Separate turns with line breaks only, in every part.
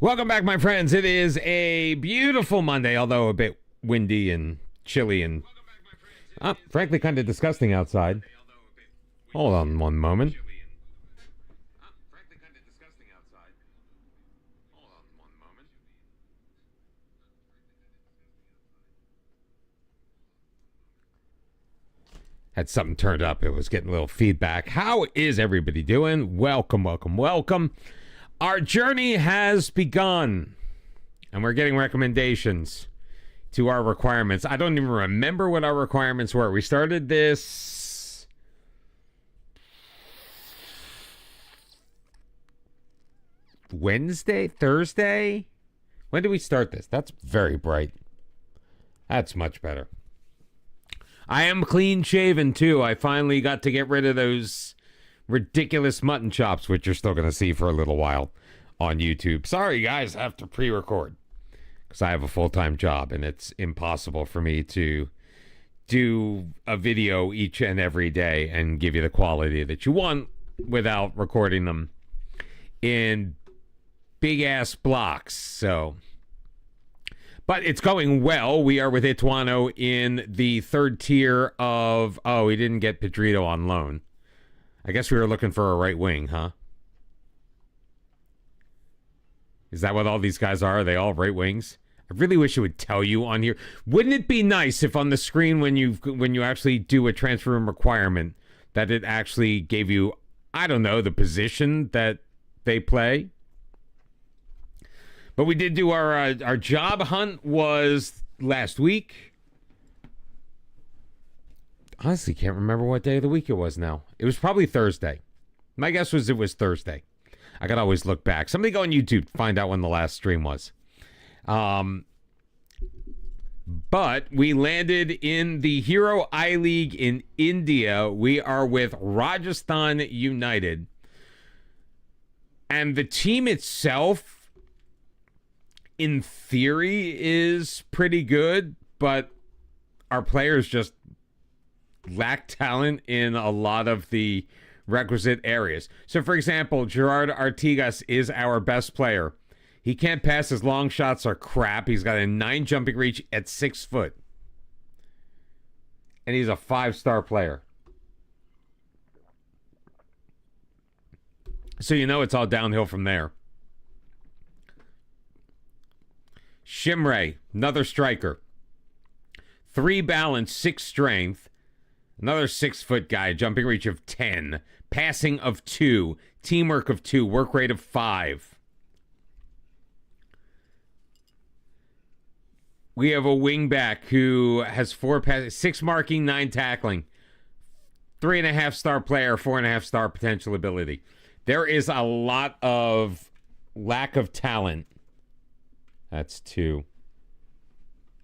Welcome back, my friends. It is a beautiful Monday, although a bit windy and chilly and, frankly, kind of disgusting outside. Hold on one moment. Had something turned up. It was getting a little feedback. How is everybody doing? Welcome, welcome, welcome. Our journey has begun, and we're getting recommendations to our requirements. I don't even remember what our requirements were. We started this Wednesday, Thursday? When did we start this? That's very bright. That's much better. I am clean shaven, too. I finally got to get rid of those ridiculous mutton chops, which you're still going to see for a little while on YouTube. Sorry, guys, I have to pre-record because I have a full-time job, and it's impossible for me to do a video each and every day and give you the quality that you want without recording them in big-ass blocks. So, but it's going well. We are with Ituano in the third tier of, we didn't get Pedrito on loan. I guess we were looking for a right wing, huh? Is that what all these guys are? Are they all right wings? I really wish it would tell you on here. Wouldn't it be nice if on the screen when you actually do a transfer room requirement that it actually gave you, I don't know, the position that they play? But we did do our job hunt was last week. Honestly, can't remember what day of the week it was now. It was probably Thursday. My guess was it was Thursday. I could always look back. Somebody go on YouTube to find out when the last stream was. But we landed in the Hero I-League in India. We are with Rajasthan United. And the team itself, in theory, is pretty good. But our players just lack talent in a lot of the requisite areas. So, for example, Gerard Artigas is our best player. He can't pass. His long shots are crap. He's got a 9 jumping reach at 6 foot. And he's a 5-star player. So you know it's all downhill from there. Shimray, another striker. 3 balance, 6 strength. Another 6-foot guy, jumping reach of 10, passing of 2, teamwork of 2, work rate of 5. We have a wingback who has 4 passes, 6 marking, 9 tackling, 3.5-star player, 4.5-star potential ability. There is a lot of lack of talent. That's 2.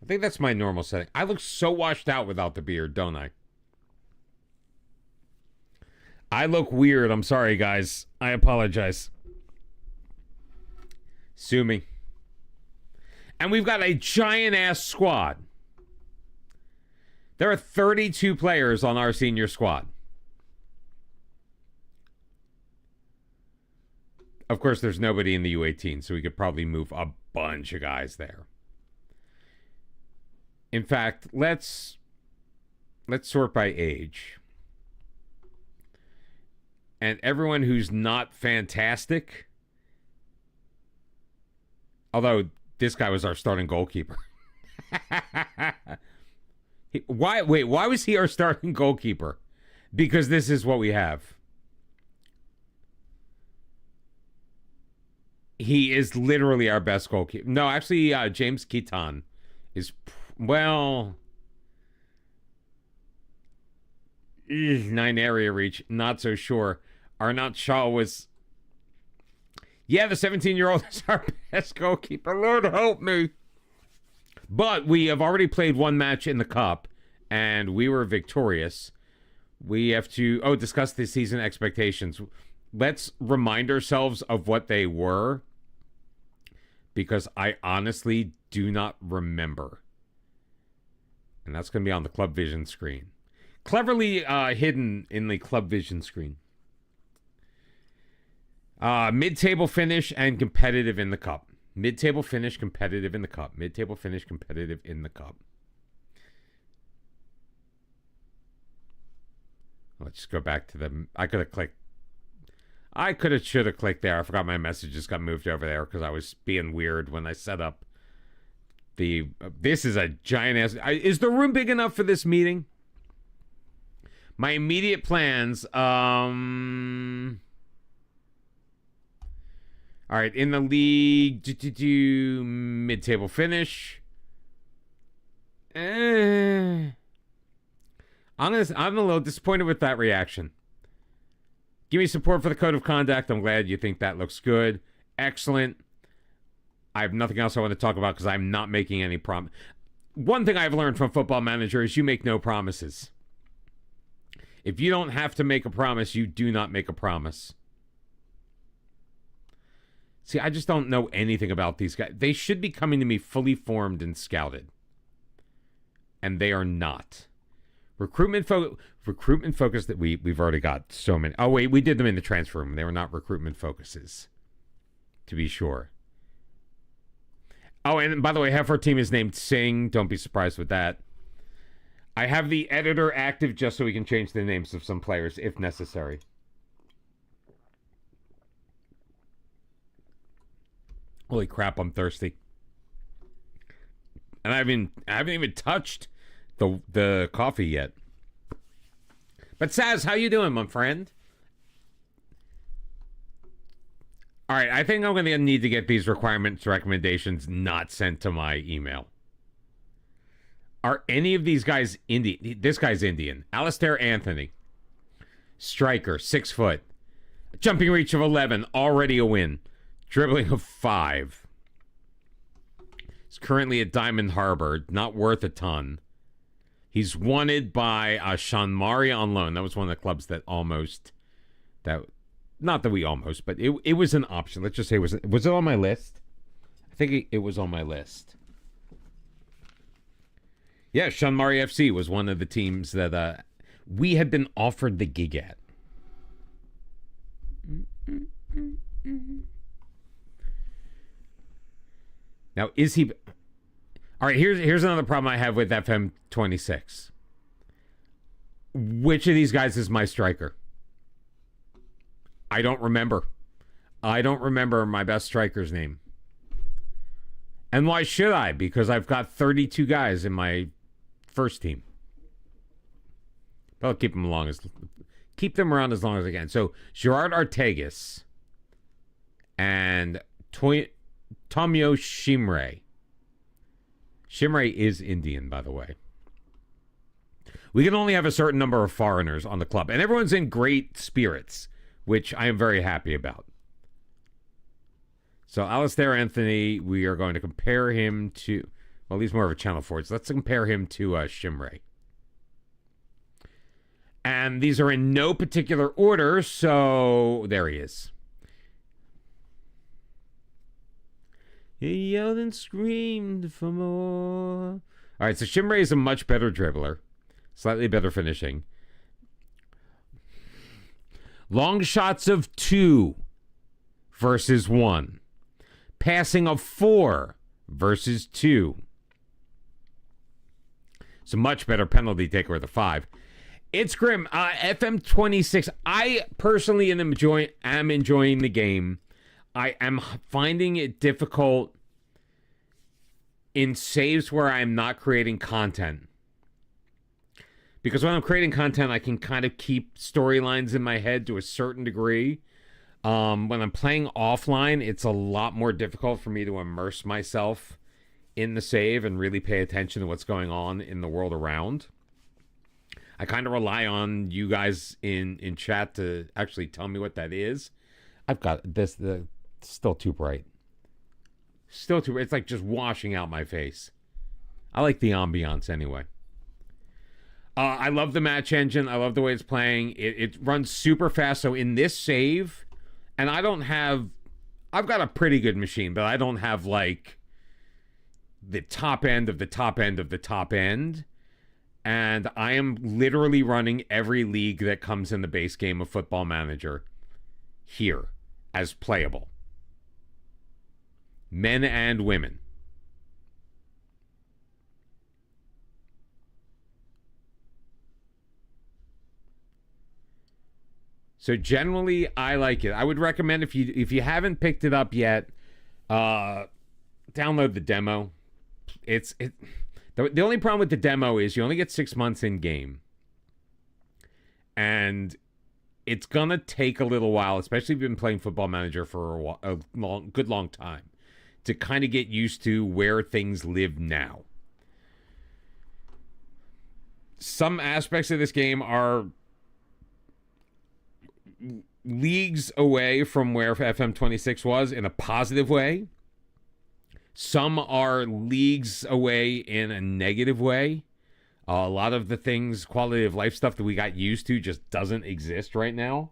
I think that's my normal setting. I look so washed out without the beard, don't I? I look weird. I'm sorry, guys. I apologize. Sue me. And we've got a giant-ass squad. There are 32 players on our senior squad. Of course, there's nobody in the U18, so we could probably move a bunch of guys there. In fact, let's sort by age. And everyone who's not fantastic, although this guy was our starting goalkeeper. Why was he our starting goalkeeper? Because this is what we have. He is literally our best goalkeeper. No, actually, James Keaton is, well, 9 area reach, not so sure. Arnott Shaw was, the 17-year-old is our best goalkeeper. Lord help me. But we have already played 1 match in the Cup, and we were victorious. We have to, discuss this season expectations. Let's remind ourselves of what they were, because I honestly do not remember. And that's going to be on the Club Vision screen. Cleverly hidden in the Club Vision screen. Mid-table finish and competitive in the Cup. Mid-table finish, competitive in the cup. Mid-table finish, competitive in the cup. Let's just go back to the... I could have, should have clicked there. I forgot my messages got moved over there because I was being weird when I set up the... This is a giant ass... Is the room big enough for this meeting? My immediate plans... All right, in the league, mid-table finish. I'm a little disappointed with that reaction. Give me support for the code of conduct. I'm glad you think that looks good. Excellent. I have nothing else I want to talk about because I'm not making any promise. One thing I've learned from Football Manager is you make no promises. If you don't have to make a promise, you do not make a promise. See, I just don't know anything about these guys. They should be coming to me fully formed and scouted. And they are not. Recruitment focus that we've already got so many. Oh, wait, we did them in the transfer room. They were not recruitment focuses, to be sure. Oh, and by the way, half our team is named Singh. Don't be surprised with that. I have the editor active just so we can change the names of some players if necessary. Holy crap, I'm thirsty. And I haven't even touched the coffee yet. But Saz, how you doing, my friend? All right, I think I'm going to need to get these recommendations not sent to my email. Are any of these guys Indian? This guy's Indian. Alistair Anthony. Striker, 6 foot. Jumping reach of 11, already a win. Dribbling of 5. He's currently at Diamond Harbor. Not worth a ton. He's wanted by Shanmari on loan. That was one of the clubs that almost... Not that we almost, but it was an option. Let's just say was it on my list? I think it was on my list. Yeah, Shanmari FC was one of the teams that we had been offered the gig at. Now, is he... All right, here's another problem I have with FM26. Which of these guys is my striker? I don't remember. I don't remember my best striker's name. And why should I? Because I've got 32 guys in my first team. But I'll keep them around as long as I can. So, Gerard Artegas and Tomio Shimre. Shimre is Indian, by the way. We can only have a certain number of foreigners on the club. And everyone's in great spirits, which I am very happy about. So, Alistair Anthony, we are going to compare him to... Well, he's more of a channel forward. So let's compare him to Shimre. And these are in no particular order, so there he is. He yelled and screamed for more. All right, so Shimre is a much better dribbler. Slightly better finishing. Long shots of 2 versus 1. Passing of 4 versus 2. It's a much better penalty taker with a 5. It's grim. FM26. I personally am enjoying the game. I am finding it difficult in saves where I'm not creating content. Because when I'm creating content, I can kind of keep storylines in my head to a certain degree. When I'm playing offline, it's a lot more difficult for me to immerse myself in the save and really pay attention to what's going on in the world around. I kind of rely on you guys in chat to actually tell me what that is. I've got this... Still too bright. Still too bright. It's like just washing out my face. I like the ambiance anyway. I love the match engine. I love the way it's playing. It runs super fast. So in this save, and I've got a pretty good machine, but I don't have like the top end of the top end of the top end. And I am literally running every league that comes in the base game of Football Manager here as playable. men and women. So generally, I like it. I would recommend if you haven't picked it up yet, download the demo. The only problem with the demo is you only get 6 months in game, and it's gonna take a little while, especially if you've been playing Football Manager for a good long time, to kind of get used to where things live now. Some aspects of this game are leagues away from where FM26 was in a positive way. Some are leagues away in a negative way. A lot of the things, quality of life stuff that we got used to just doesn't exist right now.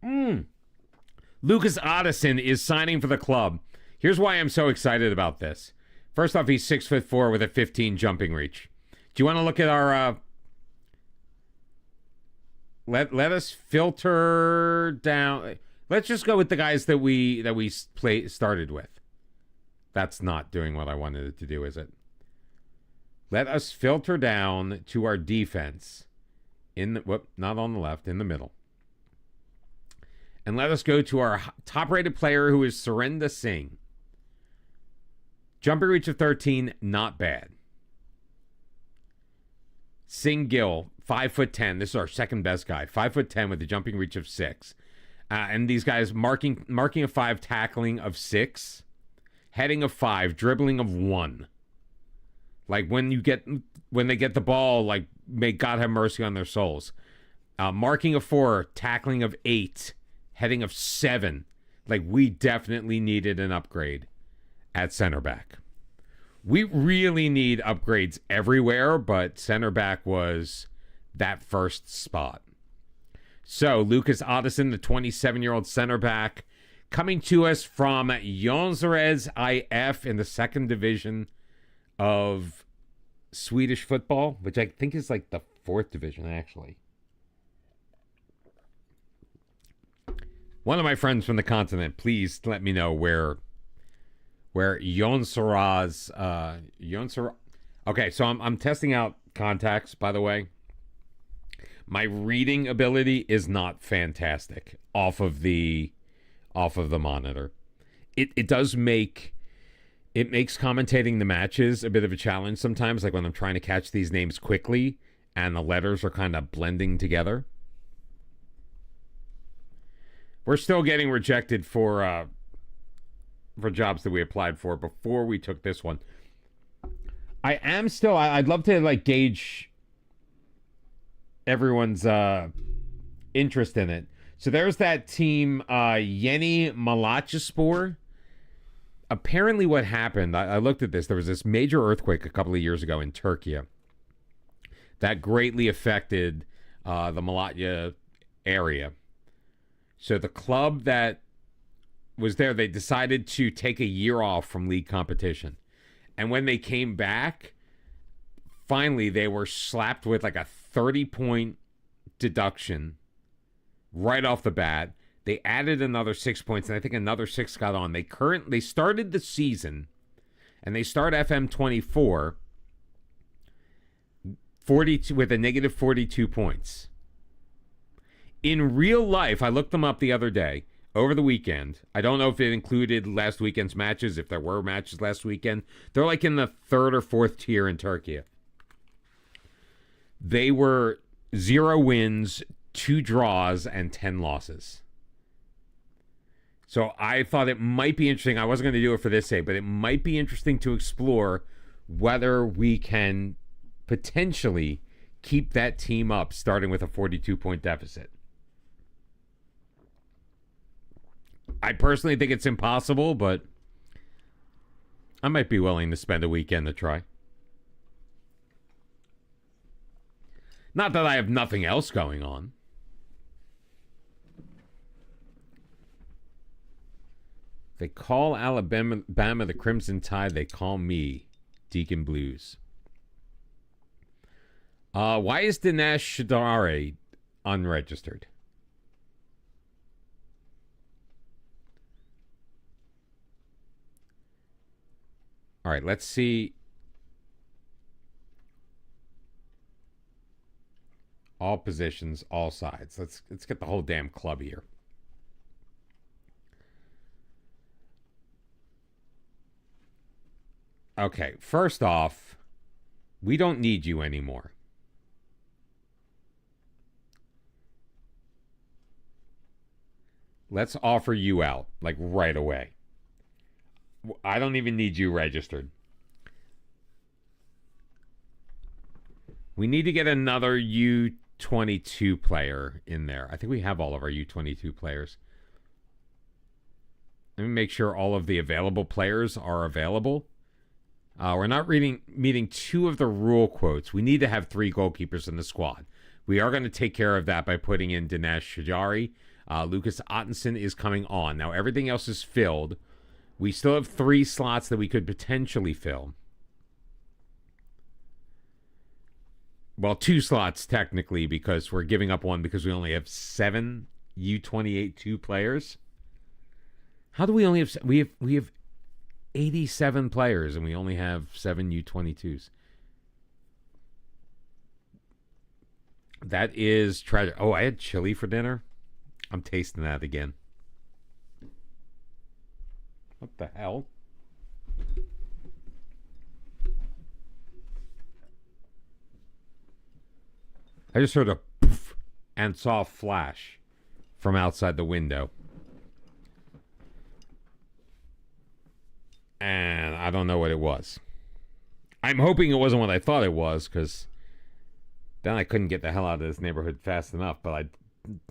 Lucas Ottesen is signing for the club. Here's why I'm so excited about this. First off, he's 6'4" with a 15 jumping reach. Do you want to look at our... Let us filter down. Let's just go with the guys that we started with. That's not doing what I wanted it to do, is it? Let us filter down to our defense not on the left, in the middle. And let us go to our top-rated player, who is Surinder Singh. Jumping reach of 13, not bad. Singh Gill, 5'10". This is our second best guy. 5'10" with a jumping reach of 6. And these guys marking of 5, tackling of 6, heading of 5, dribbling of 1. Like when they get the ball, like may God have mercy on their souls. Marking of 4, tackling of 8, heading of 7. Like we definitely needed an upgrade at center back. We really need upgrades everywhere, but center back was that first spot. So, Lucas Ottesen, the 27-year-old center back, coming to us from Jonsered IF in the 2nd division of Swedish football, which I think is like the 4th division, actually. One of my friends from the continent, please let me know where Jonsered's okay, so I'm testing out contacts, by the way. My reading ability is not fantastic off of the monitor. It makes commentating the matches a bit of a challenge sometimes, like when I'm trying to catch these names quickly and the letters are kind of blending together. We're still getting rejected for jobs that we applied for before we took this one. I'd love to like gauge everyone's interest in it. So there's that team, Yeni Malatyaspor. Apparently what happened, I looked at this, there was this major earthquake a couple of years ago in Turkey that greatly affected the Malatya area. So the club that was there, they decided to take a year off from league competition. And when they came back, finally they were slapped with like a 30-point deduction right off the bat. They added another 6 points, and I think another 6 got on. They started the season, and they start FM24 42 with a negative 42 points. In real life, I looked them up the other day, over the weekend. I don't know if it included last weekend's matches, if there were matches last weekend. They're like in the 3rd or 4th tier in Turkey. They were 0 wins, 2 draws, and 10 losses. So I thought it might be interesting. I wasn't going to do it for this day, but it might be interesting to explore whether we can potentially keep that team up starting with a 42-point deficit. I personally think it's impossible, but I might be willing to spend a weekend to try. Not that I have nothing else going on. They call Alabama the Crimson Tide. They call me Deacon Blues. Why is Dinesh Shidare unregistered? All right, let's see. All positions, all sides. Let's get the whole damn club here. Okay, first off, we don't need you anymore. Let's offer you out, like right away. I don't even need you registered. We need to get another U22 player in there. I think we have all of our U22 players. Let me make sure all of the available players are available. We're not meeting two of the rule quotes. We need to have 3 goalkeepers in the squad. We are going to take care of that by putting in Dinesh Shajari. Lucas Ottenson is coming on. Now, everything else is filled. We still have 3 slots that we could potentially fill. Well, 2 slots technically, because we're giving up one because we only have 7 U28 players. How do we only have... We have 87 players and we only have 7 U22s. That is tragic. Oh, I had chili for dinner. I'm tasting that again. What the hell? I just heard a poof and saw a flash from outside the window. And I don't know what it was. I'm hoping it wasn't what I thought it was, because then I couldn't get the hell out of this neighborhood fast enough, but I'm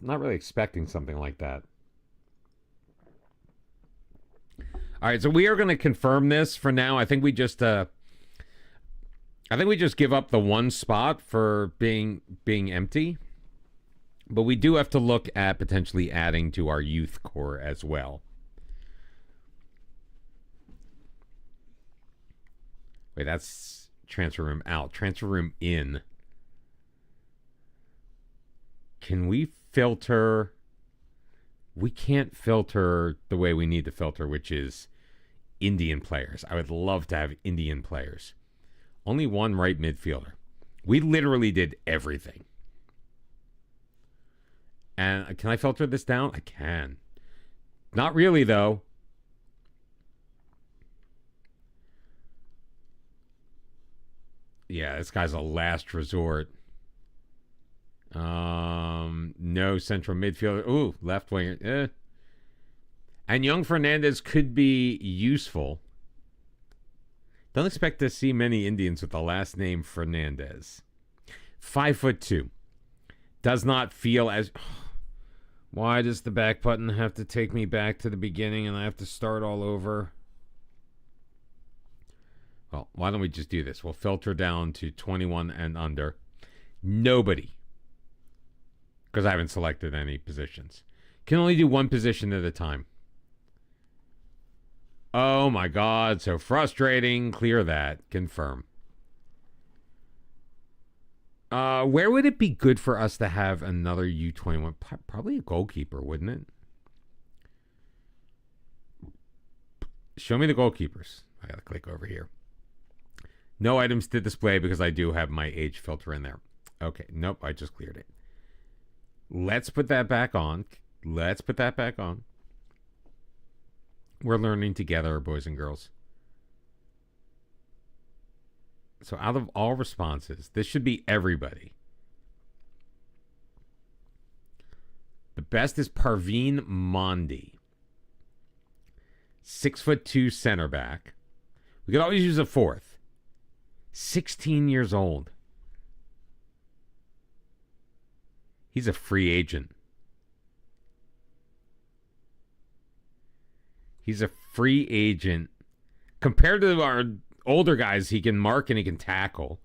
not really expecting something like that. All right, so we are going to confirm this for now. I think we just give up the one spot for being empty. But we do have to look at potentially adding to our youth core as well. Wait, that's transfer room out. Transfer room in. Can we filter? We can't filter the way we need to filter, which is Indian players. I would love to have Indian players. Only one right midfielder. We literally did everything. And can I filter this down? I can. Not really, though. Yeah, this guy's a last resort. No central midfielder. Ooh, left winger. And Young Fernandez could be useful. Don't expect to see many Indians with the last name Fernandez. 5'2". Does not feel as... Why does the back button have to take me back to the beginning and I have to start all over? Well, why don't we just do this? We'll filter down to 21 and under. Nobody. Because I haven't selected any positions. Can only do one position at a time. Oh my God, so frustrating. Clear that. Confirm. Where would it be good for us to have another U21? Probably a goalkeeper, wouldn't it? Show me the goalkeepers. I gotta click over here. No items to display because I do have my age filter in there. Okay, nope, I just cleared it. Let's put that back on. Let's put that back on. We're learning together, boys and girls. So out of all responses, this should be everybody. The best is Parveen Mondi. 6'2" center back. We could always use a fourth. 16 years old. He's a free agent. He's a free agent. Compared to our older guys, he can mark and he can tackle.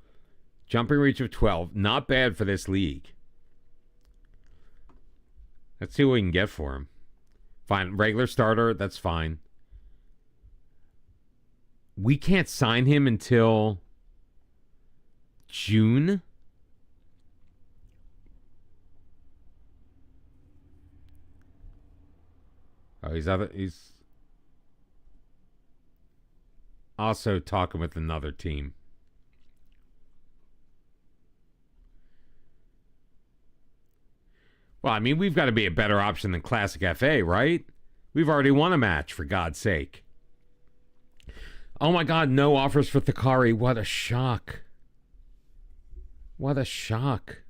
Jumping reach of 12. Not bad for this league. Let's see what we can get for him. Fine. Regular starter, that's fine. We can't sign him until June. Oh, he's also talking with another team. Well, I mean, we've got to be a better option than Classic FA, right? We've already won a match, for God's sake. Oh my God, no offers for Thakari. What a shock. What a shock.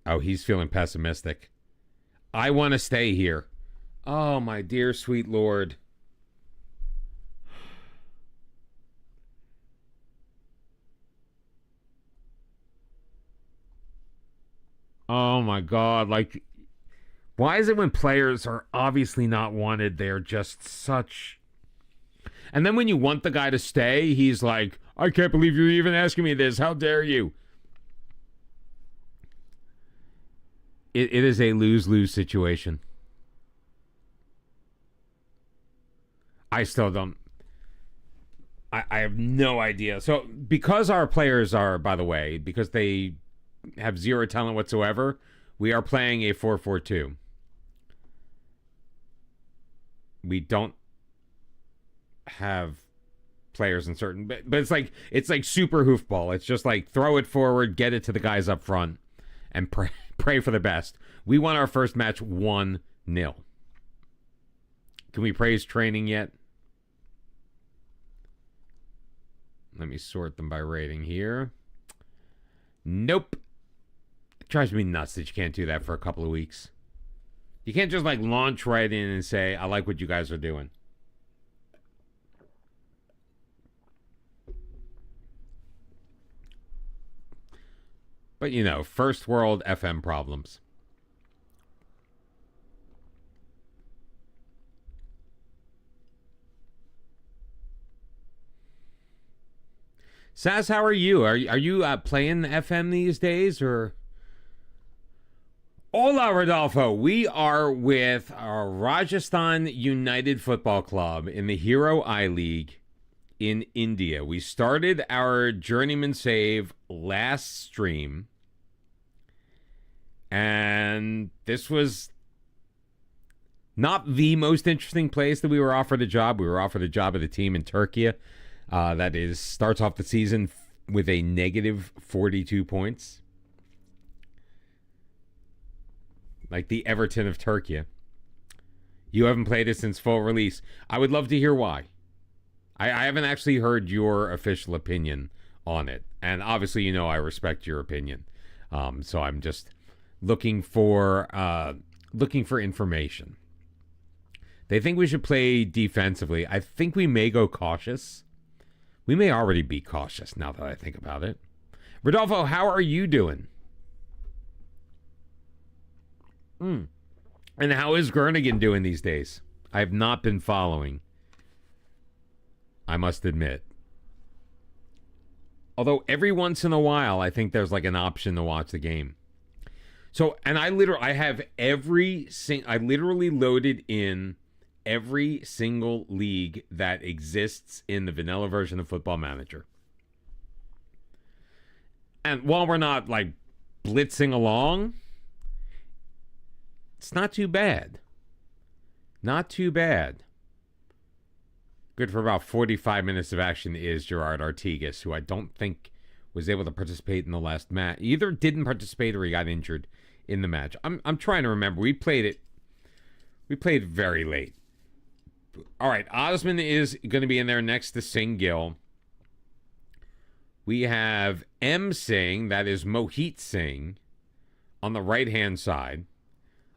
Oh, he's feeling pessimistic. I want to stay here. Oh, my dear sweet Lord. Oh, my God. Like, why is it when players are obviously not wanted, they're just such... And then when you want the guy to stay, he's like, I can't believe you're even asking me this. How dare you? It is a lose-lose situation. I still don't... I have no idea. So, because our players are, by the way, because they have zero talent whatsoever, we are playing a 4-4-2. We don't have players in certain... But it's like super hoofball. It's just like throw it forward, get it to the guys up front, and pray for the best. We won our first match 1-0. Can we praise training yet? Let me sort them by rating here. Nope. It drives me nuts that you can't do that for a couple of weeks. You can't just like launch right in and say, I like what you guys are doing. But, you know, first world FM problems. Saz, how are you? Are you playing FM these days, or? Hola, Rodolfo. We are with our Rajasthan United Football Club in the Hero I League in India. We started our Journeyman save last stream, and this was not the most interesting place that we were offered a job. We were offered a job at a team in Turkey. That is starts off the season with a negative 42 points. Like the Everton of Turkey. You haven't played it since full release. I would love to hear why. I haven't actually heard your official opinion on it. And obviously, you know, I respect your opinion. So I'm just looking for information. They think we should play defensively. I think we may go cautious. We may already be cautious now that I think about it. Rodolfo, how are you doing? And how is Groningen doing these days? I have not been following, I must admit. Although every once in a while, I think there's like an option to watch the game. So, and I literally loaded in every single league that exists in the vanilla version of Football Manager. And while we're not like blitzing along, it's not too bad. Not too bad. Good for about 45 minutes of action is Gerard Artigas, who I don't think was able to participate in the last match. Either didn't participate or he got injured in the match. I'm trying to remember. We played very late. All right, Osman is going to be in there next to Singh Gill. We have M. Singh, that is Mohit Singh, on the right-hand side.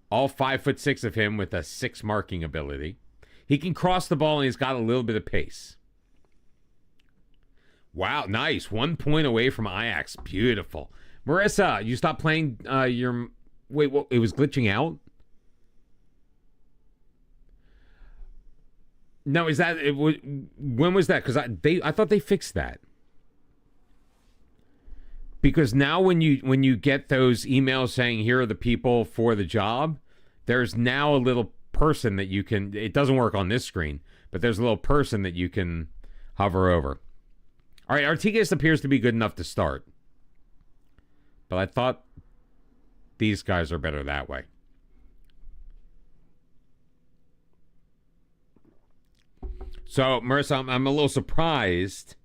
All 5'6" of him with a 6 marking ability. He can cross the ball and he's got a little bit of pace. Wow, nice. 1 point away from Ajax. Beautiful. Marissa, you stopped playing your... Wait, what? It was glitching out? No, is that... when was that? Because I thought they fixed that. Because now when you get those emails saying here are the people for the job, there's now a little person that you can... It doesn't work on this screen, but there's a little person that you can hover over. All right, Artigas appears to be good enough to start. But I thought these guys are better that way. So, Marissa, I'm a little surprised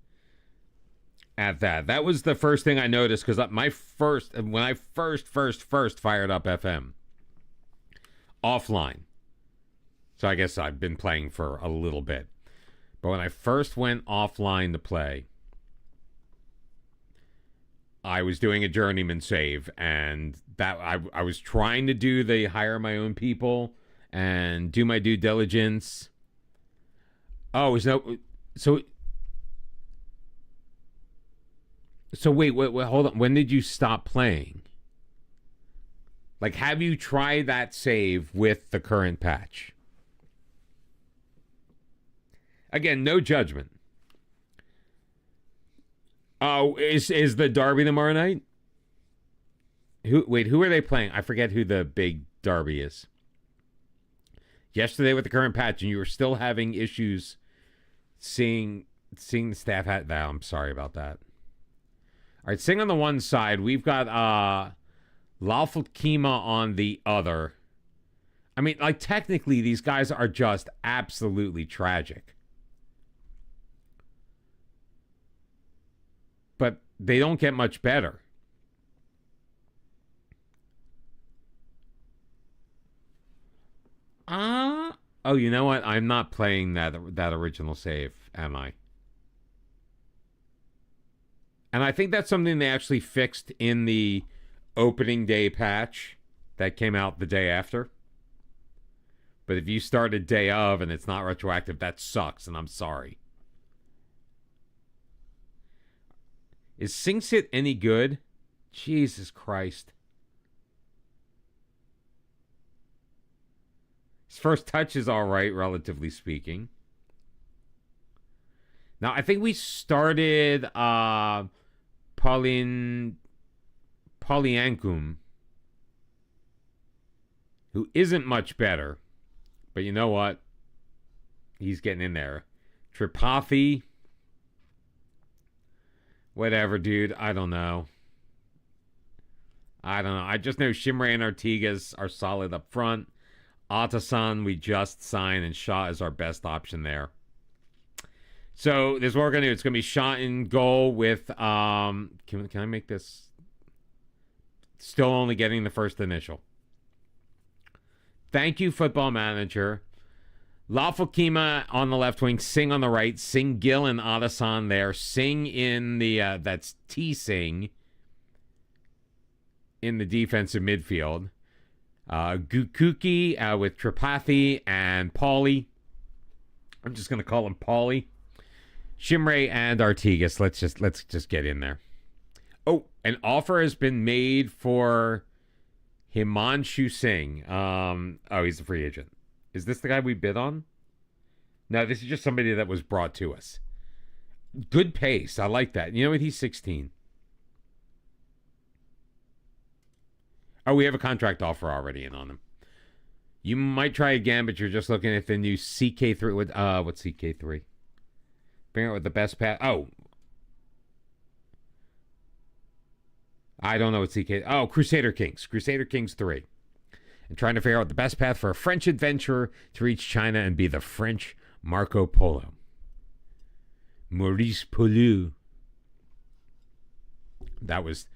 at that. That was the first thing I noticed because when I first fired up FM offline. So I guess I've been playing for a little bit. But when I first went offline to play, I was doing a journeyman save, and that I was trying to do the hire my own people and do my due diligence. Oh, so wait, hold on. When did you stop playing? Like, have you tried that save with the current patch? Again, no judgment. Oh, is the derby tomorrow night? Who are they playing? I forget who the big derby is. Yesterday with the current patch, and you were still having issues seeing the staff hat. I'm sorry about that. All right, Sing on the one side. We've got Lawful Kima on the other. I mean, like, technically, these guys are just absolutely tragic. But they don't get much better. Oh, you know what? I'm not playing that original save, am I? And I think that's something they actually fixed in the opening day patch that came out the day after. But if you started day of and it's not retroactive, that sucks, and I'm sorry. Is Sing Sit any good? Jesus Christ. His first touch is all right, relatively speaking. Now, I think we started Polyankum, who isn't much better. But you know what? He's getting in there. Tripathi. Whatever, dude. I don't know. I just know Shimray and Artigas are solid up front. Atasan, we just signed, and Shaw is our best option there. So, this is what we're going to do. It's going to be Shaw in goal with, can I make this? Still only getting the first initial. Thank you, Football Manager. Lawful Kima on the left wing, Sing on the right, Sing Gill and Atasan there. Sing in the, that's T-Sing in the defensive midfield. Gukuki with Tripathi and Paulie. I'm just going to call him Paulie. Shimray and Artigas. Let's just get in there. Oh, an offer has been made for Himanshu Singh. Oh, he's a free agent. Is this the guy we bid on? No, this is just somebody that was brought to us. Good pace. I like that. You know what? He's 16. Oh, we have a contract offer already in on him. You might try again, but you're just looking at the new CK3. What's CK3? Bring out with the best path. Oh. I don't know what CK... Oh, Crusader Kings. Crusader Kings 3. And trying to figure out the best path for a French adventurer to reach China and be the French Marco Polo. Maurice Poulou. That was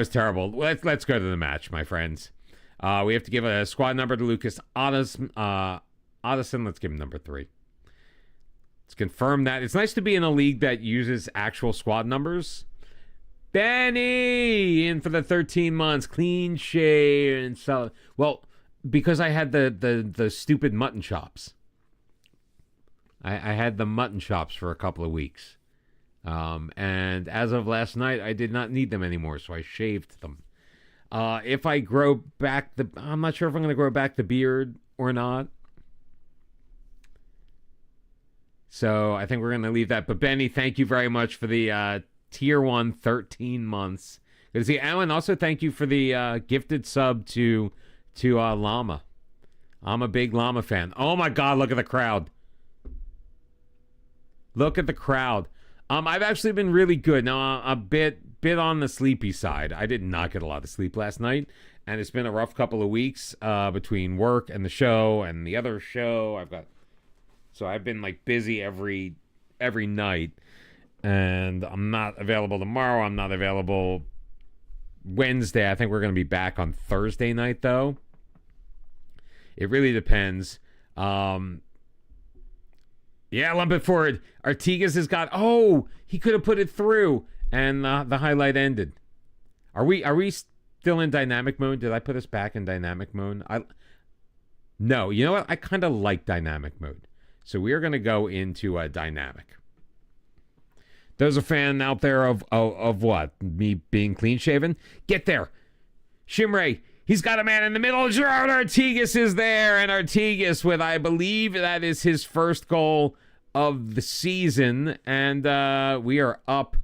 terrible. Let's go to the match, my friends. We have to give a squad number to Lucas Oddison. Let's give him number 3. Let's confirm that. It's nice to be in a league that uses actual squad numbers. Benny in for the 13 months, clean shave and so. Well, because I had the stupid mutton chops. I had the mutton chops for a couple of weeks. And as of last night, I did not need them anymore, so I shaved them. If I grow back I'm not sure if I'm going to grow back the beard or not. So I think we're going to leave that. But Benny, thank you very much for the tier 1 13 months. Good to see Alan. Also, thank you for the gifted sub to Llama. I'm a big Llama fan. Oh my God, look at the crowd. Look at the crowd. I've actually been really good. Now, a bit on the sleepy side. I did not get a lot of sleep last night, and it's been a rough couple of weeks between work and the show and the other show. I've got So I've been like busy every night, and I'm not available tomorrow. I'm not available Wednesday. I think we're going to be back on Thursday night, though. It really depends. Yeah, lump it forward. Artigas has got. Oh, he could have put it through, and the highlight ended. Are we still in dynamic mode? Did I put us back in dynamic mode? No. You know what? I kind of like dynamic mode, so we are going to go into dynamic. There's a fan out there of what? Me being clean shaven? Get there, Shimray. He's got a man in the middle. Gerard Artigas is there, and Artigas with, I believe, that is his first goal of the season, and we are up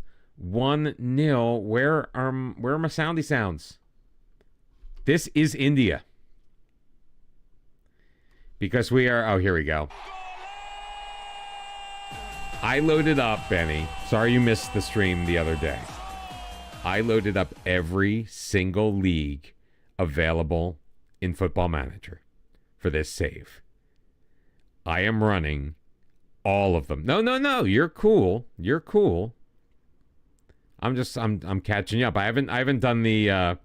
1-0. Where are my soundy sounds? This is India. Because we are... Oh, here we go. I loaded up, Benny. Sorry you missed the stream the other day. I loaded up every single league available in Football Manager for this save. I am running all of them. No. You're cool. I'm catching up. I haven't done the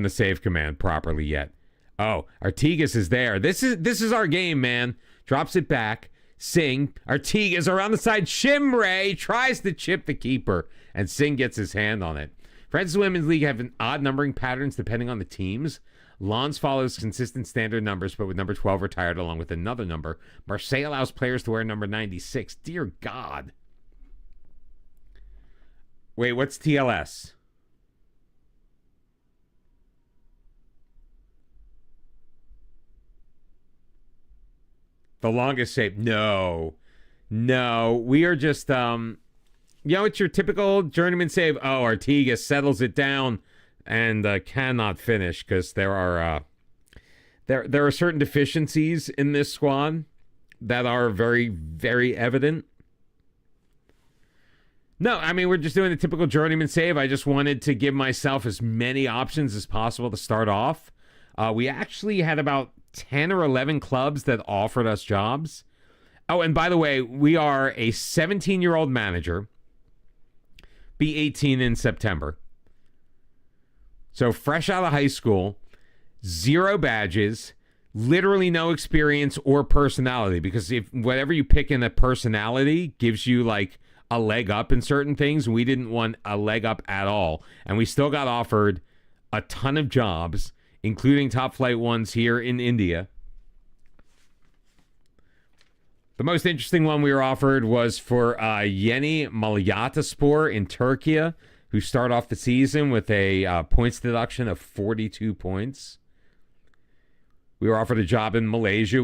save command properly yet. Oh, Artigas is there. This is our game, man. Drops it back. Singh. Artigas around the side. Shimray tries to chip the keeper, and Singh gets his hand on it. France's Women's League have an odd numbering patterns depending on the teams. Lens follows consistent standard numbers, but with number 12 retired along with another number. Marseille allows players to wear number 96. Dear God. Wait, what's TLS? The longest save. No. We are just, it's your typical journeyman save. Oh, Artigas settles it down and cannot finish because there are certain deficiencies in this squad that are very, very evident. No, I mean, we're just doing the typical journeyman save. I just wanted to give myself as many options as possible to start off. We actually had about 10 or 11 clubs that offered us jobs. Oh, and by the way, we are a 17-year-old manager. Be 18 in September. So fresh out of high school, 0 badges, literally no experience or personality. Because if whatever you pick in a personality gives you like a leg up in certain things, we didn't want a leg up at all. And we still got offered a ton of jobs, including top flight ones here in India. The most interesting one we were offered was for Yeni Malatyaspor in Turkey, who start off the season with a points deduction of 42 points. We were offered a job in Malaysia.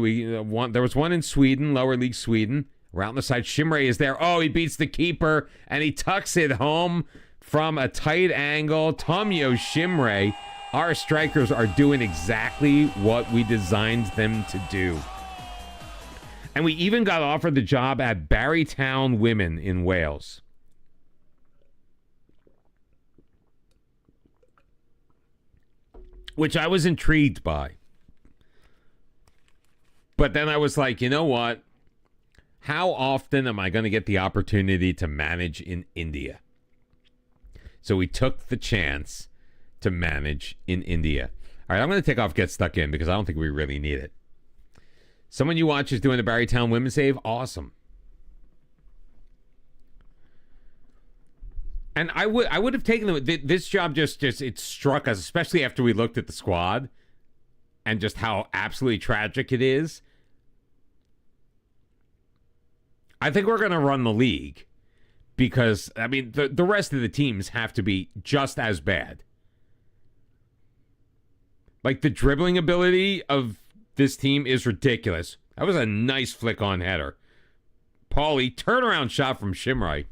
There was one in Sweden, lower league Sweden. Around the side, Shimray is there. Oh, he beats the keeper, and he tucks it home from a tight angle. Tomyo Shimray. Our strikers are doing exactly what we designed them to do. And we even got offered the job at Barrytown Women in Wales. Which I was intrigued by. But then I was like, you know what? How often am I going to get the opportunity to manage in India? So we took the chance to manage in India. All right, I'm going to take off Get Stuck In because I don't think we really need it. Someone you watch is doing the Barrytown Women's Save. Awesome. And I would have taken this job. Just it struck us, especially after we looked at the squad and just how absolutely tragic it is. I think we're going to run the league because, I mean, the rest of the teams have to be just as bad. Like, the dribbling ability of this team is ridiculous. That was a nice flick-on header. Paulie, turnaround shot from Shimray.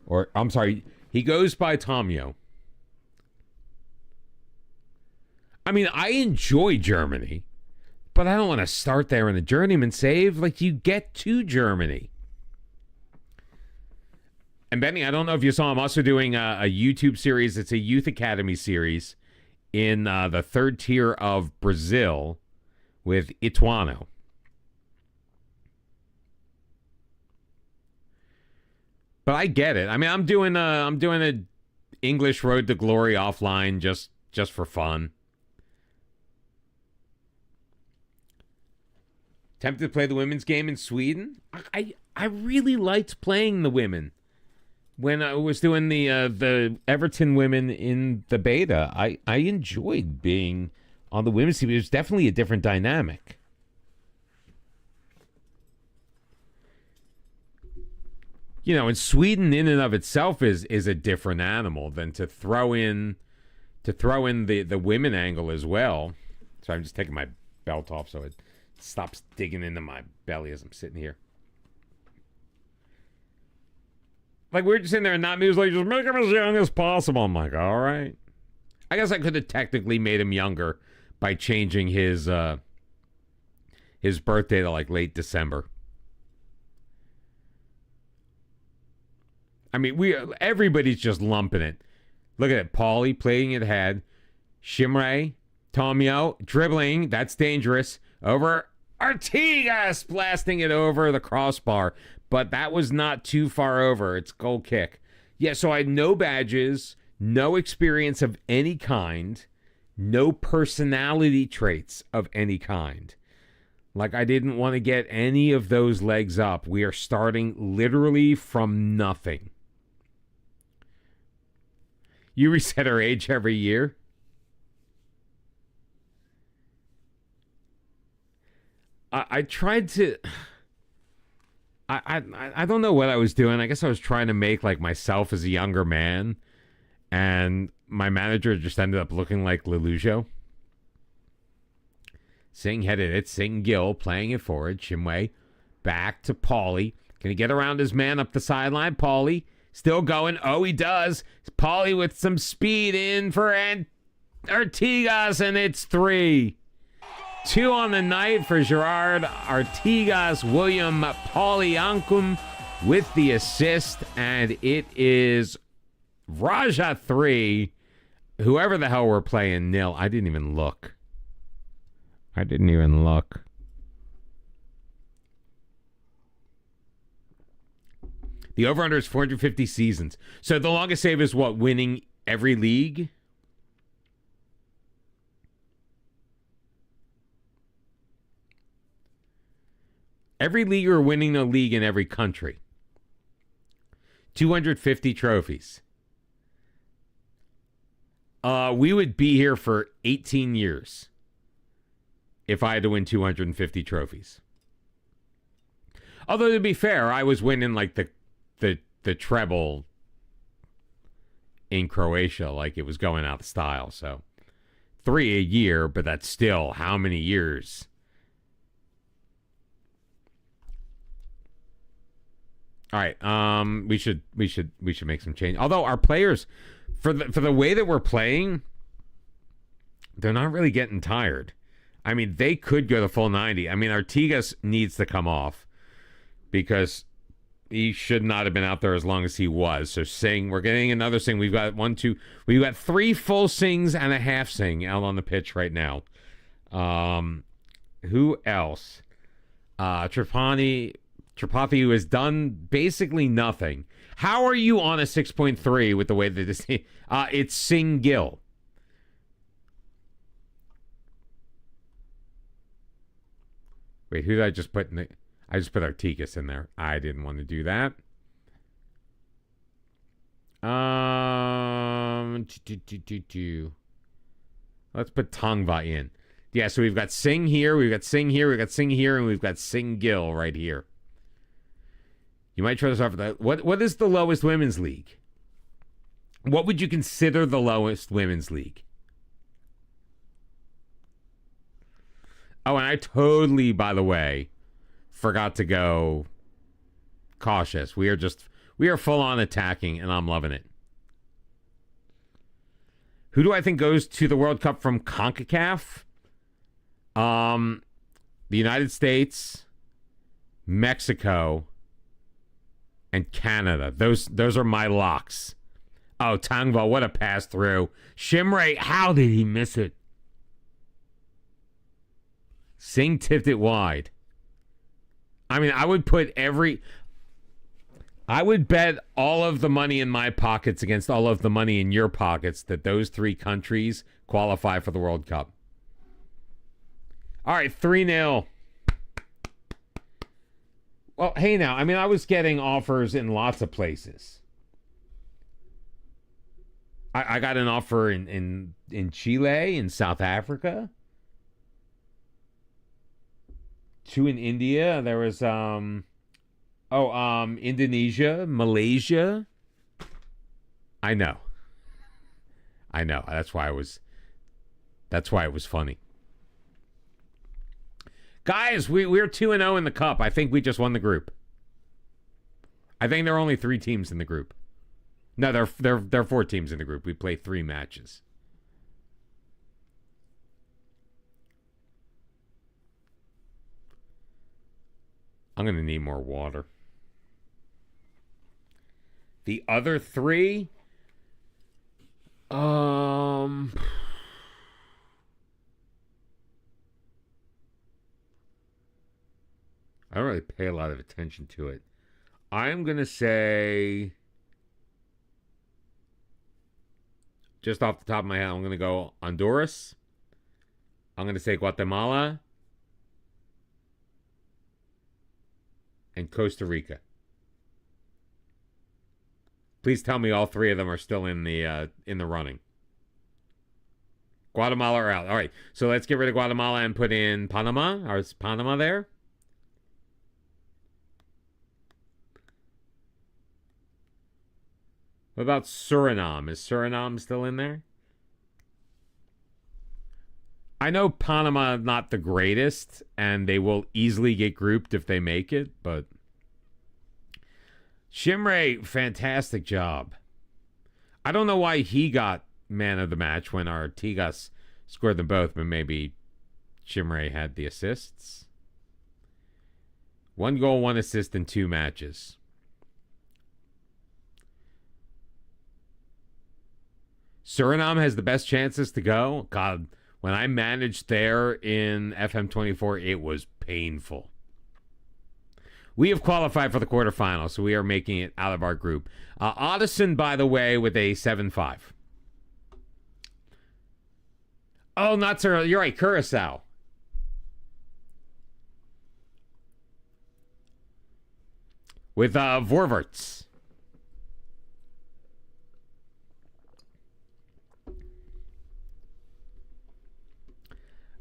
Or, I'm sorry, he goes by Tomyo. I mean, I enjoy Germany, but I don't want to start there in the journeyman save. Like, you get to Germany. And Benny, I don't know if you saw, I'm also doing a YouTube series. It's a Youth Academy series in the third tier of Brazil with Ituano. But I get it. I mean, I'm doing a English Road to Glory offline just for fun. Tempted to play the women's game in Sweden. I really liked playing the women when I was doing the Everton women in the beta. I enjoyed being on the women's team. It was definitely a different dynamic. You know, and Sweden in and of itself is a different animal than to throw in the women angle as well. So I'm just taking my belt off so it stops digging into my belly as I'm sitting here. Like, we're just sitting there and not news like, just make him as young as possible. I'm like, all right. I guess I could have technically made him younger by changing his birthday to like late December. I mean, everybody's just lumping it. Look at it. Paulie playing it ahead. Shimray, Tomio, dribbling. That's dangerous. Over Artigas, blasting it over the crossbar. But that was not too far over. It's goal kick. Yeah, so I had no badges, no experience of any kind, no personality traits of any kind. Like, I didn't want to get any of those legs up. We are starting literally from nothing. You reset our age every year? I tried to... I don't know what I was doing. I guess I was trying to make like myself as a younger man, and my manager just ended up looking like Lelujo. Singh headed it. Singh Gill playing it forward. Shimway back to Paulie. Can he get around his man up the sideline? Paulie still going. Oh, he does. Paulie with some speed in for Artigas, and it's 3. 2 on the night for Gerard Artigas. William Pauliankum with the assist, and it is Raja 3. Whoever the hell we're playing, 0. I didn't even look. The over-under is 450 seasons. So the longest save is what? Winning every league? Every league or winning a league in every country. 250 trophies. We would be here for 18 years if I had to win 250 trophies. Although, to be fair, I was winning like the treble in Croatia, like it was going out of style. So 3 a year, but that's still how many years? All right, we should make some change. Although our players, for the way that we're playing, they're not really getting tired. I mean, they could go the full 90. I mean, Artigas needs to come off because he should not have been out there as long as he was. So Singh, we're getting another Singh. We've got we've got 3 full Singhs and a half Singh out on the pitch right now. Who else? Tripathi, who has done basically nothing. How are you on a 6.3 with the way that this... it's Singh Gill. Wait, who did I just put in the... I just put Artigas in there. I didn't want to do that. Let's put Tongva in. Yeah, so we've got Singh here, we've got Singh here, we've got Singh here, and we've got Singh Gill right here. You might try this off. What is the lowest women's league? What would you consider the lowest women's league? Oh, and I totally, by the way, forgot to go cautious. We are full on attacking, and I'm loving it. Who do I think goes to the World Cup from CONCACAF? The United States, Mexico, and Canada. Those are my locks. Oh, Tangva, what a pass through. Shimray, how did he miss it? Singh tipped it wide. I mean, I would bet all of the money in my pockets against all of the money in your pockets that those three countries qualify for the World Cup. All right, 3-0. Well, hey now, I mean, I was getting offers in lots of places. I got an offer in Chile, in South Africa. 2 in India. There was Indonesia, Malaysia. I know. That's why it was funny. Guys, we're 2-0 in the cup. I think we just won the group. I think there are only 3 teams in the group. No, there are 4 teams in the group. We play 3 matches. I'm going to need more water. The other 3? I don't really pay a lot of attention to it. I'm going to say, just off the top of my head, I'm going to go Honduras. I'm going to say Guatemala. And Costa Rica. Please tell me all 3 of them are still in the running. Guatemala are out. All right, so let's get rid of Guatemala and put in Panama. Or is Panama there? What about Suriname? Is Suriname still in there? I know Panama not the greatest, and they will easily get grouped if they make it, but Shimray, fantastic job. I don't know why he got man of the match when Artigas scored them both, but maybe Shimray had the assists. 1 goal, 1 assist in 2 matches. Suriname has the best chances to go. God, when I managed there in FM24, it was painful. We have qualified for the quarterfinals, so we are making it out of our group. Odison, by the way, with a 7-5. Oh, not so. You're right, Curacao. With Vorverts.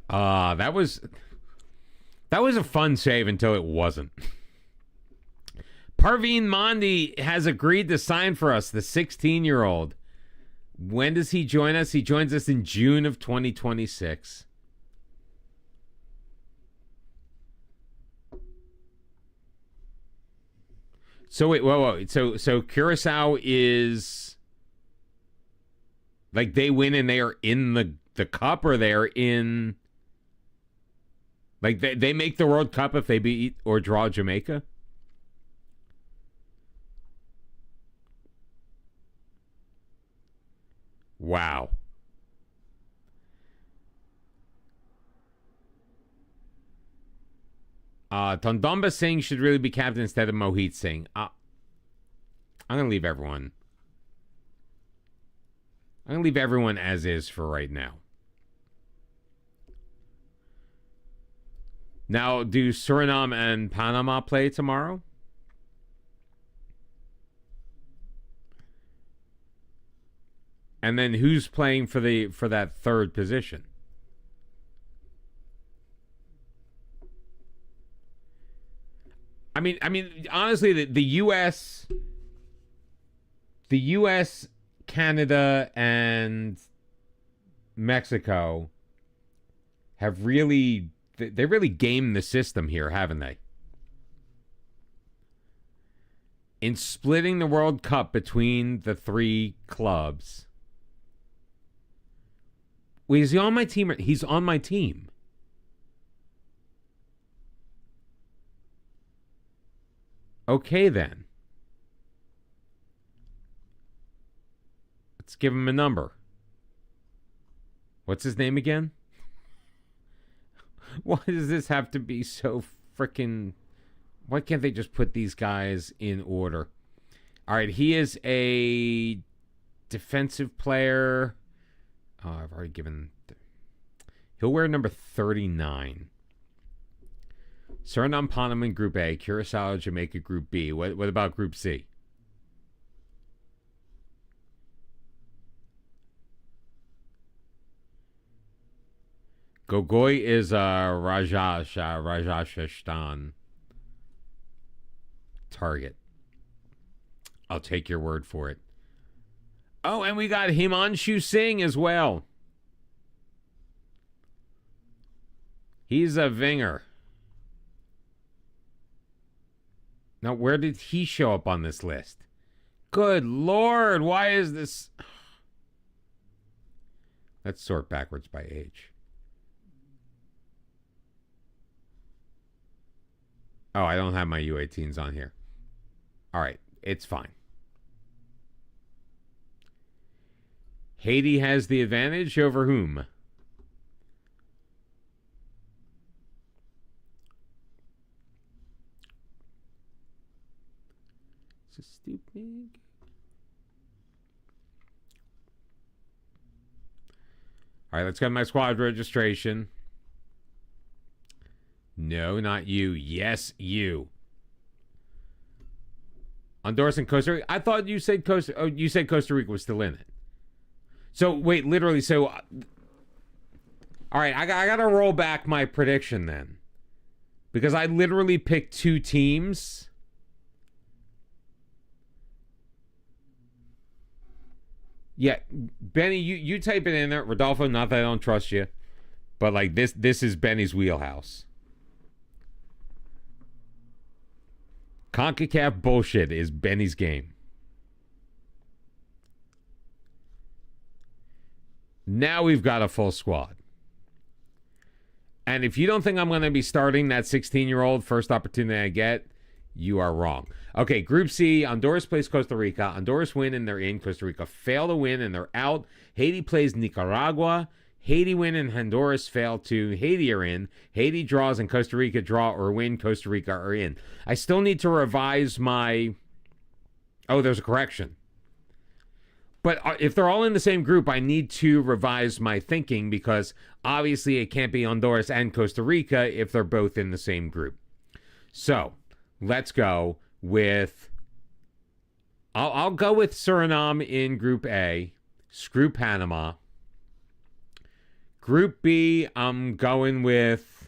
That was a fun save until it wasn't. Parveen Mondi has agreed to sign for us, the 16-year-old. When does he join us? He joins us in June of 2026. So wait, whoa. So Curacao is like they win and they are in the cup, or they are in, like they make the World Cup if they beat or draw Jamaica? Wow. Tondamba Singh should really be captain instead of Mohit Singh. I'm going to leave everyone. I'm going to leave everyone as is for right now. Now, do Suriname and Panama play tomorrow? And then who's playing for that third position? I mean, honestly, the U.S., Canada, and Mexico have really gamed the system here, haven't they? In splitting the World Cup between the 3 clubs. Wait, is he on my team? He's on my team. Okay, then. Let's give him a number. What's his name again? Why does this have to be so freaking... Why can't they just put these guys in order? All right, he is a defensive player. Oh, I've already given... He'll wear number 39. Suriname, Panama in Group A. Curacao, Jamaica, Group B. What about Group C? Gogoy is Rajasthan target. I'll take your word for it. Oh, and we got Himanshu Singh as well. He's a Vinger. Now, where did he show up on this list? Good Lord, why is this... Let's sort backwards by age. Oh, I don't have my U18s on here. All right, it's fine. Haiti has the advantage over whom? So stupid. All right, let's go to my squad registration. No, not you. Yes, you. Honduras and Costa Rica. I thought you said you said Costa Rica was still in it. So wait, literally. So, all right, I got to roll back my prediction then, because I literally picked two teams. Yeah, Benny, you type it in there. Rodolfo, not that I don't trust you, but like this is Benny's wheelhouse. CONCACAF bullshit is Benny's game. Now we've got a full squad. And if you don't think I'm going to be starting that 16-year-old first opportunity I get, you are wrong. Okay, Group C, Honduras plays Costa Rica. Honduras win and they're in. Costa Rica fail to win and they're out. Haiti plays Nicaragua. Haiti win and Honduras fail to. Haiti are in. Haiti draws and Costa Rica draw or win. Costa Rica are in. I still need to revise my... Oh, there's a correction. But if they're all in the same group, I need to revise my thinking because obviously it can't be Honduras and Costa Rica if they're both in the same group. So, let's go with... I'll go with Suriname in Group A. Screw Panama. Group B, I'm going with...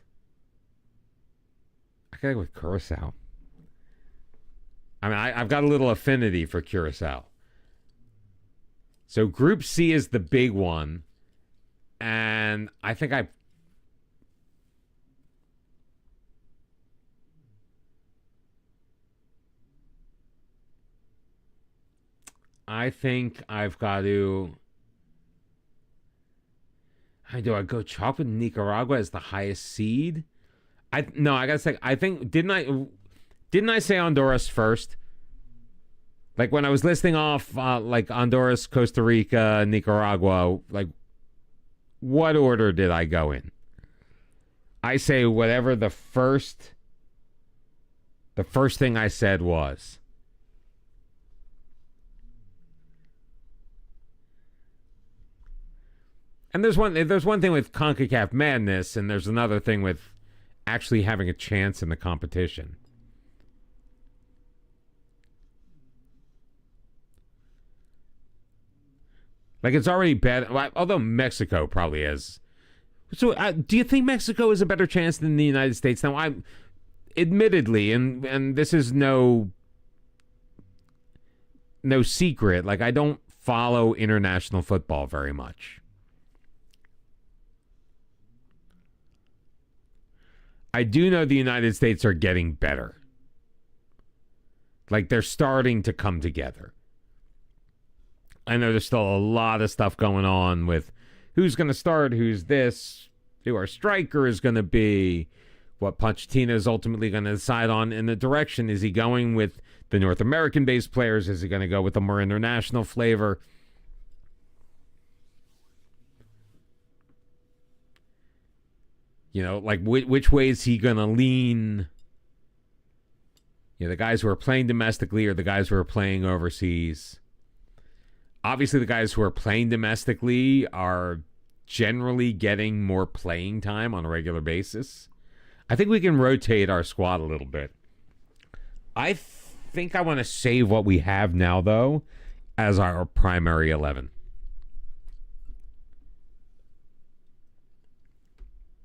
I gotta go with Curacao. I mean, I've got a little affinity for Curacao. So Group C is the big one. And I think I've got to... Do I go chalk with Nicaragua as the highest seed? I gotta say, I think didn't I say Honduras first? Like when I was listing off like Honduras, Costa Rica, Nicaragua, like what order did I go in? I say whatever the first thing I said was. And there's one thing with CONCACAF madness, and there's another thing with actually having a chance in the competition. Like, it's already bad, although Mexico probably has. So, do you think Mexico is a better chance than the United States? Now, I'm admittedly, and this is no secret, like, I don't follow international football very much. I do know the United States are getting better. Like, they're starting to come together. I know there's still a lot of stuff going on with who's going to start, who's this, who our striker is going to be, what Pochettino is ultimately going to decide on in the direction. Is he going with the North American-based players? Is he going to go with a more international flavor? You know, like which way is he going to lean? You know, the guys who are playing domestically or the guys who are playing overseas. Obviously, the guys who are playing domestically are generally getting more playing time on a regular basis. I think we can rotate our squad a little bit. I think I want to save what we have now, though, as our primary 11.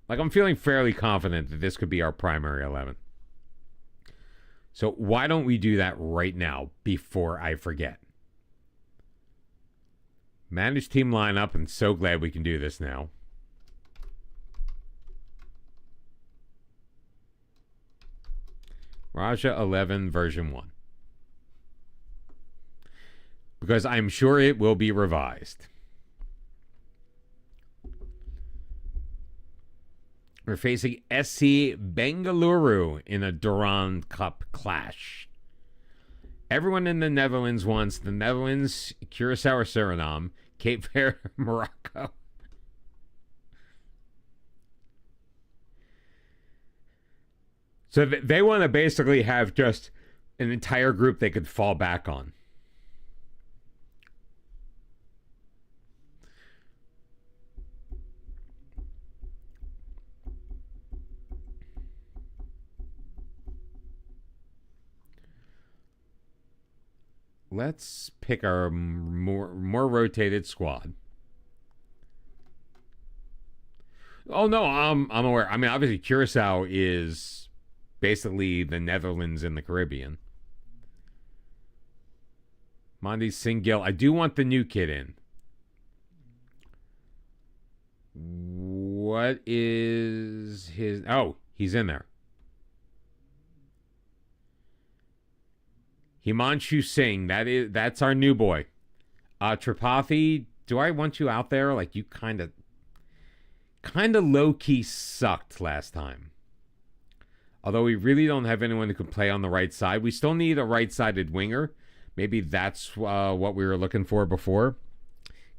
Like, I'm feeling fairly confident that this could be our primary 11. So why don't we do that right now before I forget? Manage team lineup, and so glad we can do this now. Raja 11 version 1. Because I'm sure it will be revised. We're facing SC Bengaluru in a Durand Cup clash. Everyone in the Netherlands wants the Netherlands, Curacao or Suriname, Cape Verde, Morocco. So they want to basically have just an entire group they could fall back on. Let's pick our more rotated squad. Oh no, I'm aware. I mean, obviously Curacao is basically the Netherlands in the Caribbean. Mondi Singil. I do want the new kid in. What is his? Oh, he's in there. Himanshu Singh, that's our new boy. Tripathi, do I want you out there? Like, you kind of low-key sucked last time. Although we really don't have anyone who can play on the right side. We still need a right-sided winger. Maybe that's what we were looking for before.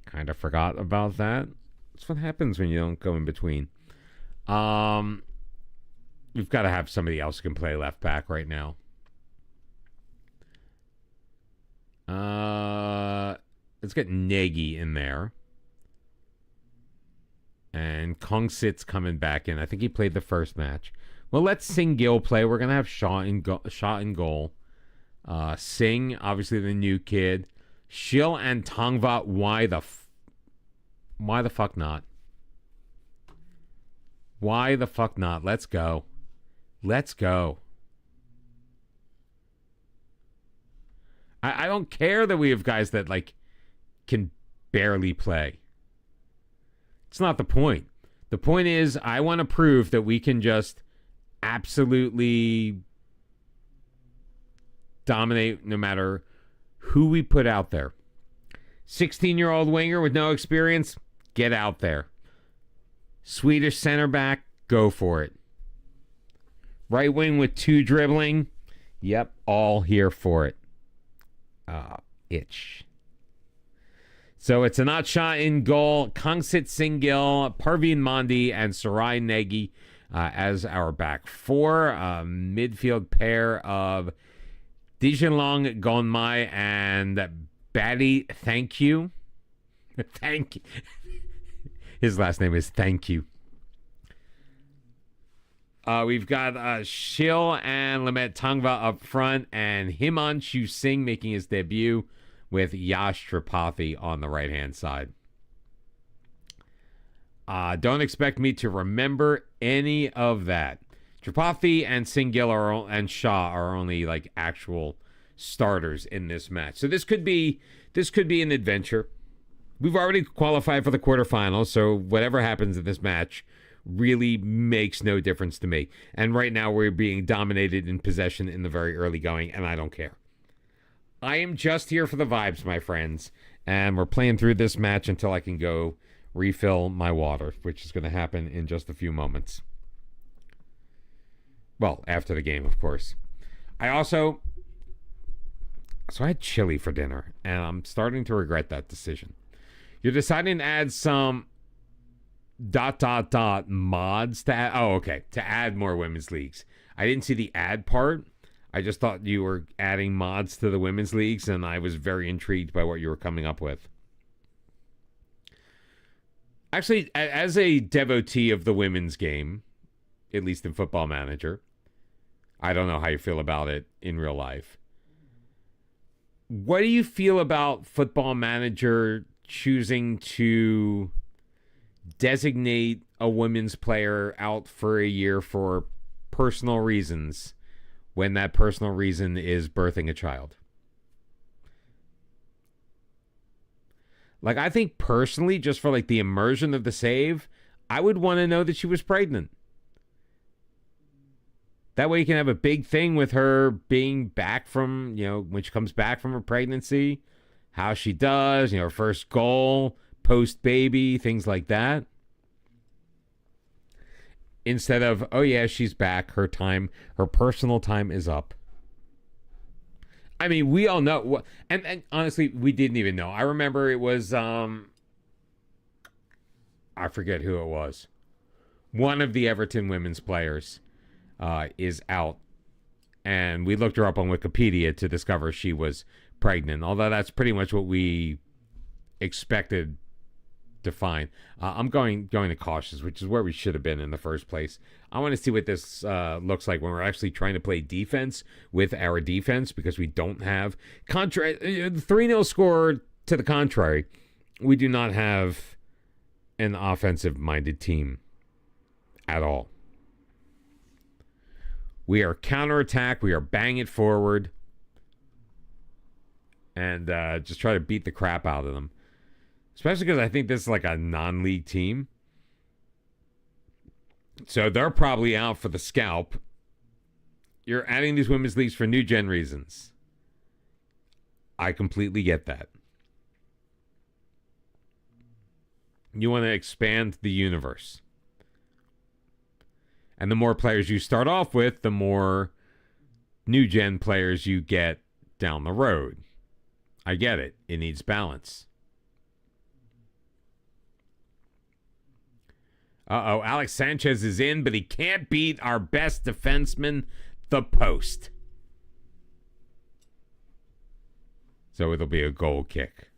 Kind of forgot about that. That's what happens when you don't go in between. We've got to have somebody else who can play left back right now. Let's get Nagy in there. And Kongsit's coming back in. I think he played the first match. Well, let Singil play. We're going to have Shaw in goal. Singh, obviously the new kid. Shil and Tongva, why the fuck not? Why the fuck not? Let's go. Let's go. I don't care that we have guys that, like, can barely play. It's not the point. The point is, I want to prove that we can just absolutely dominate no matter who we put out there. 16-year-old winger with no experience, get out there. Swedish center back, go for it. Right wing with 2 dribbling, yep, all here for it. Itch. So it's Anat Shah in goal, Kangsit Singil, Parveen Mandi, and Sarai Nagy as our back 4. Midfield pair of Dijanlong Gonmai and Batty Thank You. Thank you. His last name is Thank You. We've got Shil and Lamet Tangva up front, and Himanshu Singh making his debut with Yash Tripathi on the right-hand side. Don't expect me to remember any of that. Tripathi and Singil and Shah are only like actual starters in this match. So this could be an adventure. We've already qualified for the quarterfinals, so whatever happens in this match really makes no difference to me. And right now we're being dominated in possession in the very early going, and I don't care. I am just here for the vibes, my friends, and we're playing through this match until I can go refill my water, which is going to happen in just a few moments. Well, after the game, of course. So I had chili for dinner, and I'm starting to regret that decision. You're deciding to add some mods to add. Oh, okay. To add more women's leagues. I didn't see the add part. I just thought you were adding mods to the women's leagues, and I was very intrigued by what you were coming up with. Actually, as a devotee of the women's game, at least in Football Manager, I don't know how you feel about it in real life. What do you feel about Football Manager choosing to designate a women's player out for a year for personal reasons when that personal reason is birthing a child? Like, I think personally, just for like the immersion of the save, I would want to know that she was pregnant. That way you can have a big thing with her being back from, when she comes back from her pregnancy, how she does, her first goal, post-baby, things like that. Instead of, oh yeah, she's back, her personal time is up. I mean, we all know, and honestly, we didn't even know. I remember it was, I forget who it was. One of the Everton women's players is out, and we looked her up on Wikipedia to discover she was pregnant, although that's pretty much what we expected to find. I'm going to cautious, which is where we should have been in the first place. I want to see what this looks like when we're actually trying to play defense with our defense, because we don't have the 3-0 score to the contrary. We do not have an offensive-minded team at all. We are counterattack. We are bang it forward. And just try to beat the crap out of them. Especially because I think this is like a non-league team. So they're probably out for the scalp. You're adding these women's leagues for new gen reasons. I completely get that. You want to expand the universe. And the more players you start off with, the more new gen players you get down the road. I get it. It needs balance. Uh-oh, Alex Sanchez is in, but he can't beat our best defenseman, the post. So it'll be a goal kick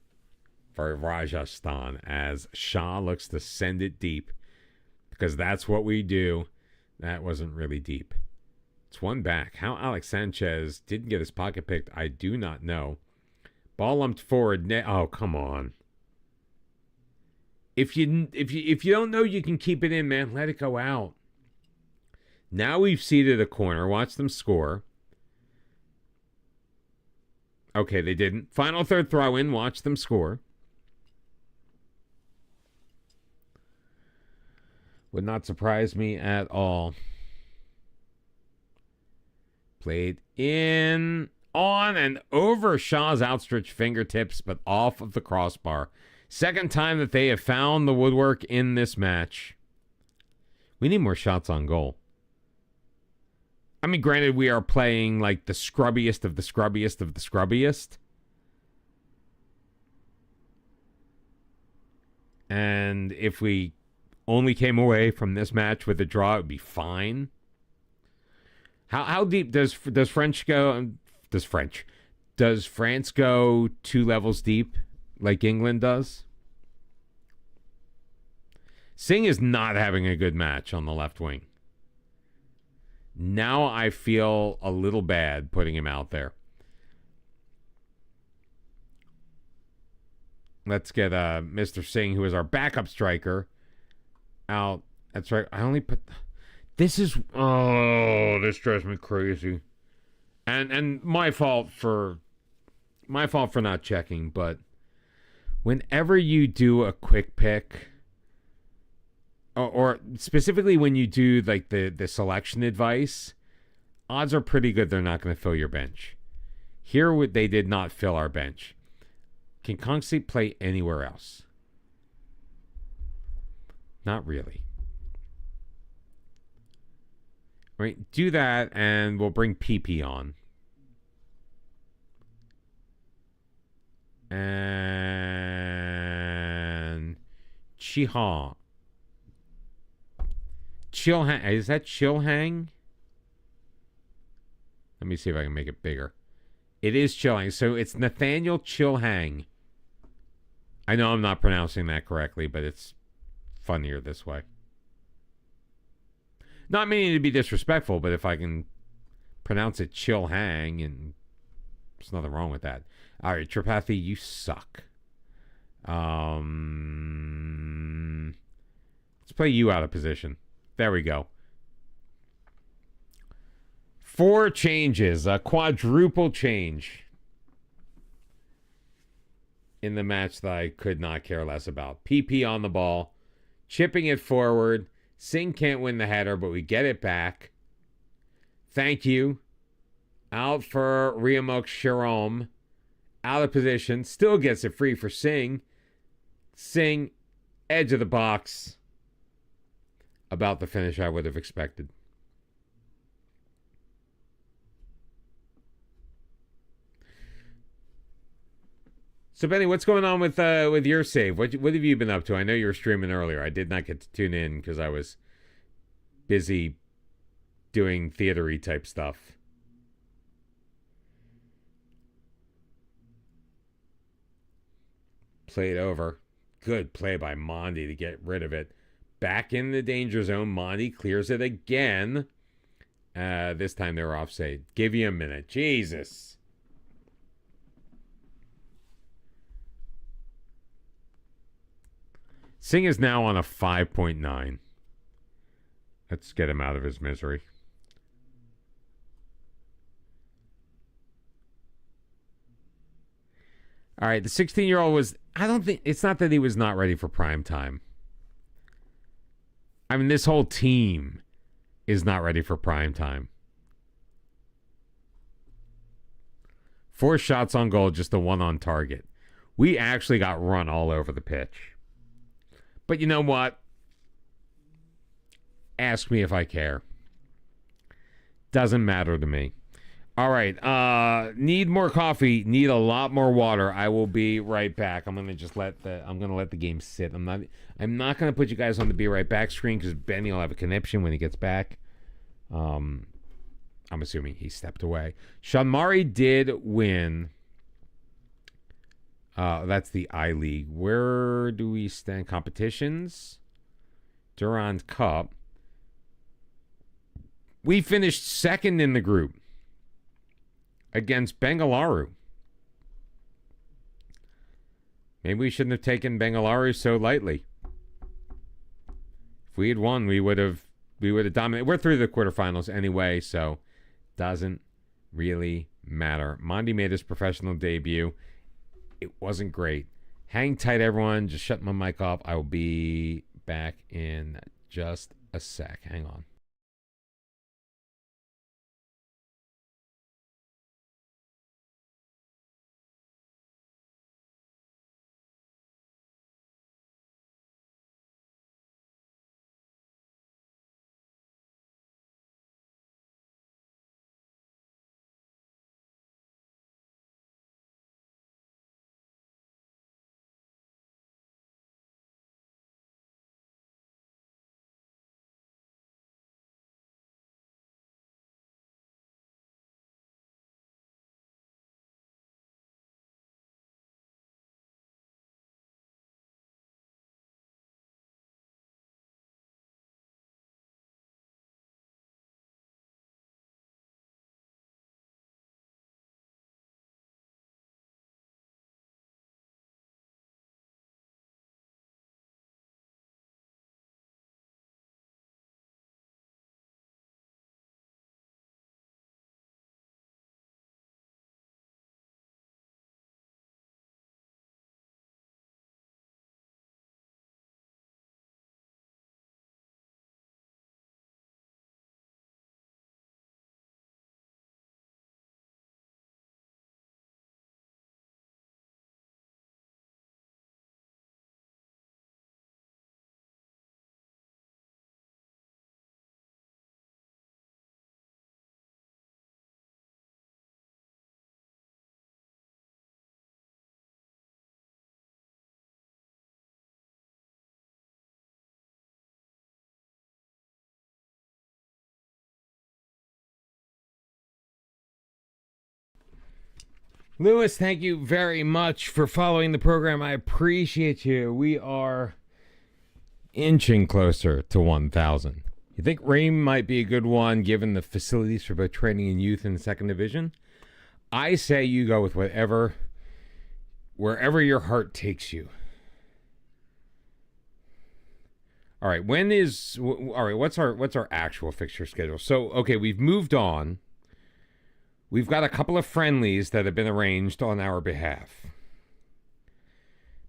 for Rajasthan as Shah looks to send it deep, because that's what we do. That wasn't really deep. It's one back. How Alex Sanchez didn't get his pocket picked, I do not know. Ball lumped forward. Oh, come on. If you don't know you can keep it in, man, let it go out. Now we've seeded a corner. Watch them score. Okay, they didn't. Final third throw in. Watch them score. Would not surprise me at all. Played in, on, and over Shaw's outstretched fingertips, but off of the crossbar. Second time that they have found the woodwork in this match. We need more shots on goal. I mean, granted, we are playing like the scrubbiest of the scrubbiest of the scrubbiest. And if we only came away from this match with a draw, it would be fine. How deep does French go? Does France go 2 levels deep like England does? Singh is not having a good match on the left wing. Now I feel a little bad putting him out there. Let's get Mr. Singh, who is our backup striker, out. That's right. I only put... This drives me crazy. And my fault for not checking, but whenever you do a quick pick, or specifically when you do like the selection advice, odds are pretty good they're not going to fill your bench. Here they did not fill our bench. Can Conksy play anywhere else? Not really. Right, do that, and we'll bring PP on. And Chiha Chilhang. Is that Chilhang? Let me see if I can make it bigger. It is Chilhang. So it's Nathaniel Chilhang. I know I'm not pronouncing that correctly, but it's funnier this way. Not meaning to be disrespectful, but if I can pronounce it Chilhang, and there's nothing wrong with that. All right, Tripathi, you suck. Let's play you out of position. There we go. 4 changes, a quadruple change in the match that I could not care less about. PP on the ball, chipping it forward. Singh can't win the header, but we get it back. Thank you. Out for Riamok Sharom. Out of position. Still gets it free for Singh. Singh, edge of the box. About the finish I would have expected. So, Benny, what's going on with your save? What have you been up to? I know you were streaming earlier. I did not get to tune in because I was busy doing theater-y type stuff. Played over. Good play by Mondi to get rid of it. Back in the danger zone. Mondi clears it again. This time they were offside. Give you a minute. Jesus. Singh is now on a 5.9. Let's get him out of his misery. All right, the 16-year-old was... I don't think... It's not that he was not ready for prime time. I mean, this whole team is not ready for prime time. 4 shots on goal, just the 1 on target. We actually got run all over the pitch. But you know what? Ask me if I care. Doesn't matter to me. All right. Need more coffee. Need a lot more water. I will be right back. I'm gonna let the game sit. I'm not gonna put you guys on the be right back screen because Benny will have a conniption when he gets back. I'm assuming he stepped away. Shanmari did win. That's the I-League. Where do we stand? Competitions? Durand Cup. We finished second in the group against Bengaluru. Maybe we shouldn't have taken Bengaluru so lightly. If we had won, we would have dominated. We're through the quarterfinals anyway, so doesn't really matter. Mondi made his professional debut. It wasn't great. Hang tight, everyone. Just shut my mic off. I will be back in just a sec. Hang on. Lewis, thank you very much for following the program. I appreciate you. We are inching closer to 1,000. You think Ream might be a good one given the facilities for both training and youth in the second division? I say you go with wherever your heart takes you. All right, what's our actual fixture schedule? So, okay, we've moved on. We've got a couple of friendlies that have been arranged on our behalf.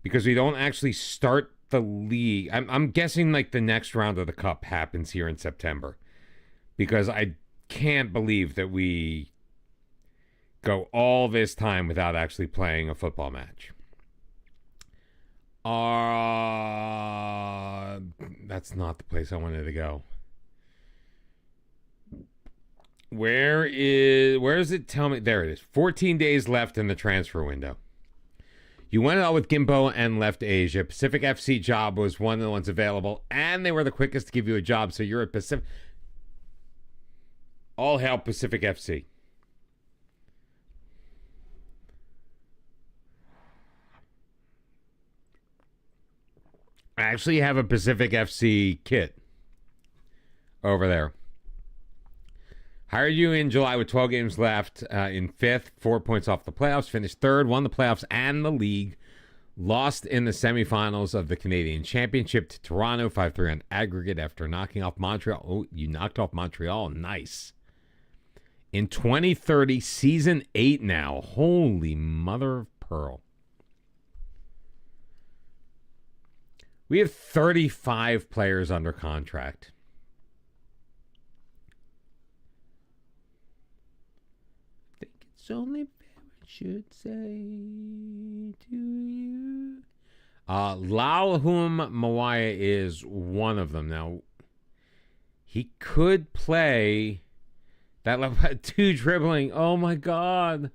Because we don't actually start the league. I'm guessing like the next round of the cup happens here in September. Because I can't believe that we go all this time without actually playing a football match. That's not the place I wanted to go. Where does it tell me? There it is. 14 days left in the transfer window. You went out with Gimpo and left Asia. Pacific FC job was one of the ones available, and they were the quickest to give you a job, so you're at Pacific. All hail Pacific FC. I actually have a Pacific FC kit over there. Hired you in July with 12 games left in 5th, 4 points off the playoffs, finished 3rd, won the playoffs and the league, lost in the semifinals of the Canadian Championship to Toronto, 5-3 on aggregate after knocking off Montreal. Oh, you knocked off Montreal. Nice. In 2030, season 8 now. Holy mother of pearl. We have 35 players under contract. It's only fair I should say to you. Lalhum Mawaya is one of them. Now, he could play that level 2 dribbling. Oh my God.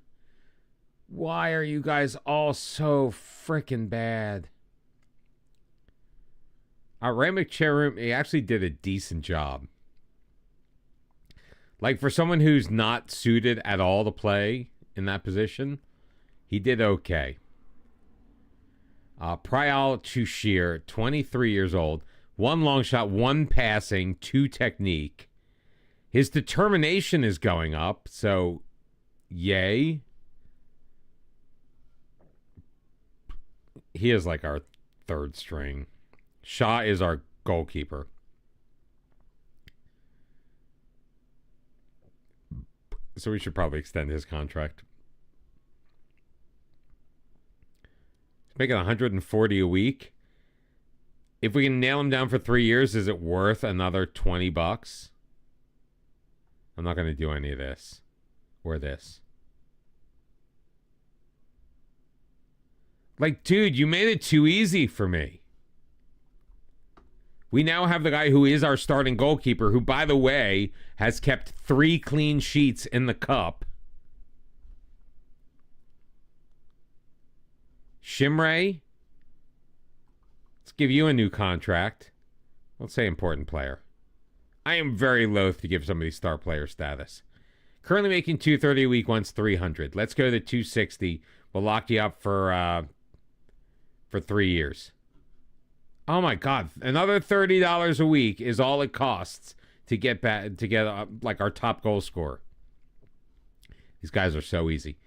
Why are you guys all so freaking bad? Ray McCherrum, he actually did a decent job. Like, for someone who's not suited at all to play in that position, he did okay. Prayal Chushir, 23 years old. 1 long shot, 1 passing, 2 technique. His determination is going up, so yay. He is like our 3rd string. Shah is our goalkeeper. So we should probably extend his contract. He's making $140 a week. If we can nail him down for 3 years, is it worth another $20? I'm not going to do any of this. Or this. Like, dude, you made it too easy for me. We now have the guy who is our starting goalkeeper, who, by the way, has kept 3 clean sheets in the cup. Shimray, let's give you a new contract. Let's say important player. I am very loath to give somebody star player status. Currently making $230 a week, wants $300. Let's go to $260. We'll lock you up for 3 years. Oh my God! Another $30 a week is all it costs to get like our top goal scorer. These guys are so easy.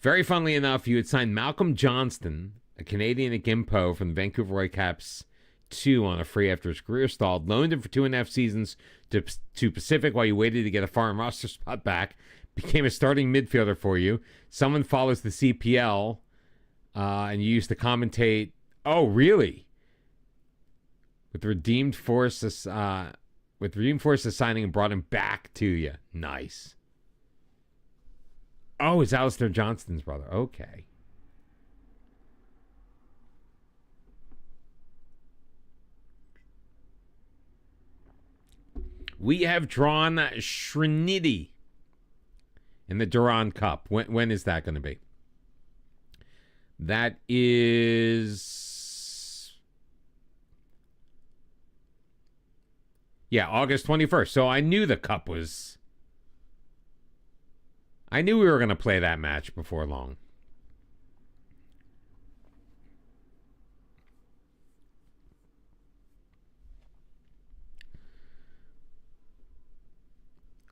Very funnily enough, you had signed Malcolm Johnston, a Canadian at Gimpo from the Vancouver Whitecaps 2 on a free after his career stalled. Loaned him for 2.5 seasons to Pacific while you waited to get a foreign roster spot back. Became a starting midfielder for you. Someone follows the CPL, and you used to commentate. Oh, really? With Redeemed Forces signing and brought him back to you. Nice. Oh, it's Alistair Johnston's brother. Okay. We have drawn Srinidhi in the Durand Cup. When is that going to be? That is... Yeah, August 21st. So I knew the cup was... I knew we were going to play that match before long.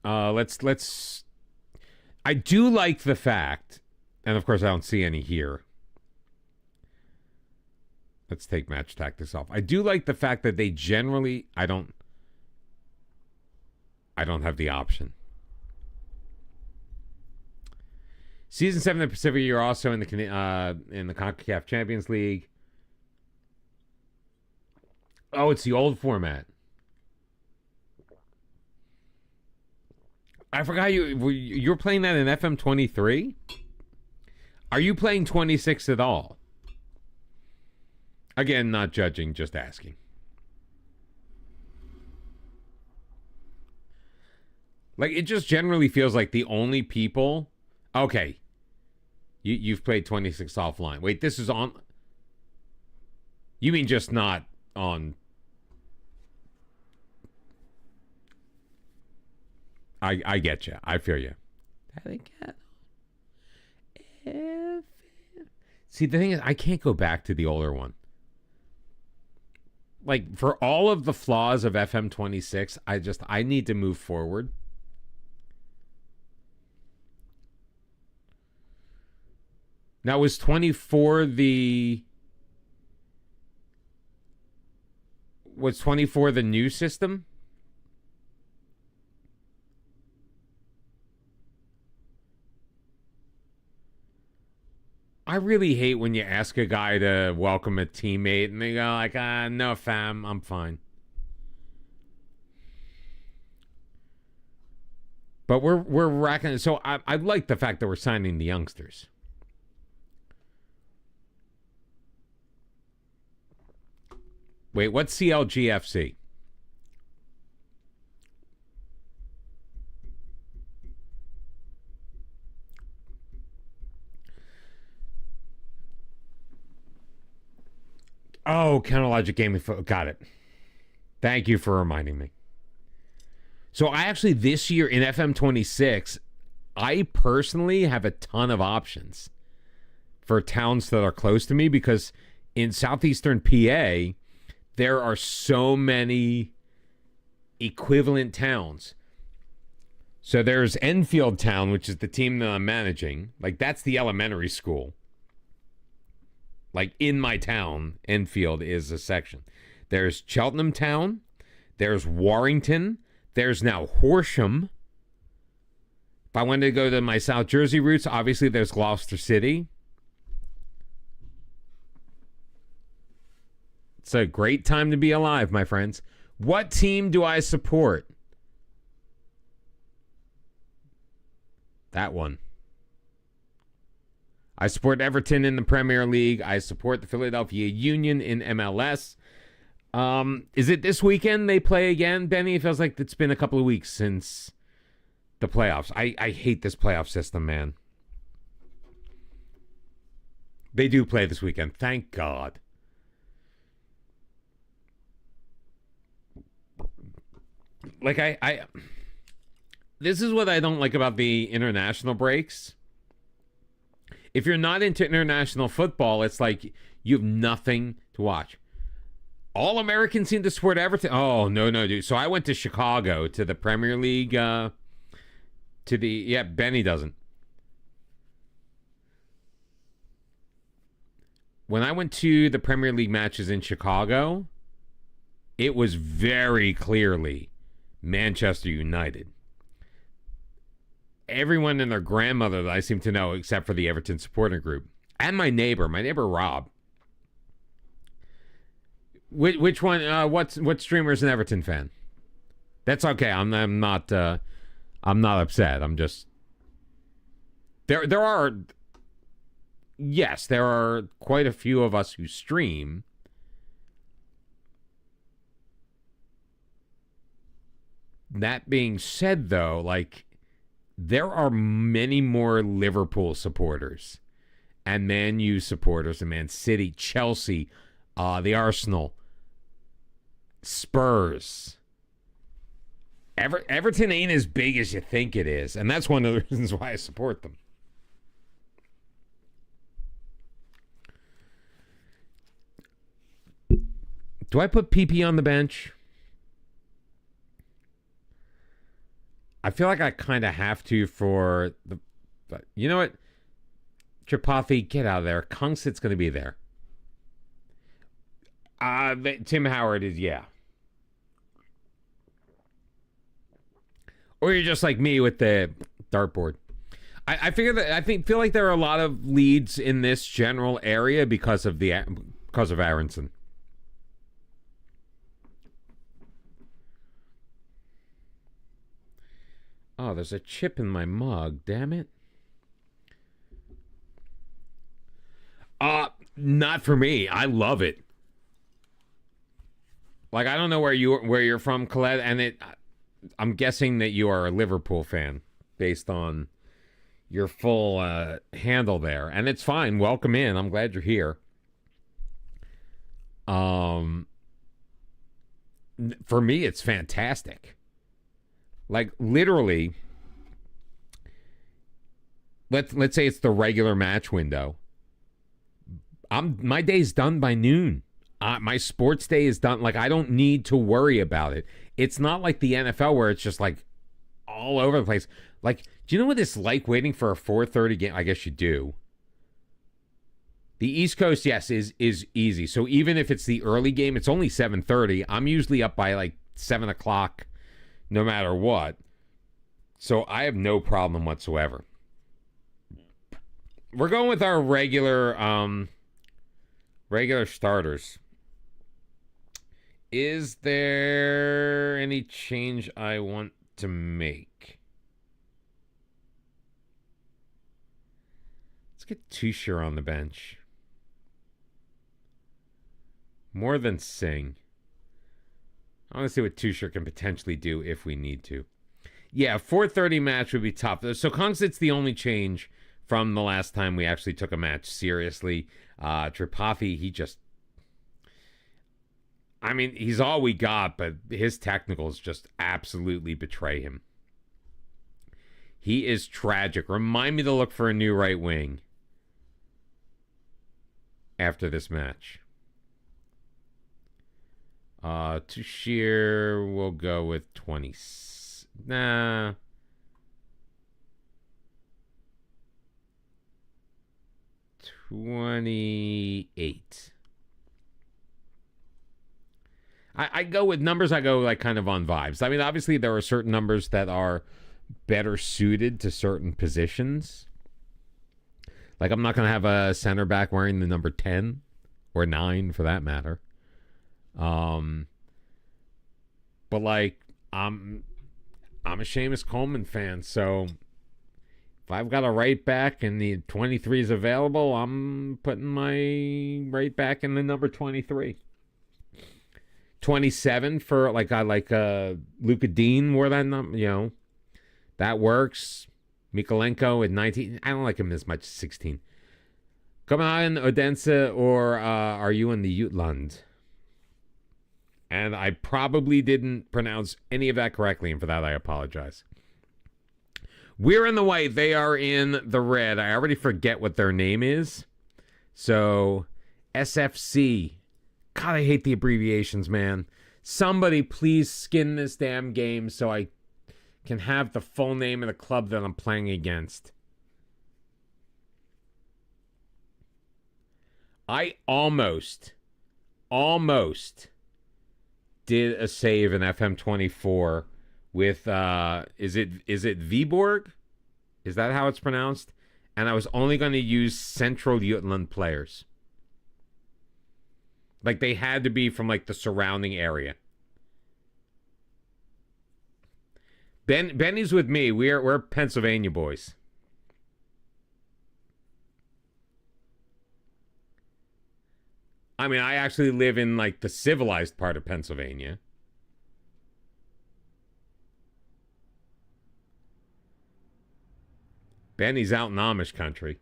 Let's. I do like the fact, and of course I don't see any here. Let's take match tactics off. I do like the fact that they generally. I don't have the option. Season 7 of the Pacific, you're also in the CONCACAF Champions League. Oh, it's the old format. I forgot you're playing that in FM23? Are you playing 26 at all? Again, not judging, just asking. Like, it just generally feels like the only people... Okay. You've played 26 offline. Wait, this is on... You mean just not on... I get you. I feel you. See, the thing is, I can't go back to the older one. Like, for all of the flaws of FM26, I need to move forward. Now, was 24 the... Was 24 the new system? I really hate when you ask a guy to welcome a teammate and they go like, no, fam, I'm fine. But we're racking. So I like the fact that we're signing the youngsters. Wait, what's CLGFC? Oh, Counterlogic Gaming. Got it. Thank you for reminding me. So I actually, this year in FM26, I personally have a ton of options for towns that are close to me because in southeastern PA, there are so many equivalent towns. So there's Enfield Town, which is the team that I'm managing. Like, that's the elementary school. Like, in my town, Enfield is a section. There's Cheltenham Town. There's Warrington. There's now Horsham. If I wanted to go to my South Jersey roots, obviously there's Gloucester City. It's a great time to be alive, my friends. What team do I support? That one. I support Everton in the Premier League. I support the Philadelphia Union in MLS. Is it this weekend they play again, Benny? It feels like it's been a couple of weeks since the playoffs. I hate this playoff system, man. They do play this weekend. Thank God. Like, this is what I don't like about the international breaks. If you're not into international football, it's like you have nothing to watch. All Americans seem to support Everton. Oh, no, dude. So I went to Chicago to the Premier League. Benny doesn't. When I went to the Premier League matches in Chicago, it was very clearly Manchester United. Everyone and their grandmother that I seem to know, except for the Everton supporter group. And my neighbor Rob. Which one? What streamer is an Everton fan? That's okay. I'm not upset. I'm just there are quite a few of us who stream. That being said, though, like, there are many more Liverpool supporters and Man U supporters and Man City, Chelsea, the Arsenal, Spurs. Everton ain't as big as you think it is, and that's one of the reasons why I support them. Do I put PP on the bench? I feel like I kind of have to for the. But you know what? Tripathi, get out of there. Kungsit's going to be there. Tim Howard is, yeah. Or you're just like me with the dartboard. I feel like there are a lot of leads in this general area because of Aronson. Oh, there's a chip in my mug. Damn it. Not for me. I love it. Like, I don't know where you're from, Colette, and I'm guessing that you are a Liverpool fan based on your full handle there, and it's fine. Welcome in. I'm glad you're here. For me, it's fantastic. Like, literally, let's say it's the regular match window. My day's done by noon. My sports day is done. Like, I don't need to worry about it. It's not like the NFL where it's just like all over the place. Like, do you know what it's like waiting for a 4:30 game? I guess you do. The East Coast, yes, is easy. So even if it's the early game, it's only 7:30. I'm usually up by like 7 o'clock, no matter what. So I have no problem whatsoever. We're going with our regular starters. Is there any change I want to make? Let's get Tushar on the bench. More than Singh. I want to see what Tushar can potentially do if we need to. Yeah, 4:30 match would be tough. So Kungsit's the only change from the last time we actually took a match seriously. Tripathi, he's all we got, but his technicals just absolutely betray him. He is tragic. Remind me to look for a new right wing after this match. Tushar, we'll go with 20. Nah. 28. I go with numbers. I go like kind of on vibes. I mean, obviously there are certain numbers that are better suited to certain positions. Like, I'm not going to have a center back wearing the number 10 or 9 for that matter. But like, I'm a Seamus Coleman fan, so if I've got a right back and the 23 is available, I'm putting my right back in the number 23. 27 for, like, I like Luka Dean wore that number, that works. Mikolenko at 19. I don't like him as much as 16. Come on, Odense, or are you in the Jutland? And I probably didn't pronounce any of that correctly, and for that I apologize. We're in the white. They are in the red. I already forget what their name is. So, SFC. God, I hate the abbreviations, man. Somebody please skin this damn game so I can have the full name of the club that I'm playing against. I almost did a save in FM24 with is it Viborg? Is that how it's pronounced? And I was only going to use Central Jutland players. Like, they had to be from like the surrounding area. Benny's with me. We're Pennsylvania boys. I mean, I actually live in like the civilized part of Pennsylvania. Benny's out in Amish country.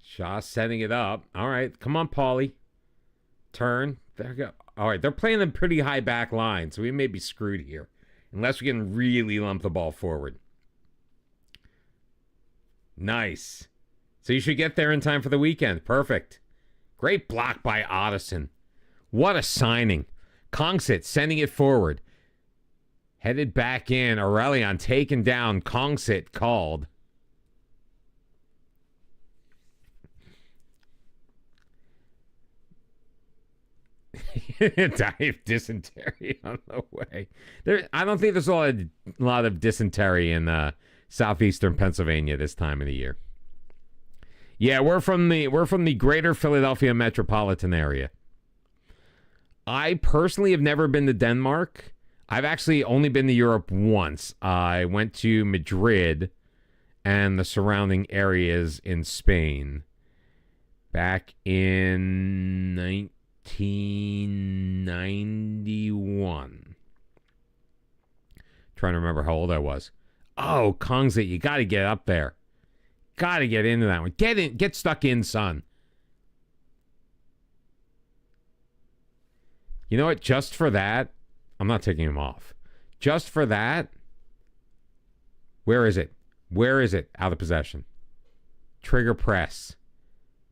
Shaw setting it up. All right, come on, Paulie. Turn. There we go. All right, they're playing a pretty high back line, so we may be screwed here. Unless we can really lump the ball forward. Nice. So you should get there in time for the weekend. Perfect. Great block by Otteson. What a signing. Kongsit sending it forward. Headed back in. Aurelion taken down. Kongsit called. Die of dysentery on the way. I don't think there's a lot of dysentery in southeastern Pennsylvania this time of the year. Yeah, we're from the greater Philadelphia metropolitan area. I personally have never been to Denmark. I've actually only been to Europe once. I went to Madrid and the surrounding areas in Spain back in 1991. Trying to remember how old I was. Oh, Kongsit, you got to get up there. Got to get into that one. Get in, get stuck in, son. You know what? Just for that, I'm not taking him off. Just for that, where is it? Where is it? Out of possession. Trigger press.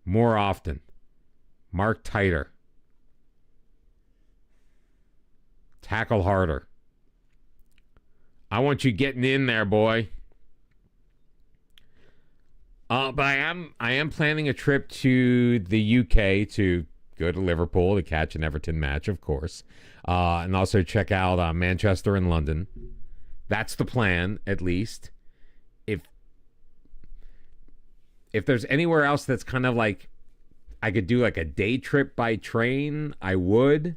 More often. Mark tighter. Tackle harder. I want you getting in there, boy. But I am planning a trip to the UK to go to Liverpool to catch an Everton match, of course. And also check out Manchester and London. That's the plan, at least. If there's anywhere else that's kind of like I could do like a day trip by train, I would.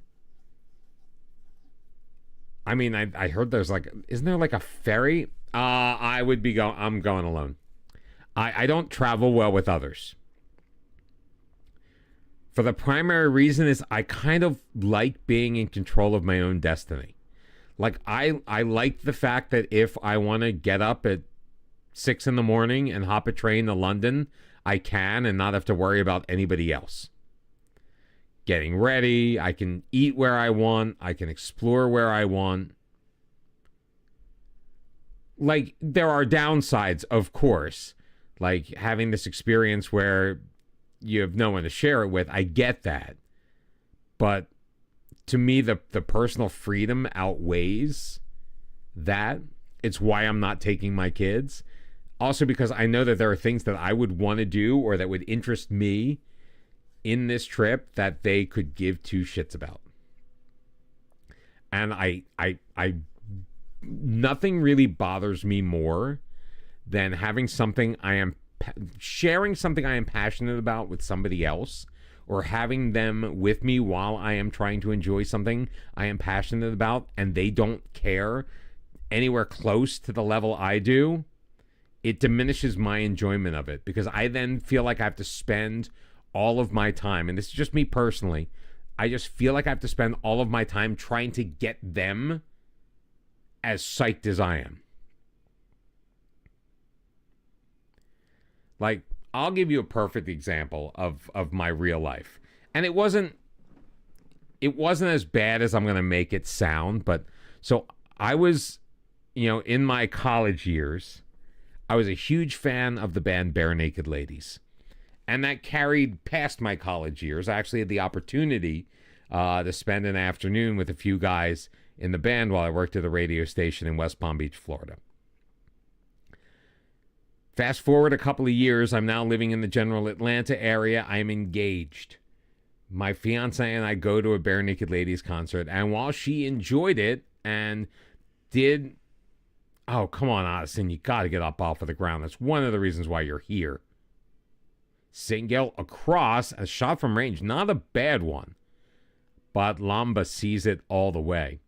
I mean, I heard there's like, isn't there like a ferry? I'm going alone. I don't travel well with others. For the primary reason is I kind of like being in control of my own destiny. Like I like the fact that if I want to get up at 6 a.m. and hop a train to London, I can and not have to worry about anybody else. Getting ready, I can eat where I want, I can explore where I want. Like, there are downsides, of course. Like, having this experience where you have no one to share it with, I get that. But to me, the personal freedom outweighs that. It's why I'm not taking my kids. Also because I know that there are things that I would want to do or that would interest me in this trip that they could give two shits about. And I nothing really bothers me more than having something sharing something I am passionate about with somebody else, or having them with me while I am trying to enjoy something I am passionate about and they don't care anywhere close to the level I do. It diminishes my enjoyment of it because I then feel like I have to spend all of my time, and this is just me personally, I just feel like I have to spend all of my time trying to get them as psyched as I am. Like, I'll give you a perfect example of my real life. And it wasn't as bad as I'm going to make it sound, but so I was, in my college years, I was a huge fan of the band Bare Naked Ladies. And that carried past my college years. I actually had the opportunity to spend an afternoon with a few guys in the band while I worked at a radio station in West Palm Beach, Florida. Fast forward a couple of years, I'm now living in the general Atlanta area. I am engaged. My fiance and I go to a Bare Naked Ladies concert, and while she enjoyed it and did... Oh, come on, Addison, you got to get up off of the ground. That's one of the reasons why you're here. Single across, a shot from range, not a bad one. But Lamba sees it all the way.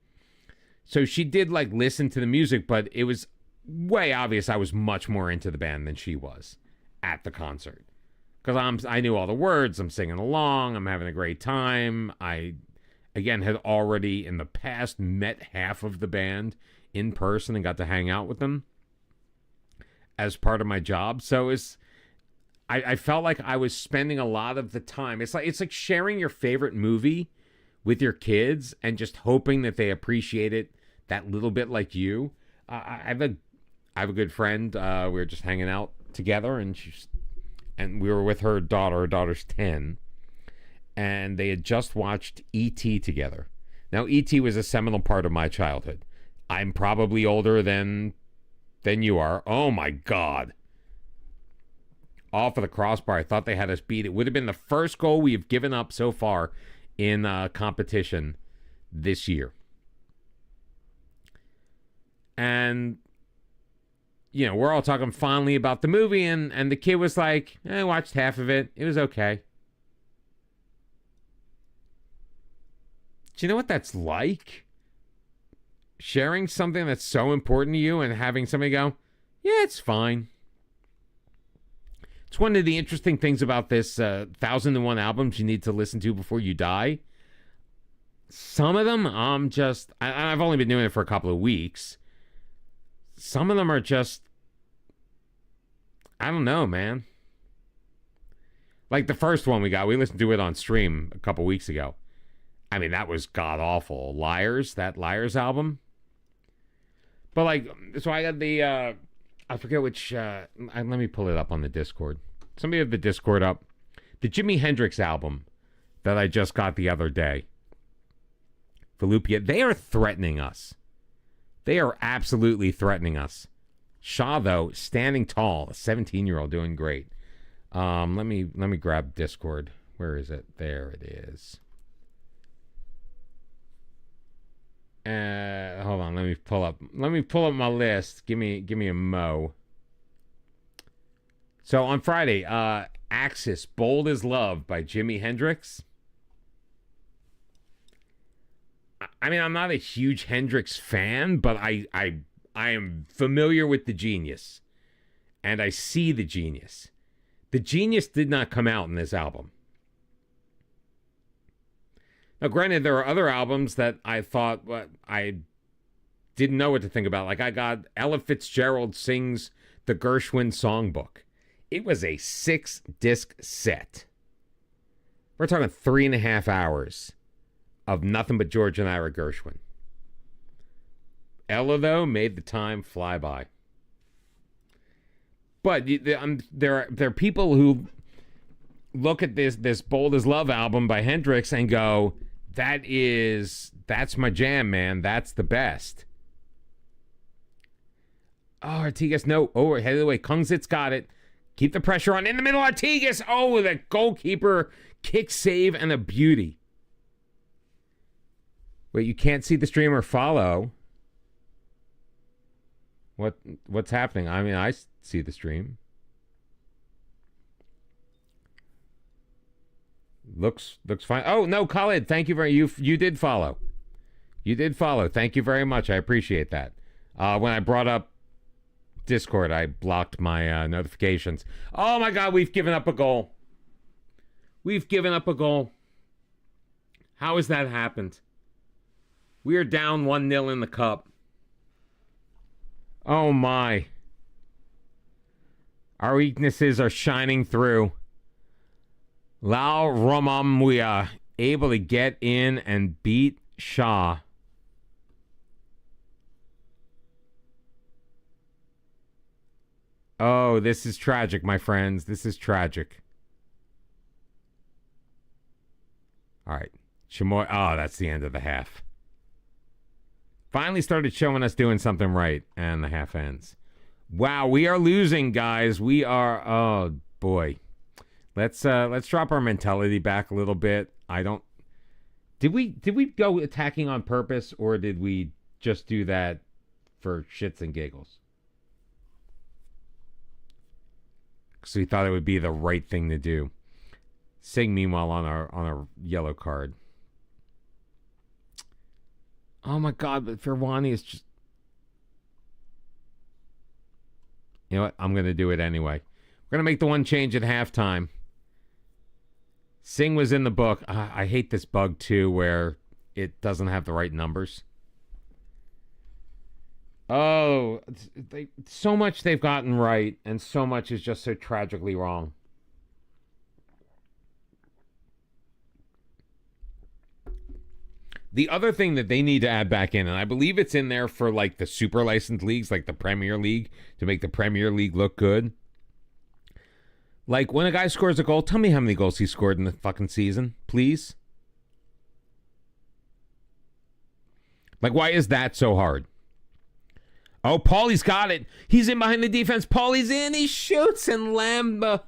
So she did listen to the music, but it was way obvious I was much more into the band than she was at the concert. Because I knew all the words, I'm singing along, I'm having a great time. I, again, had already in the past met half of the band in person and got to hang out with them as part of my job. So I felt like I was spending a lot of the time. It's like sharing your favorite movie with your kids and just hoping that they appreciate it that little bit like you. I have a good friend. We were just hanging out together, and we were with her daughter. Her daughter's 10, and they had just watched E.T. together. Now, E.T. was a seminal part of my childhood. I'm probably older than you are. Oh, my God. Off of the crossbar. I thought they had us beat. It would have been the first goal we have given up so far in competition this year. And, you know, we're all talking fondly about the movie, and the kid was like, I watched half of it. It was okay. Do you know what that's like? Sharing something that's so important to you and having somebody go, yeah, it's fine. It's one of the interesting things about this 1,001 albums you need to listen to before you die. Some of them, I've only been doing it for a couple of weeks. Some of them are just, I don't know, man. Like the first one we listened to it on stream a couple weeks ago. I mean, that was god-awful. That Liars album. But like, so I got the, I forget which, let me pull it up on the Discord. Somebody have the Discord up. The Jimi Hendrix album that I just got the other day. Volupia, they are threatening us. They are absolutely threatening us. Shaw, though, standing tall, a 17-year-old doing great. Let me grab Discord. Where is it? There it is. Hold on, let me pull up my list. Give me a mo. So on Friday, Axis, Bold as Love by Jimi Hendrix. I mean, I'm not a huge Hendrix fan, but I am familiar with the genius. And I see the genius. The genius did not come out in this album. Now, granted, there are other albums that I thought I didn't know what to think about. Like, I got Ella Fitzgerald sings the Gershwin Songbook. It was a 6-disc set. We're talking 3.5 hours of nothing but George and Ira Gershwin. Ella, though, made the time fly by. But there are people who look at this Bold as Love album by Hendrix and go, that's my jam, man. That's the best. Oh, Artigas, no. Oh, head of the way. Kungsit's got it. Keep the pressure on. In the middle, Artigas. Oh, the goalkeeper kick save and a beauty. Wait, you can't see the stream or follow. What's happening? I mean, I see the stream. Looks fine. Oh, no, Khalid, thank you very much. You did follow. You did follow. Thank you very much. I appreciate that. When I brought up Discord, I blocked my notifications. Oh, my God, we've given up a goal. We've given up a goal. How has that happened? We are down 1-0 in the cup. Oh, my. Our weaknesses are shining through. Lau Romamuya able to get in and beat Shah. Oh, this is tragic, my friends. This is tragic. All right. Chamoy. Oh, that's the end of the half. Finally started showing us doing something right, and the half ends. Wow, we are losing, guys. We are. Oh boy. Let's drop our mentality back a little bit. Did we go attacking on purpose, or did we just do that for shits and giggles? Because we thought it would be the right thing to do. Sing, meanwhile, on our yellow card. Oh my God, but Firwani is just... You know what? I'm going to do it anyway. We're going to make the one change at halftime. Sing was in the book. I hate this bug, too, where it doesn't have the right numbers. Oh, so much they've gotten right, and so much is just so tragically wrong. The other thing that they need to add back in, and I believe it's in there for like the super licensed leagues, like the Premier League, to make the Premier League look good. Like when a guy scores a goal, tell me how many goals he scored in the fucking season, please. Like, why is that so hard? Oh, Paulie's got it. He's in behind the defense. Paulie's in. He shoots, and Lamba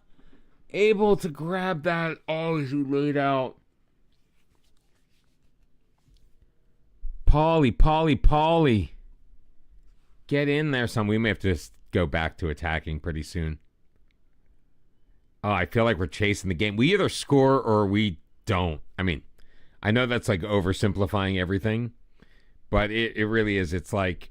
able to grab that. Oh, he laid out. Paulie. Get in there, son. We may have to just go back to attacking pretty soon. Oh, I feel like we're chasing the game. We either score or we don't. I mean, I know that's like oversimplifying everything, but it really is. It's like,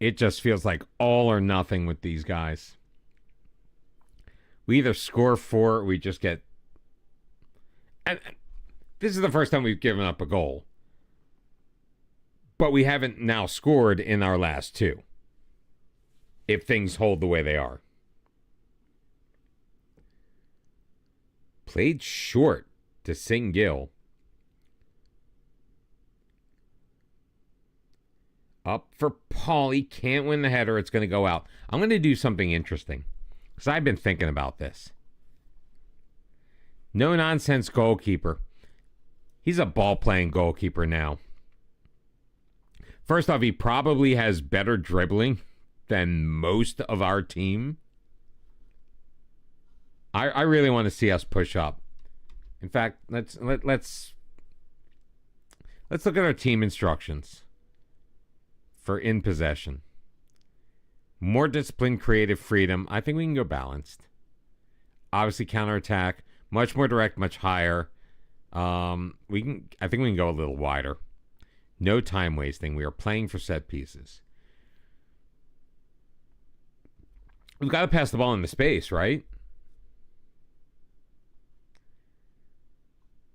it just feels like all or nothing with these guys. We either score 4 or we just get... And this is the first time we've given up a goal. But we haven't now scored in our last 2. If things hold the way they are. Played short to Sing Gill. Up for Paulie. Can't win the header. It's going to go out. I'm going to do something interesting. Because I've been thinking about this. No-nonsense goalkeeper. He's a ball-playing goalkeeper now. First off, he probably has better dribbling than most of our team. I really want to see us push up. In fact, let's look at our team instructions for in possession. More discipline, creative freedom. I think we can go balanced. Obviously, counterattack. Much more direct, much higher. I think we can go a little wider. No time wasting. We are playing for set pieces. We've got to pass the ball into space, right?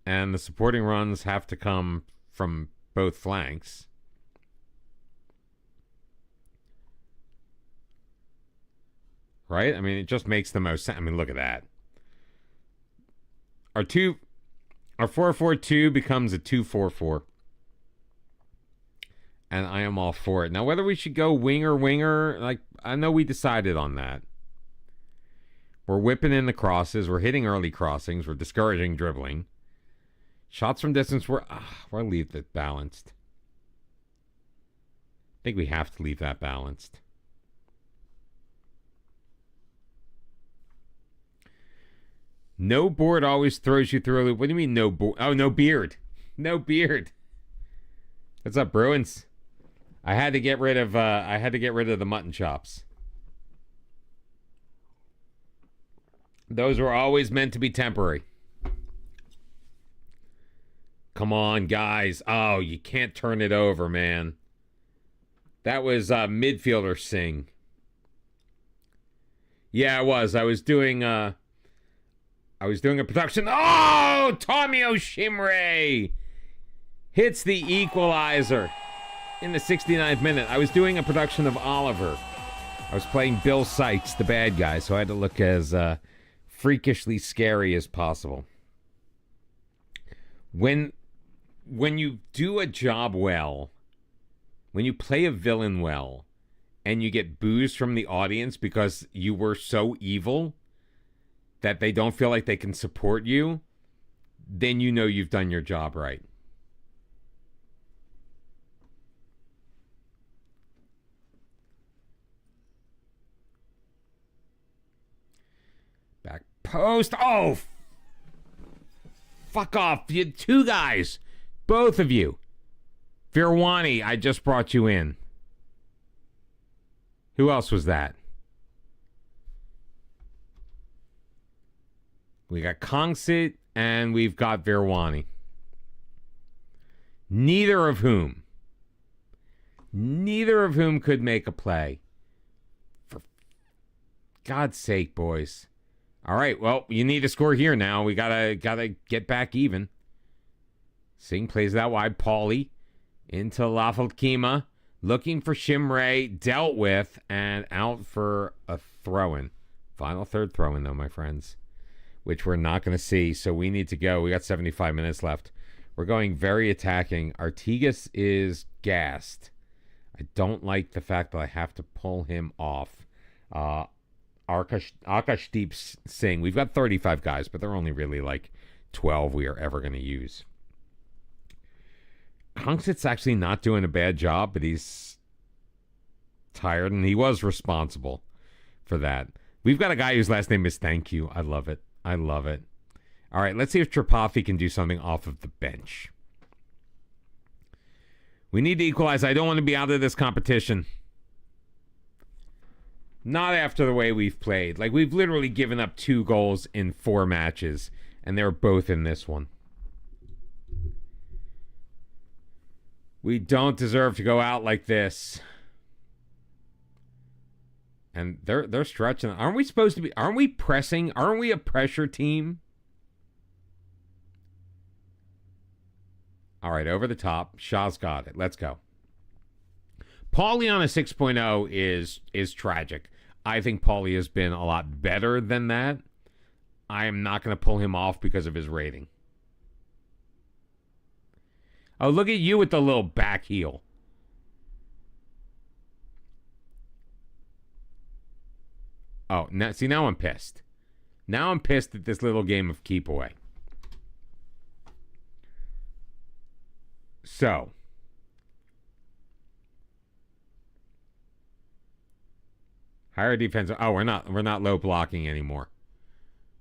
And the supporting runs have to come from both flanks. Right? I mean, it just makes the most sense. I mean, look at that. Our 4-4-2 becomes a 2-4-4. And I am all for it. Now, whether we should go winger, like, I know we decided on that. We're whipping in the crosses. We're hitting early crossings. We're discouraging dribbling. Shots from distance, we'll leave it balanced. I think we have to leave that balanced. No board always throws you through a loop. What do you mean no board? Oh, no beard. No beard. What's up, Bruins? I had to get rid of the mutton chops. Those were always meant to be temporary. Come on, guys. Oh, you can't turn it over, man. That was midfielder Sing. Yeah, it was. I was doing a production. Oh, Tomio Shimre hits the equalizer in the 69th minute. I was doing a production of Oliver. I was playing Bill Sykes, the bad guy, so I had to look as freakishly scary as possible. When you do a job well, when you play a villain well, and you get boos from the audience because you were so evil that they don't feel like they can support you, then you know you've done your job right. Back post. Oh, fuck off. You 2 guys. Both of you. Virwani, I just brought you in. Who else was that? We got Kongsit and we've got Virwani. Neither of whom could make a play. For God's sake, boys. All right, well, you need to score here now. We gotta get back even. Singh plays that wide. Paulie into Lafalkima. Looking for Shimre. Dealt with and out for a throw-in. Final third throw-in, though, my friends. Which we're not going to see, so we need to go. We got 75 minutes left. We're going very attacking. Artigas is gassed. I don't like the fact that I have to pull him off. Akashdeep Singh. We've got 35 guys, but they're only really like 12 we are ever going to use. Kungsit's actually not doing a bad job, but he's tired, and he was responsible for that. We've got a guy whose last name is Thank You. I love it. I love it. All right, let's see if Tripathi can do something off of the bench. We need to equalize. I don't want to be out of this competition. Not after the way we've played. Like, we've literally given up 2 goals in 4 matches, and they're both in this one. We don't deserve to go out like this. And they're stretching. Aren't we supposed to be? Aren't we pressing? Aren't we a pressure team? All right, over the top. Shaw's got it. Let's go. Paulie on a 6.0 is tragic. I think Paulie has been a lot better than that. I am not going to pull him off because of his rating. Oh, look at you with the little back heel. Oh, now I'm pissed. Now I'm pissed at this little game of keep away. So, higher defense. Oh, we're not low blocking anymore.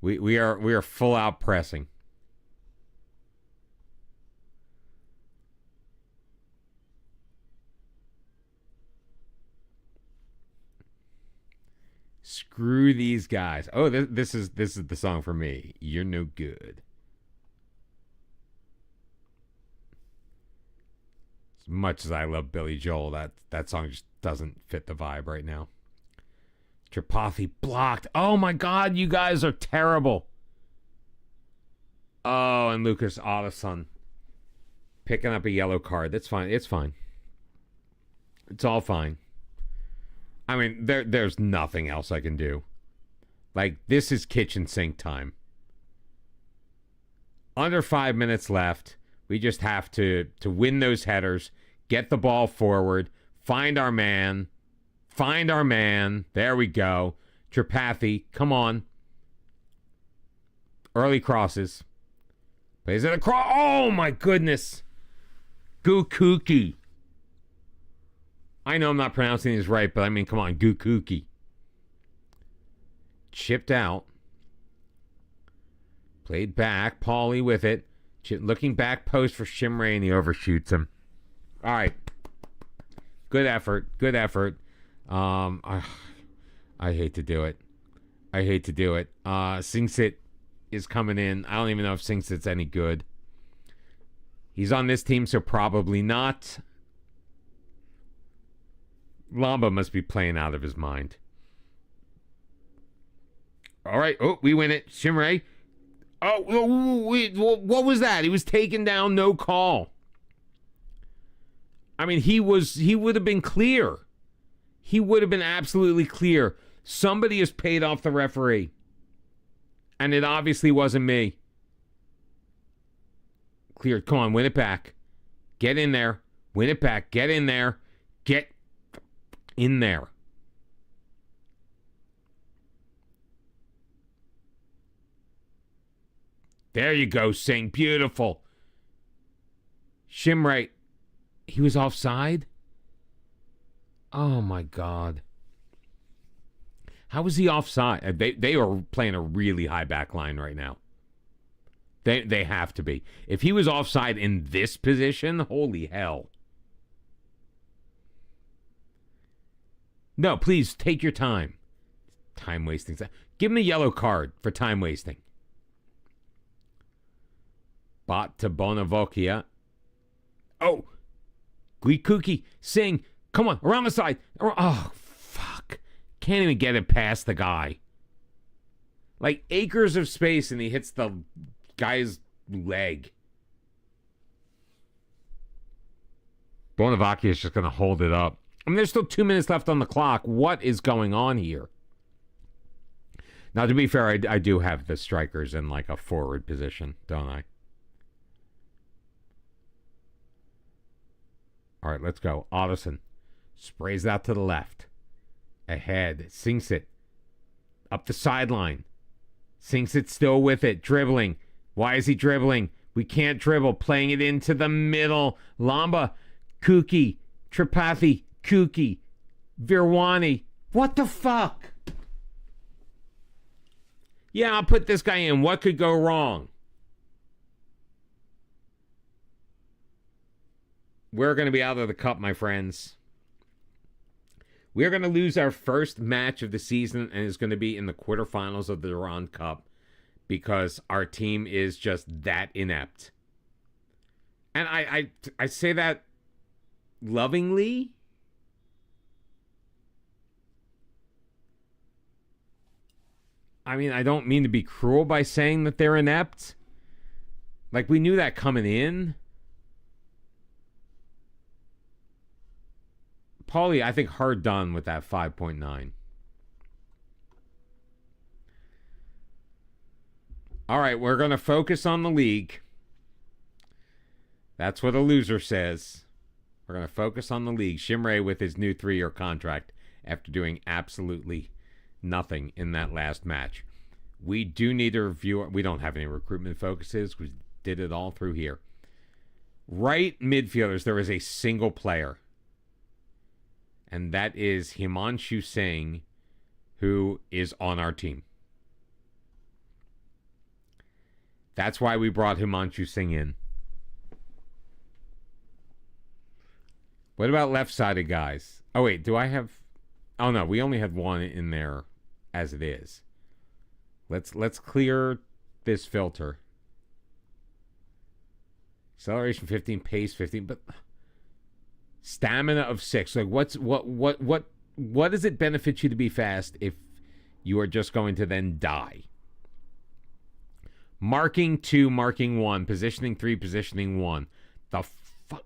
We are full out pressing. Screw these guys. Oh, this is the song for me. You're no good. As much as I love Billy Joel, that song just doesn't fit the vibe right now. Tripathi blocked. Oh my God, you guys are terrible. Oh, and Lucas Ottoson picking up a yellow card. That's fine. It's fine. It's all fine. I mean, there's nothing else I can do. Like, this is kitchen sink time. Under 5 minutes left. We just have to win those headers, get the ball forward, find our man. Find our man. There we go. Tripathi, come on. Early crosses. Plays it across. Oh, my goodness. Gukuki. I know I'm not pronouncing this right, but I mean, come on. Gukuki. Chipped out. Played back. Paulie with it. Looking back post for Shimray, and he overshoots him. All right. Good effort. Good effort. I hate to do it. I hate to do it. Singsit is coming in. I don't even know if Singsit's any good. He's on this team, so probably not. Lamba must be playing out of his mind. All right. Oh, we win it. Shimray. Oh, wait, what was that? He was taken down, no call. I mean, he would have been clear. He would have been absolutely clear. Somebody has paid off the referee. And it obviously wasn't me. Cleared. Come on, win it back. Get in there. Win it back. Get in there. Get in there. There you go, Singh. Beautiful. Shimray. He was offside? Oh, my God. How was he offside? They are playing a really high back line right now. They have to be. If he was offside in this position, holy hell. No, please, take your time. Time wasting. Give him a yellow card for time wasting. Bot to Bonavokia. Oh! Guikuki, Singh, come on, around the side. Oh, fuck. Can't even get it past the guy. Like acres of space, and he hits the guy's leg. Bonavakia is just going to hold it up. I mean, there's still 2 minutes left on the clock. What is going on here? Now, to be fair, I do have the strikers in like a forward position, don't I? All right, let's go. Ottoson sprays out to the left. Ahead. Sinks it. Up the sideline. Sinks it still with it. Dribbling. Why is he dribbling? We can't dribble. Playing it into the middle. Lamba, Kuki, Tripathi, Kuki, Virwani. What the fuck? Yeah, I'll put this guy in. What could go wrong? We're going to be out of the cup, my friends. We're going to lose our first match of the season, and it's going to be in the quarterfinals of the Durand Cup because our team is just that inept. And I say that lovingly. I mean, I don't mean to be cruel by saying that they're inept. Like, we knew that coming in. Paulie, I think hard done with that 5.9. All right, we're going to focus on the league. That's what a loser says. We're going to focus on the league. Shimray with his new 3-year contract after doing absolutely nothing in that last match. We do need to review. We don't have any recruitment focuses. We did it all through here. Right midfielders, there is a single player. And that is Himanshu Singh, who is on our team. That's why we brought Himanshu Singh in. What about left-sided guys? Oh, wait, do I have... Oh, no, we only had one in there as it is. Let's clear this filter. Acceleration 15, pace 15, but... Stamina of 6. Like, what does it benefit you to be fast if you are just going to then die? Marking 2, marking 1, positioning 3, positioning 1. The fuck...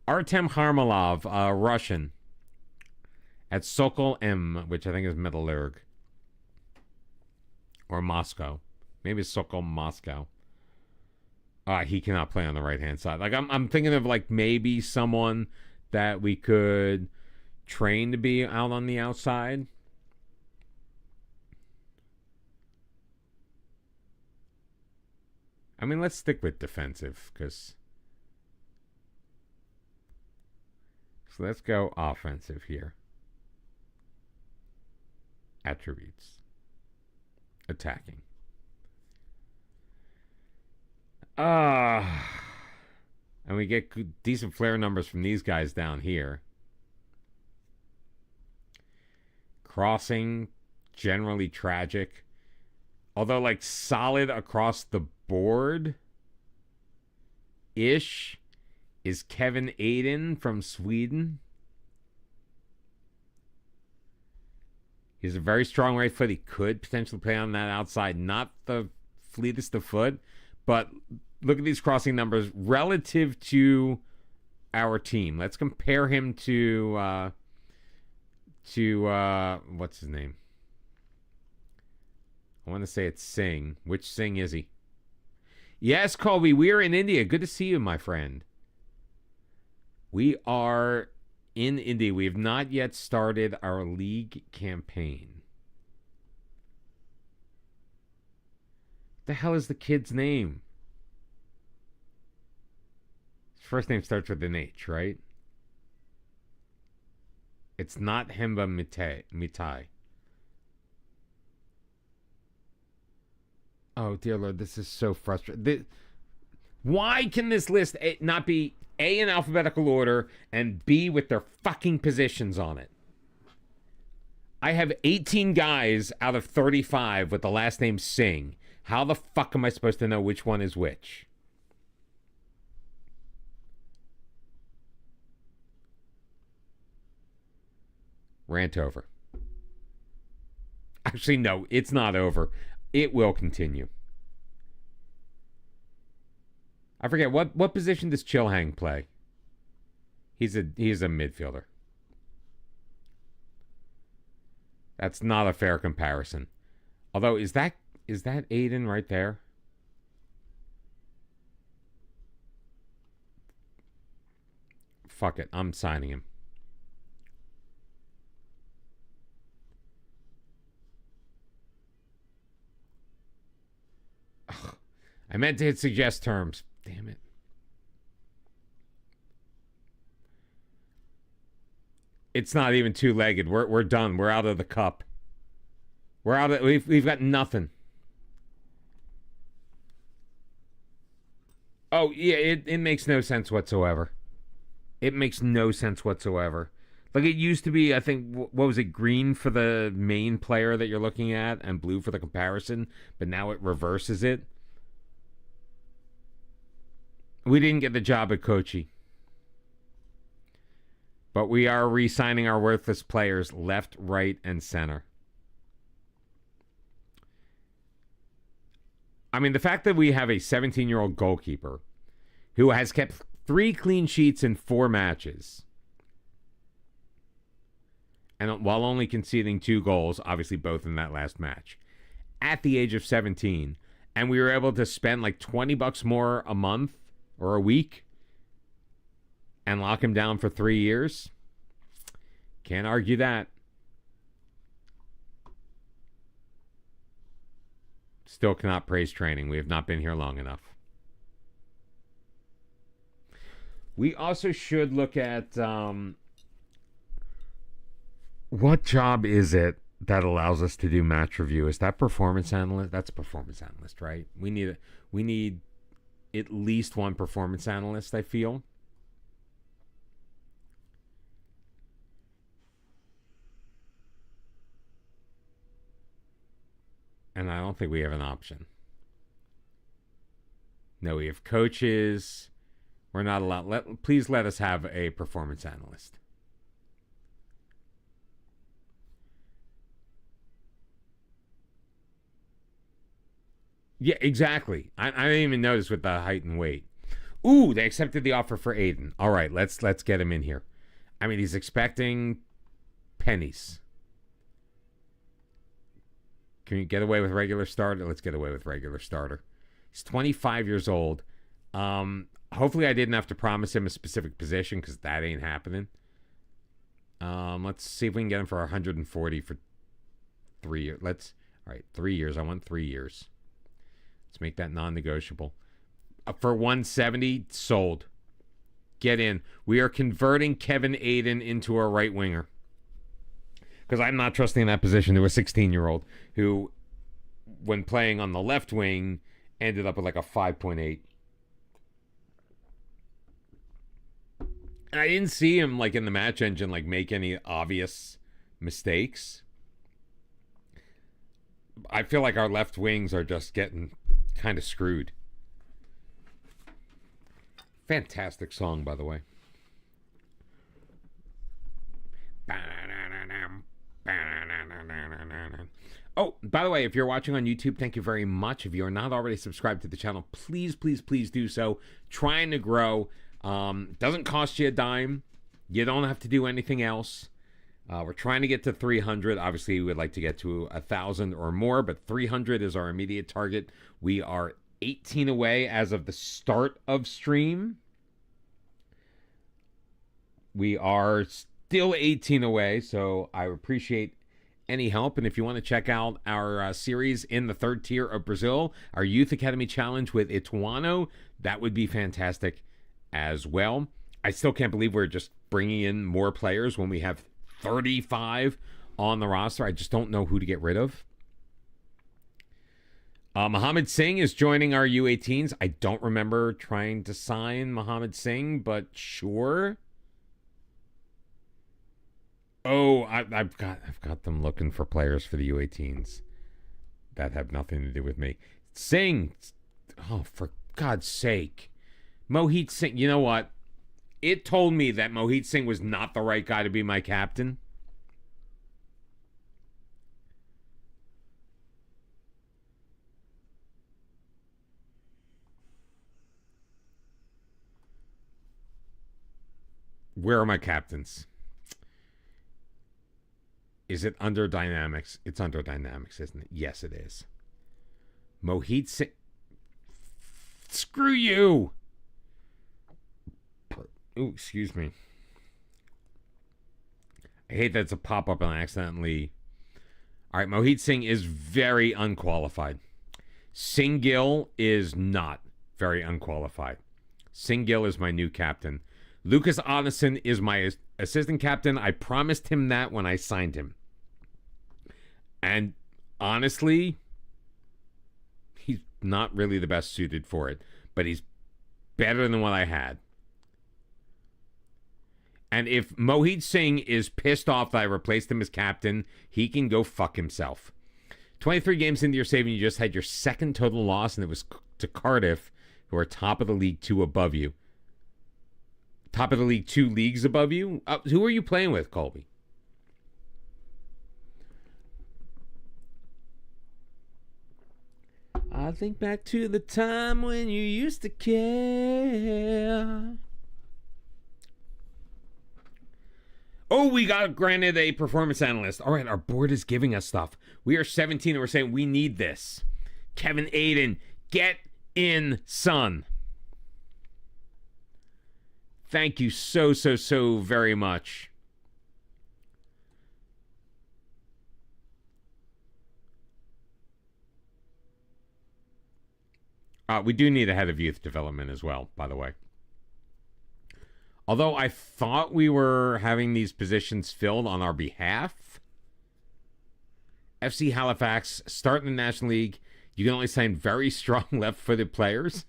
Artem Harmalov, Russian, at Sokol M, which I think is Metallurg. Or Moscow. Maybe it's Sokol Moscow. He cannot play on the right-hand side. Like, I'm thinking of, like, maybe someone that we could train to be out on the outside. I mean, let's stick with defensive, because... So let's go offensive here. Attributes. Attacking. And we get decent flare numbers from these guys down here. Crossing, generally tragic. Although, like, solid across the board ish is Kevin Aiden from Sweden. He's a very strong right foot. He could potentially play on that outside. Not the fleetest of foot, but look at these crossing numbers relative to our team. Let's compare him to what's his name? I want to say it's Singh. Which Singh is he? Yes, Colby, we are in India. Good to see you, my friend. We are in India. We have not yet started our league campaign. What the hell is the kid's name? His first name starts with an H, right? It's not Hemba Mitai. Oh, dear Lord, this is so frustrating. Why can this list not be A in alphabetical order and B with their fucking positions on it? I have 18 guys out of 35 with the last name Singh. How the fuck am I supposed to know which one is which? Rant over. Actually, no, it's not over. It will continue. I forget what position does Chilhang play? He's a midfielder. That's not a fair comparison. Although is that Aiden right there? Fuck it, I'm signing him. meant to hit suggest terms. Damn it. It's not even two-legged. We're done. We're out of the cup. We're out of... We've got nothing. Oh, yeah, it makes no sense whatsoever. It makes no sense whatsoever. Like, it used to be, I think, what was it, green for the main player that you're looking at and blue for the comparison, but now it reverses it. We didn't get the job at Kochi. But we are re-signing our worthless players left, right, and center. I mean, the fact that we have a 17-year-old goalkeeper who has kept 3 clean sheets in 4 matches, and while only conceding 2 goals, obviously both in that last match, at the age of 17, and we were able to spend like $20 more a month or a week and lock him down for 3 years, can't argue that. Still cannot praise training. We have not been here long enough. We also should look at what job is it that allows us to do match review? Is that performance analyst? That's a performance analyst, right? We need at least one performance analyst, I feel. And I don't think we have an option. No, we have coaches. We're not allowed. Please let us have a performance analyst. Yeah, exactly. I didn't even notice with the height and weight. Ooh, they accepted the offer for Aiden. All right, let's get him in here. I mean, he's expecting pennies. Can you get away with regular starter? Let's get away with regular starter. He's 25 years old. Hopefully I didn't have to promise him a specific position because that ain't happening. Let's see if we can get him for 140 for 3 years. All right, 3 years. I want 3 years. Let's make that non-negotiable. For 170, sold. Get in. We are converting Kevin Aiden into a right winger. Because I'm not trusting that position to a 16-year-old who, when playing on the left wing, ended up with like a 5.8. And I didn't see him like in the match engine like make any obvious mistakes. I feel like our left wings are just getting kind of screwed. Fantastic song, by the way. Oh, by the way, if you're watching on YouTube, thank you very much. If you're not already subscribed to the channel, please, please, please do so. Trying to grow. Doesn't cost you a dime. You don't have to do anything else. We're trying to get to 300. Obviously, we would like to get to 1,000 or more, but 300 is our immediate target. We are 18 away as of the start of stream. We are still 18 away, so I appreciate any help. And if you want to check out our series in the 3rd tier of Brazil, our Youth Academy Challenge with Ituano, that would be fantastic as well. I still can't believe we're just bringing in more players when we have 35 on the roster. I just don't know who to get rid of. Mohammed Singh is joining our U18s. I don't remember trying to sign Mohammed Singh, but sure. Oh, I've got them looking for players for the U18s that have nothing to do with me. Singh, oh, for God's sake. Mohit Singh, you know what? It told me that Mohit Singh was not the right guy to be my captain. Where are my captains? Is it under dynamics? It's under dynamics, isn't it? Yes, it is. Mohit Singh. Screw you. Ooh, excuse me. I hate that it's a pop-up and I accidentally... All right, Mohit Singh is very unqualified. Singill is not very unqualified. Singill is my new captain. Lucas Odison is my assistant captain. I promised him that when I signed him. And honestly, he's not really the best suited for it, but he's better than what I had. And if Mohit Singh is pissed off that I replaced him as captain, he can go fuck himself. 23 games into your saving, you just had your second total loss, and it was to Cardiff, who are top of the league, 2 above you. Top of the league, 2 leagues above you? Who are you playing with, Colby? I think back to the time when you used to care. Oh, we got granted a performance analyst. All right, our board is giving us stuff. We are 17 and we're saying we need this. Kevin Aiden, get in, son. Thank you so very much. We do need a head of youth development as well, by the way. Although I thought we were having these positions filled on our behalf. FC Halifax, start in the National League. You can only sign very strong left-footed players.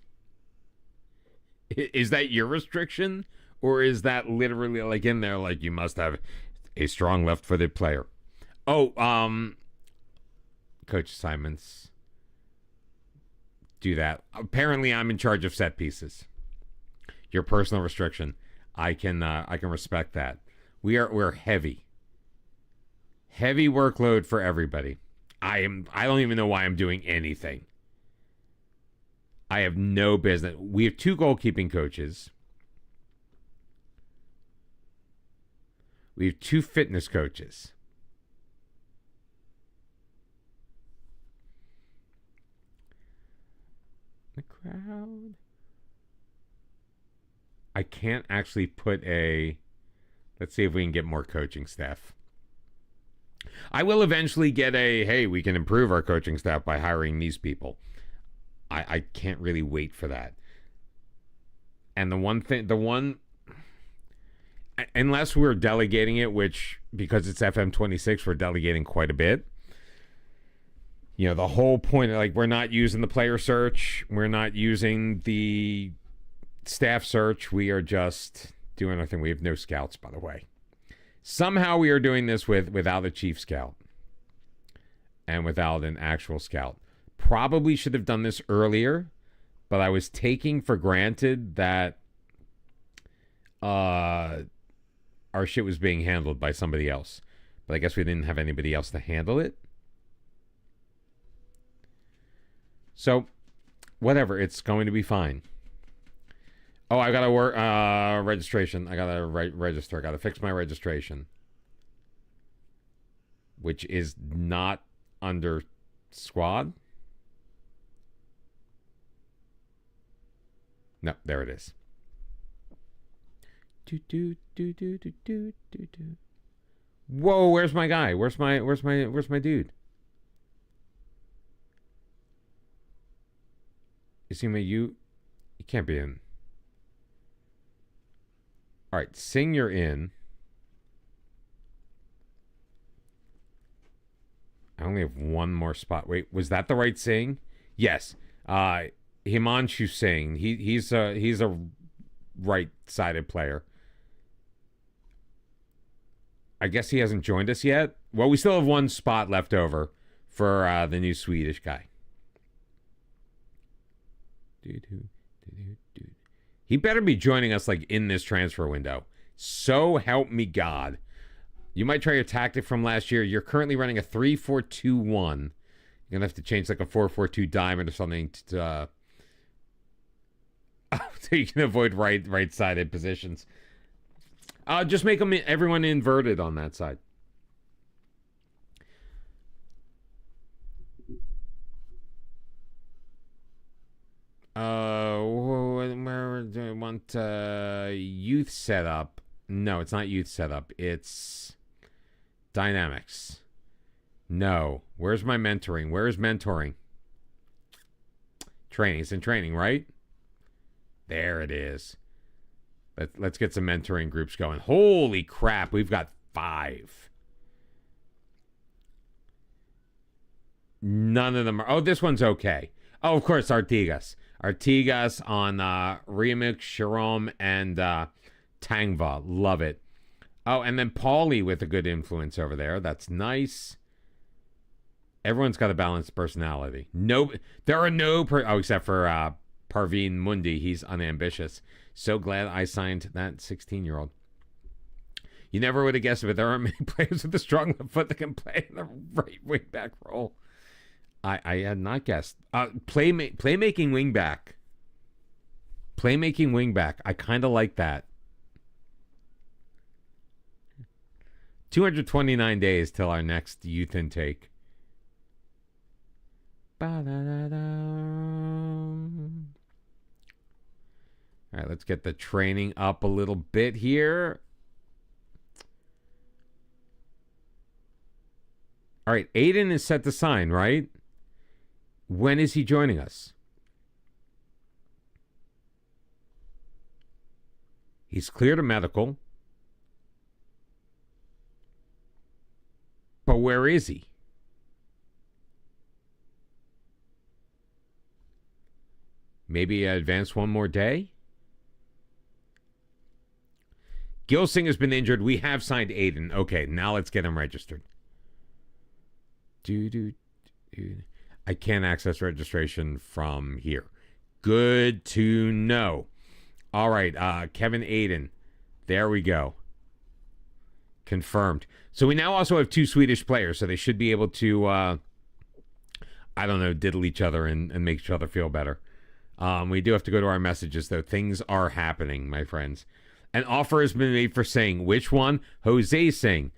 Is that your restriction? Or is that literally like in there, like you must have a strong left-footed player? Oh, coach assignments. Do that. Apparently I'm in charge of set pieces. Your personal restriction. I can respect that. We're heavy. Heavy workload for everybody. I don't even know why I'm doing anything. I have no business. We have 2 goalkeeping coaches. We have 2 fitness coaches. The crowd. I can't actually put a... Let's see if we can get more coaching staff. I will eventually get a, hey, we can improve our coaching staff by hiring these people. I can't really wait for that. And unless we're delegating it, which, because it's FM26, we're delegating quite a bit. You know, the whole point, like, we're not using the player search. We're not using the staff search. We are just doing our thing. We have no scouts, by the way. Somehow we are doing this without a chief scout and without an actual scout. Probably should have done this earlier, but I was taking for granted that our shit was being handled by somebody else. But I guess we didn't have anybody else to handle it. So, whatever. It's going to be fine. Oh, I got to work registration. I got to register. I got to fix my registration. Which is not under squad. No, there it is. Whoa, where's my guy? Where's my dude? You see me? You can't be in. All right, Sing, you're in. I only have one more spot. Wait, was that the right Sing? Yes. Himanshu Singh. He's a right-sided player. I guess he hasn't joined us yet. Well, we still have one spot left over for the new Swedish guy. He better be joining us like in this transfer window. So help me God. You might try your tactic from last year. You're currently running a 3-4-2-1. You're going to have to change like a 4-4-2 diamond or something to so you can avoid right-sided positions. Just make everyone inverted on that side. Where do I want youth setup? No, it's not youth setup. It's dynamics. No. Where's my mentoring? Where is mentoring? Training. It's in training, right? There it is. Let's get some mentoring groups going. Holy crap, we've got 5. None of them are... Oh, this one's okay. Oh, of course, Artigas. Artigas on Riemik, Sharom, and Tangva. Love it. Oh, and then Paulie with a good influence over there. That's nice. Everyone's got a balanced personality. No, there are no... except for Parveen Mundi. He's unambitious. So glad I signed that 16-year-old. You never would have guessed it, but there aren't many players with a strong left foot that can play in the right wing back role. I had not guessed. Playmaking wing back. Playmaking wing back. I kind of like that. 229 days till our next youth intake. All right, let's get the training up a little bit here. All right, Aiden is set to sign, right? When is he joining us? He's cleared a medical. But where is he? Maybe advance one more day? Gilsing has been injured. We have signed Aiden. Okay, now let's get him registered. I can't access registration from here. Good to know. All right, Kevin Aiden. There we go. Confirmed. So we now also have 2 Swedish players, so they should be able to, I don't know, diddle each other and make each other feel better. We do have to go to our messages, though. Things are happening, my friends. An offer has been made for Singh. Which one? Jose Singh.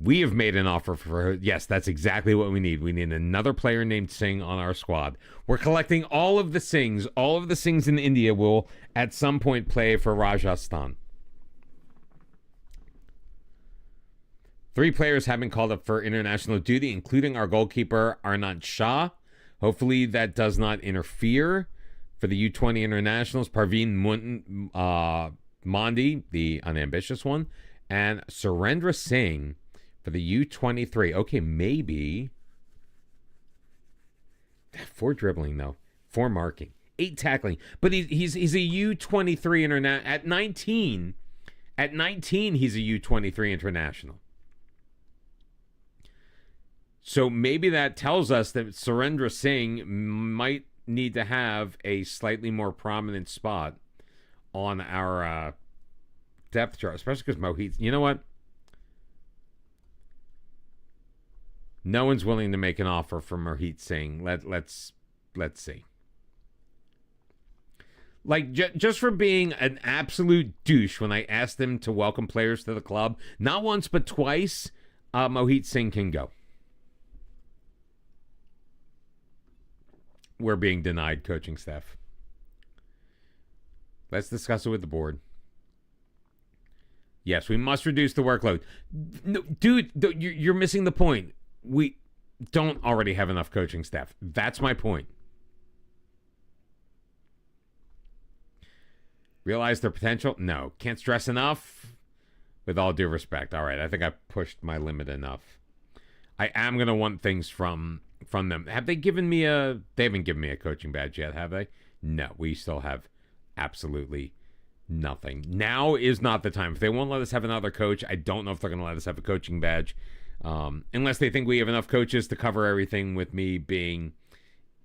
We have made an offer for... Yes, that's exactly what we need. We need another player named Singh on our squad. We're collecting all of the Singhs. All of the Singhs in India will, at some point, play for Rajasthan. 3 players have been called up for international duty, including our goalkeeper, Arnad Shah. Hopefully that does not interfere. For the U20 internationals, Parveen Mondi, the unambitious one, and Surendra Singh for the U23. Okay, maybe 4 dribbling though, 4 marking, 8 tackling, but he's a U23 international at 19. At 19, he's a U23 international. So maybe that tells us that Surendra Singh might need to have a slightly more prominent spot on our depth chart, especially because Mohit... You know what? No one's willing to make an offer for Mohit Singh. Let's see. Like, just for being an absolute douche when I asked him to welcome players to the club, not once but twice, Mohit Singh can go. We're being denied coaching staff. Let's discuss it with the board. Yes, we must reduce the workload. No, dude, you're missing the point. We don't already have enough coaching staff. That's my point. Realize their potential? No. Can't stress enough? With all due respect. All right, I think I pushed my limit enough. I am going to want things from them. Have they given me a... They haven't given me a coaching badge yet, have they? No, we still have absolutely nothing. Now is not the time. If they won't let us have another coach, I don't know if they're going to let us have a coaching badge. Unless they think we have enough coaches to cover everything with me being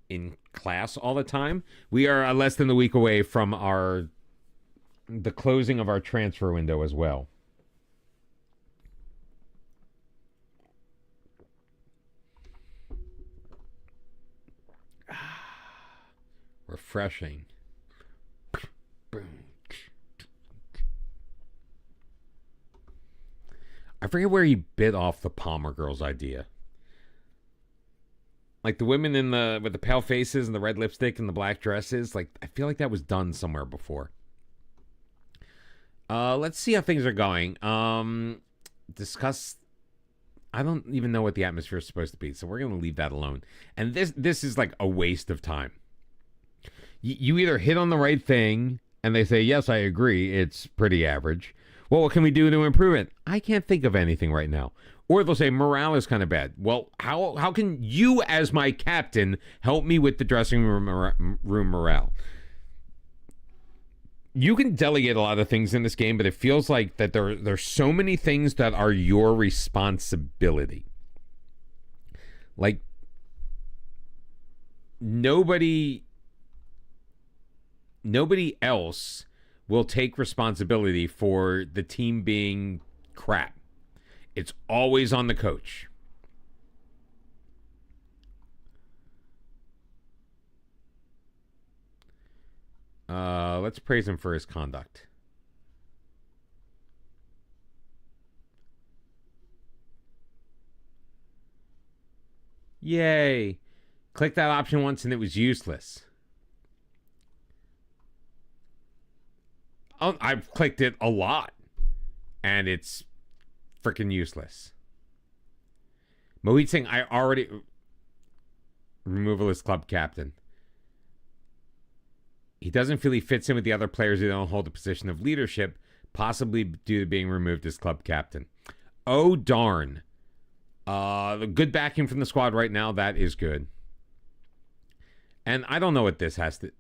in class all the time. We are less than a week away from the closing of our transfer window as well. Refreshing. I forget where he bit off the Palmer girls idea. Like the women with the pale faces and the red lipstick and the black dresses. Like, I feel like that was done somewhere before. Let's see how things are going. Discuss. I don't even know what the atmosphere is supposed to be, so we're going to leave that alone. And this is like a waste of time. You either hit on the right thing and they say, yes, I agree, it's pretty average. Well, what can we do to improve it? I can't think of anything right now. Or they'll say, morale is kind of bad. Well, how can you, as my captain, help me with the dressing room morale? You can delegate a lot of things in this game, but it feels like that there's so many things that are your responsibility. Like, nobody else will take responsibility for the team being crap. It's always on the coach. Let's praise him for his conduct. Yay. Click that option once and it was useless. I've clicked it a lot and it's freaking useless. Mohit Singh, I already... Removal as club captain. He doesn't feel he fits in with the other players who don't hold a position of leadership, possibly due to being removed as club captain. Oh, darn. The good backing from the squad right now, that is good. And I don't know what this has to...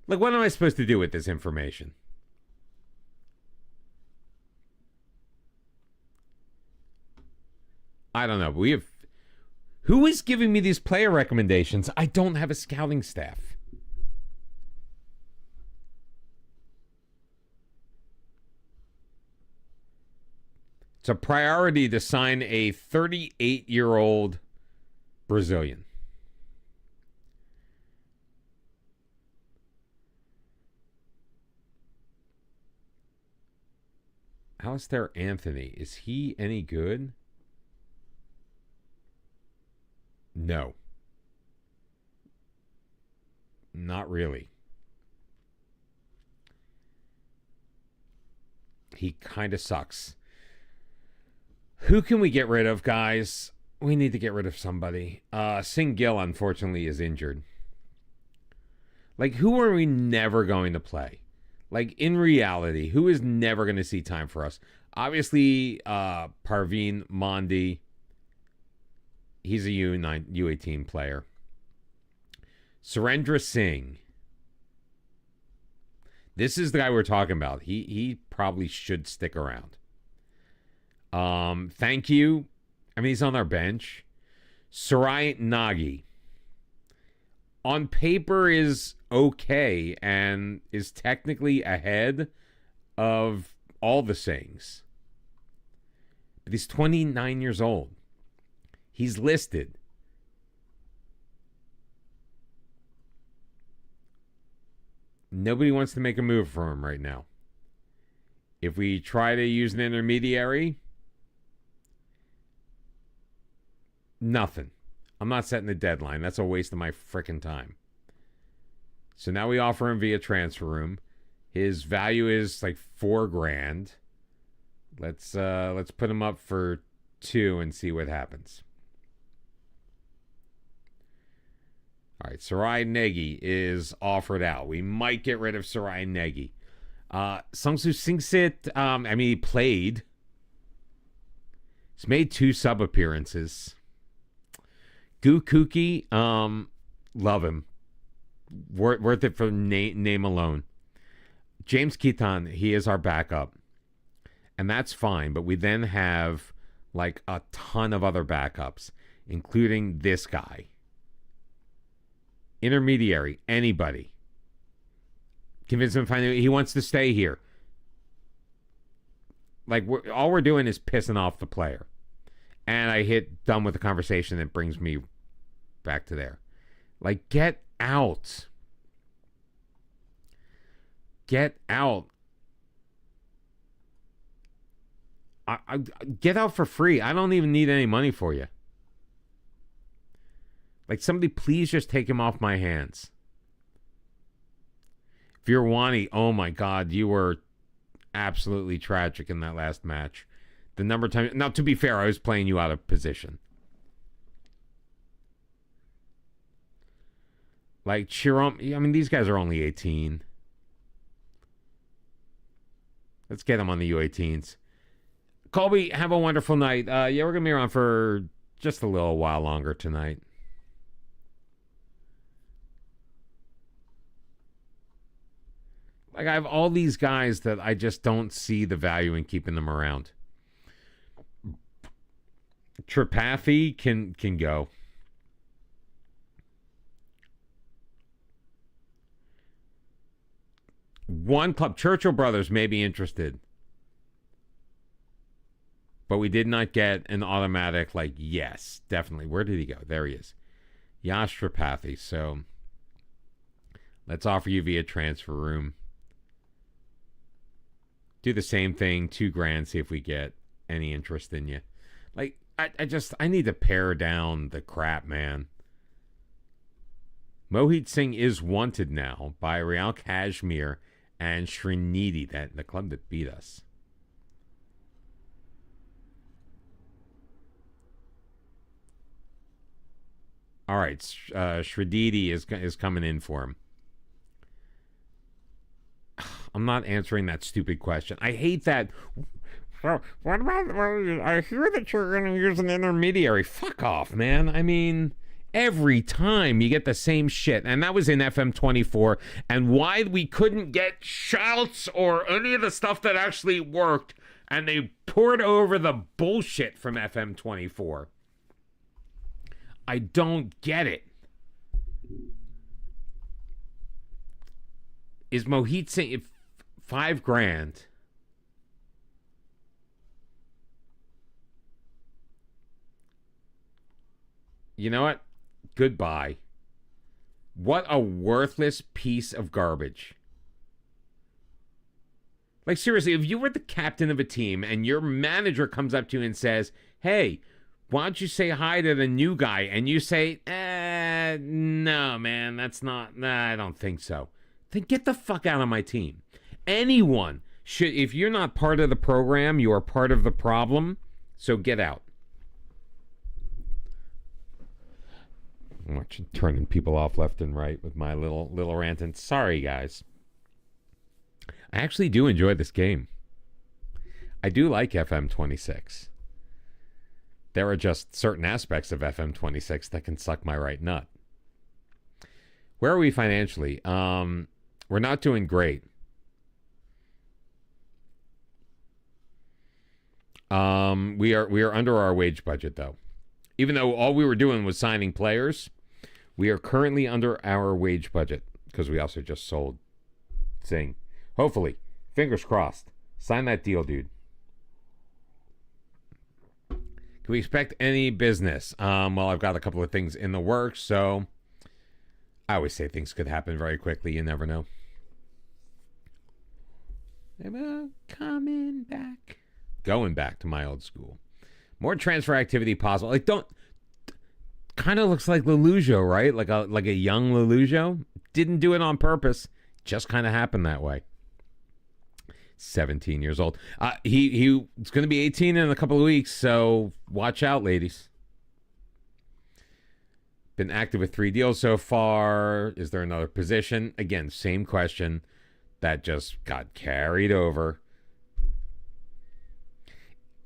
Like, what am I supposed to do with this information? I don't know. We have... Who is giving me these player recommendations? I don't have a scouting staff. It's a priority to sign a 38-year-old Brazilian. Alistair Anthony. Is he any good? No. Not really. He kind of sucks. Who can we get rid of, guys? We need to get rid of somebody. Singh Gill, unfortunately, is injured. Like, who are we never going to play? Like, in reality, who is never going to see time for us? Obviously, Parveen Mondi. He's a U18 player. Surendra Singh. This is the guy we're talking about. He probably should stick around. Thank you. I mean, he's on our bench. Sarai Nagi. On paper is okay and is technically ahead of all the Singhs. But he's 29 years old. He's listed. Nobody wants to make a move for him right now. If we try to use an intermediary, nothing. I'm not setting a deadline. That's a waste of my frickin' time. So now we offer him via transfer room. His value is like $4,000. Let's put him up for 2 and see what happens. All right, Sarai Negi is offered out. We might get rid of Sarai Negi. Sungsu Singsit, I mean, he played. He's made 2 sub appearances. Gu Kuki, love him. Worth it for name alone. James Keaton, he is our backup. And that's fine, but we then have like a ton of other backups, including this guy. Intermediary, anybody. Convince him finally he wants to stay here. Like, all we're doing is pissing off the player. And I hit done with the conversation that brings me back to there. Like, get out. Get out. I get out for free. I don't even need any money for you. Like, somebody please just take him off my hands. Virwani, oh my God, you were absolutely tragic in that last match. The number of times... Now, to be fair, I was playing you out of position. Like, Chirom, I mean, these guys are only 18. Let's get them on the U18s. Colby, have a wonderful night. Yeah, we're going to be around for just a little while longer tonight. Like, I have all these guys that I just don't see the value in keeping them around. Tripathi can go. One club, Churchill Brothers, may be interested. But we did not get an automatic, like, yes, definitely. Where did he go? There he is. Yash Tripathi. So let's offer you via transfer room. Do the same thing, $2,000, see if we get any interest in you. Like, I need to pare down the crap, man. Mohit Singh is wanted now by Real Kashmir and Srinidhi, that the club that beat us. All right, Srinidhi is coming in for him. I'm not answering that stupid question. I hate that. Well, what about, I hear that you're going to use an intermediary. Fuck off, man. I mean, every time you get the same shit. And that was in FM24. And why we couldn't get shouts or any of the stuff that actually worked. And they poured over the bullshit from FM24. I don't get it. Is Mohit Singh $5,000? You know what? Goodbye. What a worthless piece of garbage. Like, seriously, if you were the captain of a team and your manager comes up to you and says, hey, why don't you say hi to the new guy? And you say, no, man, that's not, I don't think so. Then get the fuck out of my team. Anyone should, if you're not part of the program, you are part of the problem, so get out. I'm turning people off left and right with my little rant. And sorry, guys. I actually do enjoy this game. I do like FM26. There are just certain aspects of FM26 that can suck my right nut. Where are we financially? We're not doing great. We are under our wage budget, though. Even though all we were doing was signing players, we are currently under our wage budget because we also just sold Singh. Hopefully, fingers crossed. Sign that deal, dude. Can we expect any business? Well, I've got a couple of things in the works, so I always say things could happen very quickly. You never know. Coming back. Going back to my old school. More transfer activity possible. Like, don't... Kind of looks like Lelujo, right? Like a young Lelujo. Didn't do it on purpose. Just kind of happened that way. 17 years old. He's going to be 18 in a couple of weeks, so watch out, ladies. Been active with 3 deals so far. Is there another position? Again, same question. That just got carried over.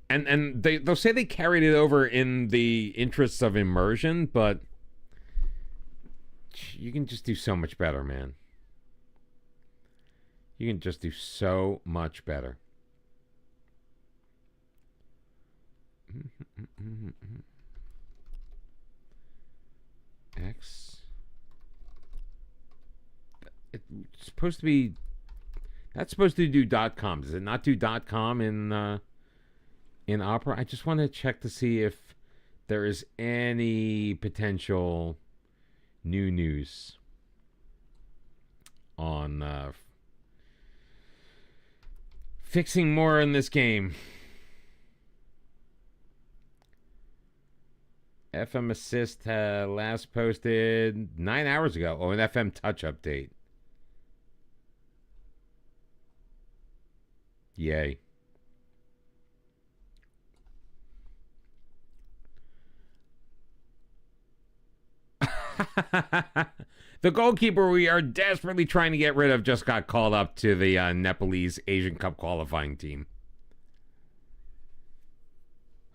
And they'll say they carried it over in the interests of immersion, but you can just do so much better, man. You can just do so much better. X. It's supposed to be... That's supposed to do .com. Does it not do .com in Opera? I just want to check to see if there is any potential new news on fixing more in this game. FM Assist last posted 9 hours ago. Oh, an FM Touch update. Yay. The goalkeeper we are desperately trying to get rid of just got called up to the Nepalese Asian Cup qualifying team.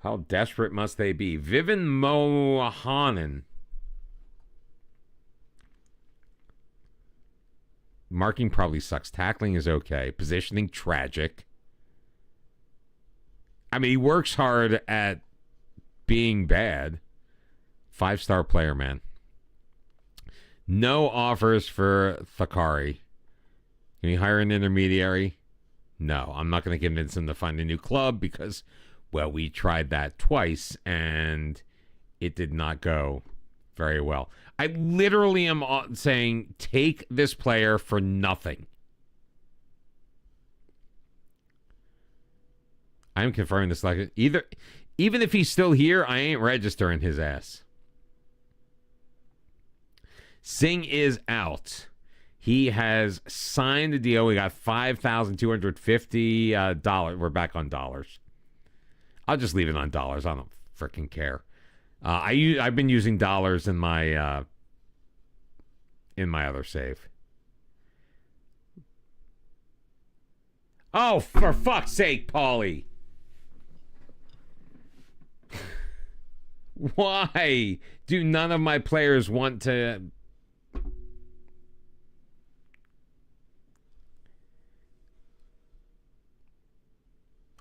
How desperate must they be? Vivin Mohanan. Marking probably sucks. Tackling is okay. Positioning, tragic. I mean, he works hard at being bad. 5-star player, man. No offers for Thakari. Can you hire an intermediary? No, I'm not going to convince him to find a new club because, well, we tried that twice and it did not go very well. I literally am saying take this player for nothing. I'm confirming this. Even if he's still here, I ain't registering his ass. Singh is out. He has signed a deal. We got $5,250. We're back on dollars. I'll just leave it on dollars. I don't freaking care. I've been using dollars in my other save. Oh, for fuck's sake, Paulie. Why do none of my players want to...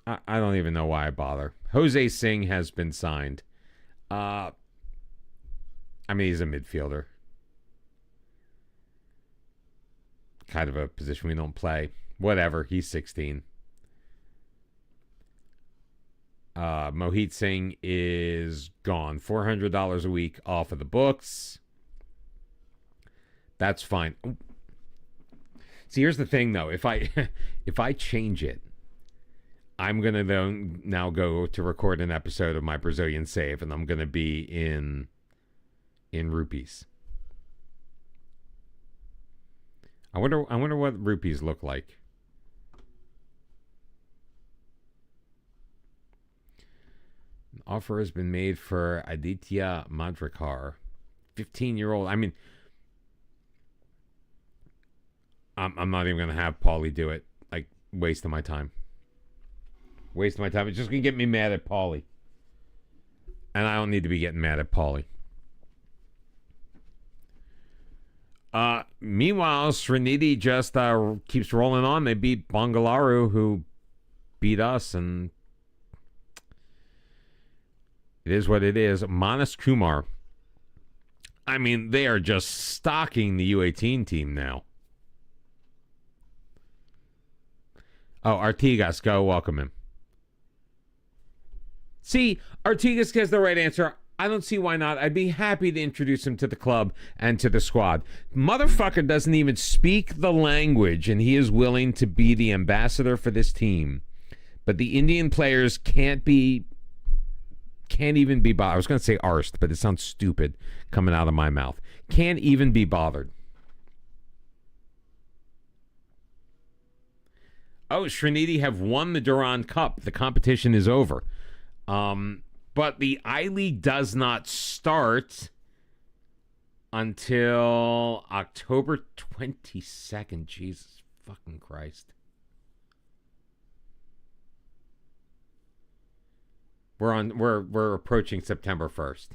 I don't even know why I bother. Jose Singh has been signed. I mean, he's a midfielder. Kind of a position we don't play. Whatever, he's 16. Mohit Singh is gone. $400 a week off of the books. That's fine. See, here's the thing, though. If I change it, I'm going to now go to record an episode of my Brazilian save, and I'm going to be in rupees. I wonder what rupees look like. An offer has been made for Aditya Madrakar, 15-year-old. I mean, I'm not even going to have Paulie do it. Like, wasting my time. It's just going to get me mad at Paulie. And I don't need to be getting mad at Paulie. Meanwhile, Srinidhi just keeps rolling on. They beat Bangalore, who beat us, and it is what it is. Manas Kumar. I mean, they are just stocking the U18 team now. Oh, Artigas, go welcome him. See, Artigas gets the right answer. I don't see why not. I'd be happy to introduce him to the club and to the squad. Motherfucker doesn't even speak the language, and he is willing to be the ambassador for this team. But the Indian players can't even be bothered. I was going to say arsed, but it sounds stupid coming out of my mouth. Can't even be bothered. Oh, Srinidhi have won the Durand Cup. The competition is over. But the I-League does not start until October 22nd. Jesus fucking Christ. We're approaching September 1st.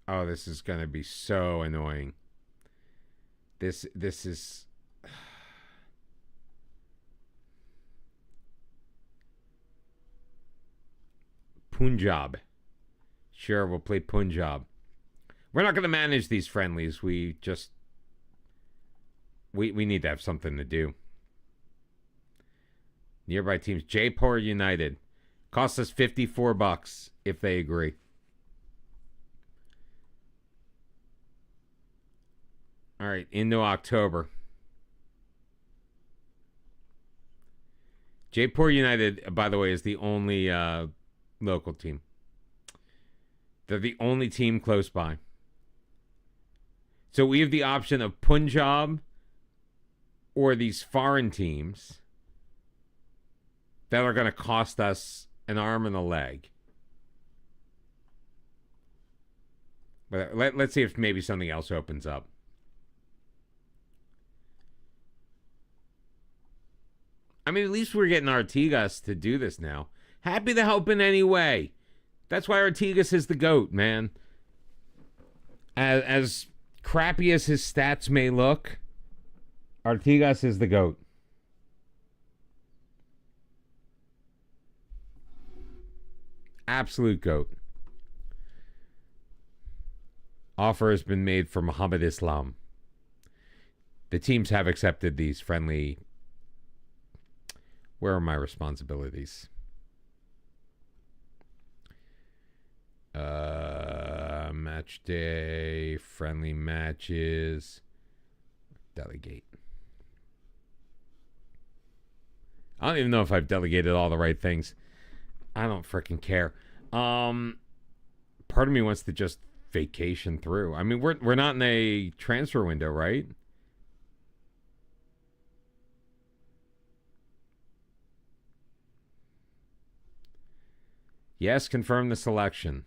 Oh, this is going to be so annoying. This is... Punjab. Sure, we'll play Punjab. We're not going to manage these friendlies. We need to have something to do. Nearby teams. Jaipur United. Costs us $54 if they agree. All right, into October. Jaipur United, by the way, is the only local team. They're the only team close by. So we have the option of Punjab or these foreign teams that are going to cost us an arm and a leg. But let's see if maybe something else opens up. I mean, at least we're getting Artigas to do this now. Happy to help in any way. That's why Artigas is the GOAT, man. As crappy as his stats may look, Artigas is the GOAT. Absolute GOAT. Offer has been made for Muhammad Islam. The teams have accepted these friendly... Where are my responsibilities? Match day, friendly matches, delegate. I don't even know if I've delegated all the right things. I don't freaking care. Part of me wants to just vacation through. I mean, we're not in a transfer window, right? Yes, confirm the selection.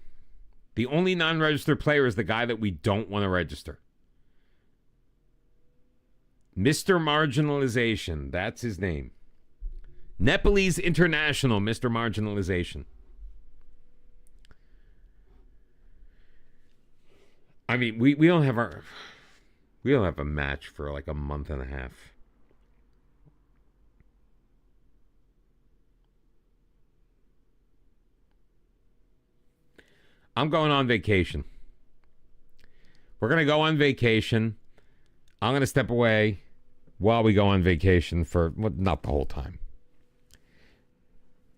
The only non-registered player is the guy that we don't want to register. Mr. Marginalization. That's his name. Nepalese International, Mr. Marginalization. I mean, we don't have a match for like a month and a half. I'm going on vacation. We're going to go on vacation. I'm going to step away while we go on vacation for, well, not the whole time.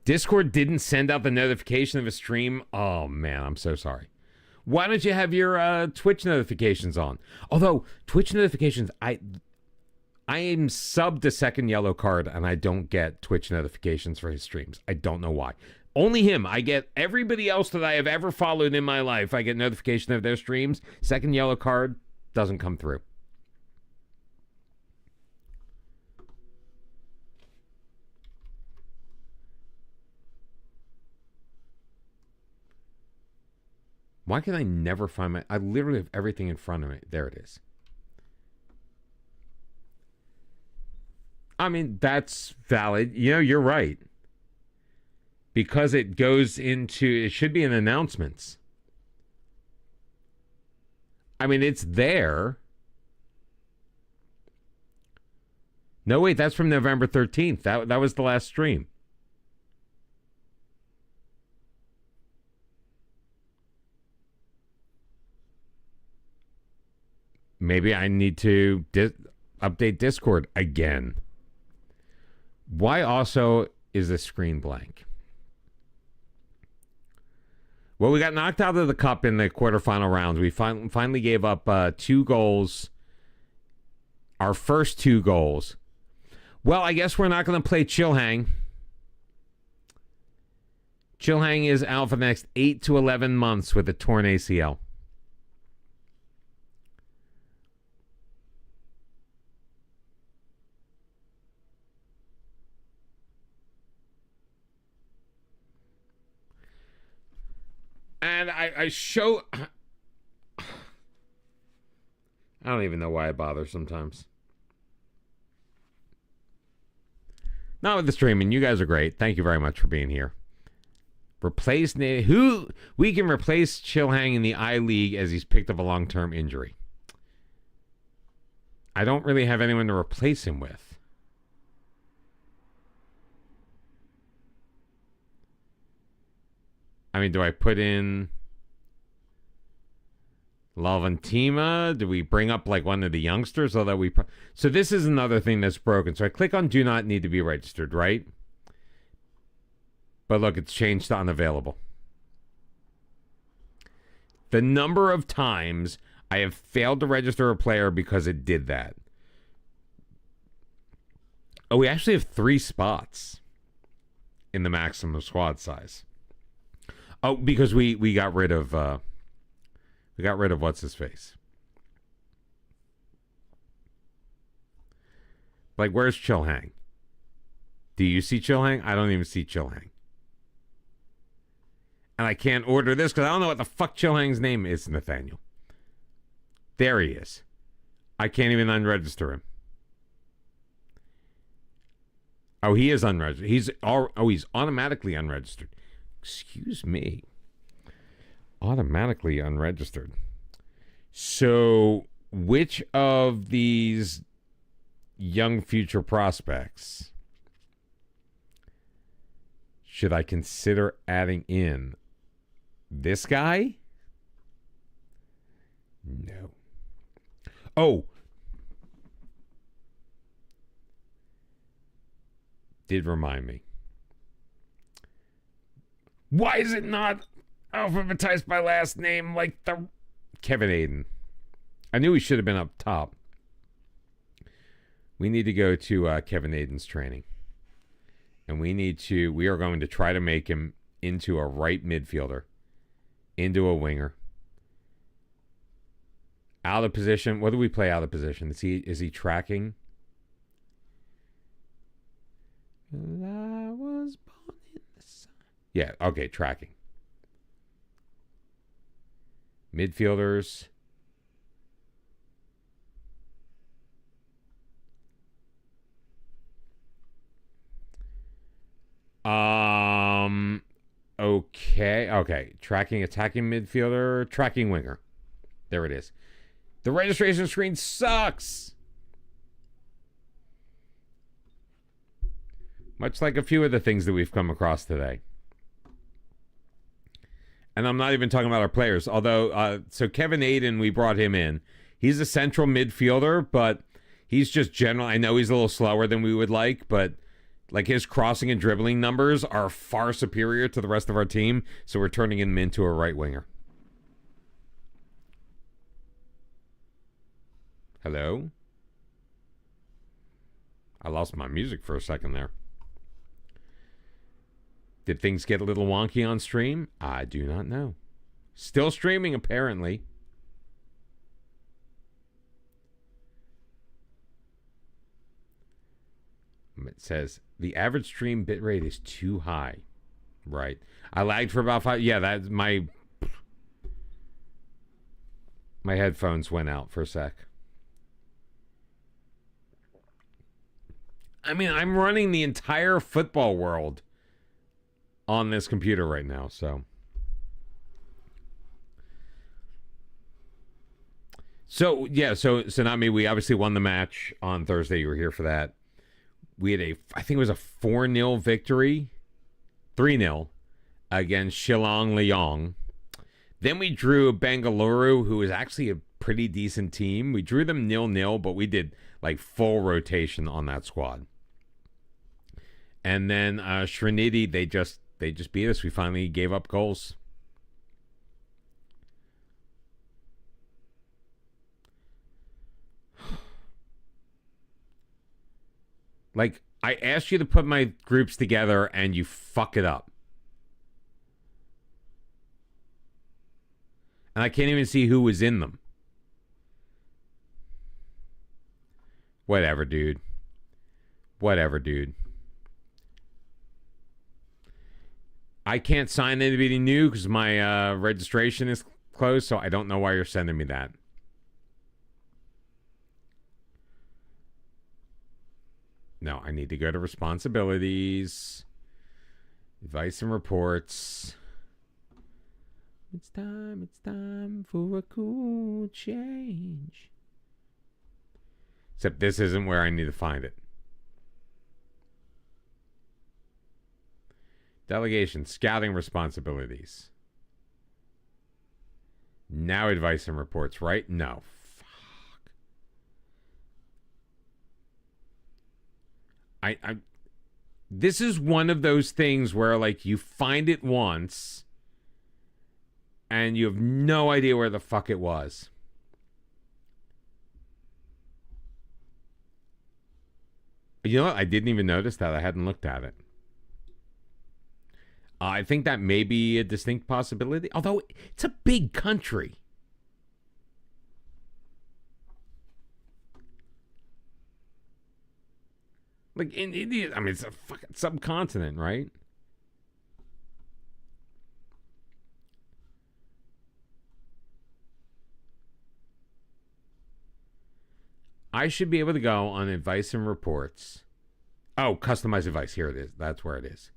Discord didn't send out the notification of a stream. Oh, man, I'm so sorry. Why don't you have your Twitch notifications on? Although, Twitch notifications, I am subbed to Second Yellow Card, and I don't get Twitch notifications for his streams. I don't know why. Only him. I get everybody else that I have ever followed in my life. I get notification of their streams. Second Yellow Card doesn't come through. Why can I never find my... I literally have everything in front of me. There it is. I mean, that's valid. You know, you're right. Because it goes into... It should be in announcements. I mean, it's there. No, wait, that's from November 13th. That was the last stream. Maybe I need to update Discord again. Why also is the screen blank? Well, we got knocked out of the cup in the quarterfinal rounds. We finally gave up 2 goals. Our first 2 goals. Well, I guess we're not going to play Chilhang. Chilhang is out for the next 8 to 11 months with a torn ACL. And I show... I don't even know why I bother sometimes. Not with the streaming. You guys are great. Thank you very much for being here. Replace... Who... We can replace Chilhang in the I-League as he's picked up a long-term injury. I don't really have anyone to replace him with. I mean, do I put in Lavantima? Do we bring up like one of the youngsters? Although we... So this is another thing that's broken. So I click on do not need to be registered, right? But look, it's changed to unavailable. The number of times I have failed to register a player because it did that. Oh, we actually have 3 spots in the maximum squad size. Oh, because we got rid of what's his face. Like, where's Chilhang? Do you see Chilhang? I don't even see Chilhang. And I can't order this because I don't know what the fuck Chilhang's name is, Nathaniel. There he is. I can't even unregister him. Oh, he is unregistered. He's automatically unregistered. Excuse me. Automatically unregistered. So, which of these young future prospects should I consider adding in? This guy? No. Oh. Did remind me. Why is it not alphabetized by last name like the Kevin Aiden? I knew he should have been up top. We need to go to Kevin Aiden's training. And we are going to try to make him into a right midfielder, into a winger. Out of position. What do we play out of position? Is he tracking? I was born in the sun. Yeah, okay, tracking. Midfielders. Okay. Tracking, attacking midfielder, tracking winger. There it is. The registration screen sucks. Much like a few of the things that we've come across today. And I'm not even talking about our players. Although, so Kevin Aiden, we brought him in. He's a central midfielder, but he's just general. I know he's a little slower than we would like, but like his crossing and dribbling numbers are far superior to the rest of our team. So we're turning him into a right winger. Hello? I lost my music for a second there. Did things get a little wonky on stream? I do not know. Still streaming, apparently. It says the average stream bitrate is too high. Right. I lagged for about 5. Yeah, that's my headphones went out for a sec. I mean, I'm running the entire football world on this computer right now, so. So, yeah, so not me. We obviously won the match on Thursday. You were here for that. We had I think it was a 4-0 victory. 3-0 against Shillong Leong. Then we drew Bengaluru, who was actually a pretty decent team. We drew them 0-0, but we did like full rotation on that squad. And then Srinidhi, they just beat us. We finally gave up goals. Like, I asked you to put my groups together and you fuck it up. And I can't even see who was in them. Whatever, dude. I can't sign anybody new because my registration is closed, so I don't know why you're sending me that. No, I need to go to responsibilities, advice and reports. It's time for a cool change. Except this isn't where I need to find it. Delegation, scouting responsibilities. Now advice and reports, right? No. Fuck. This is one of those things where, like, you find it once and you have no idea where the fuck it was. You know what? I didn't even notice that. I hadn't looked at it. I think that may be a distinct possibility, although it's a big country. Like in India, I mean, it's a fucking subcontinent, right? I should be able to go on advice and reports. Oh, customized advice. Here it is. That's where it is.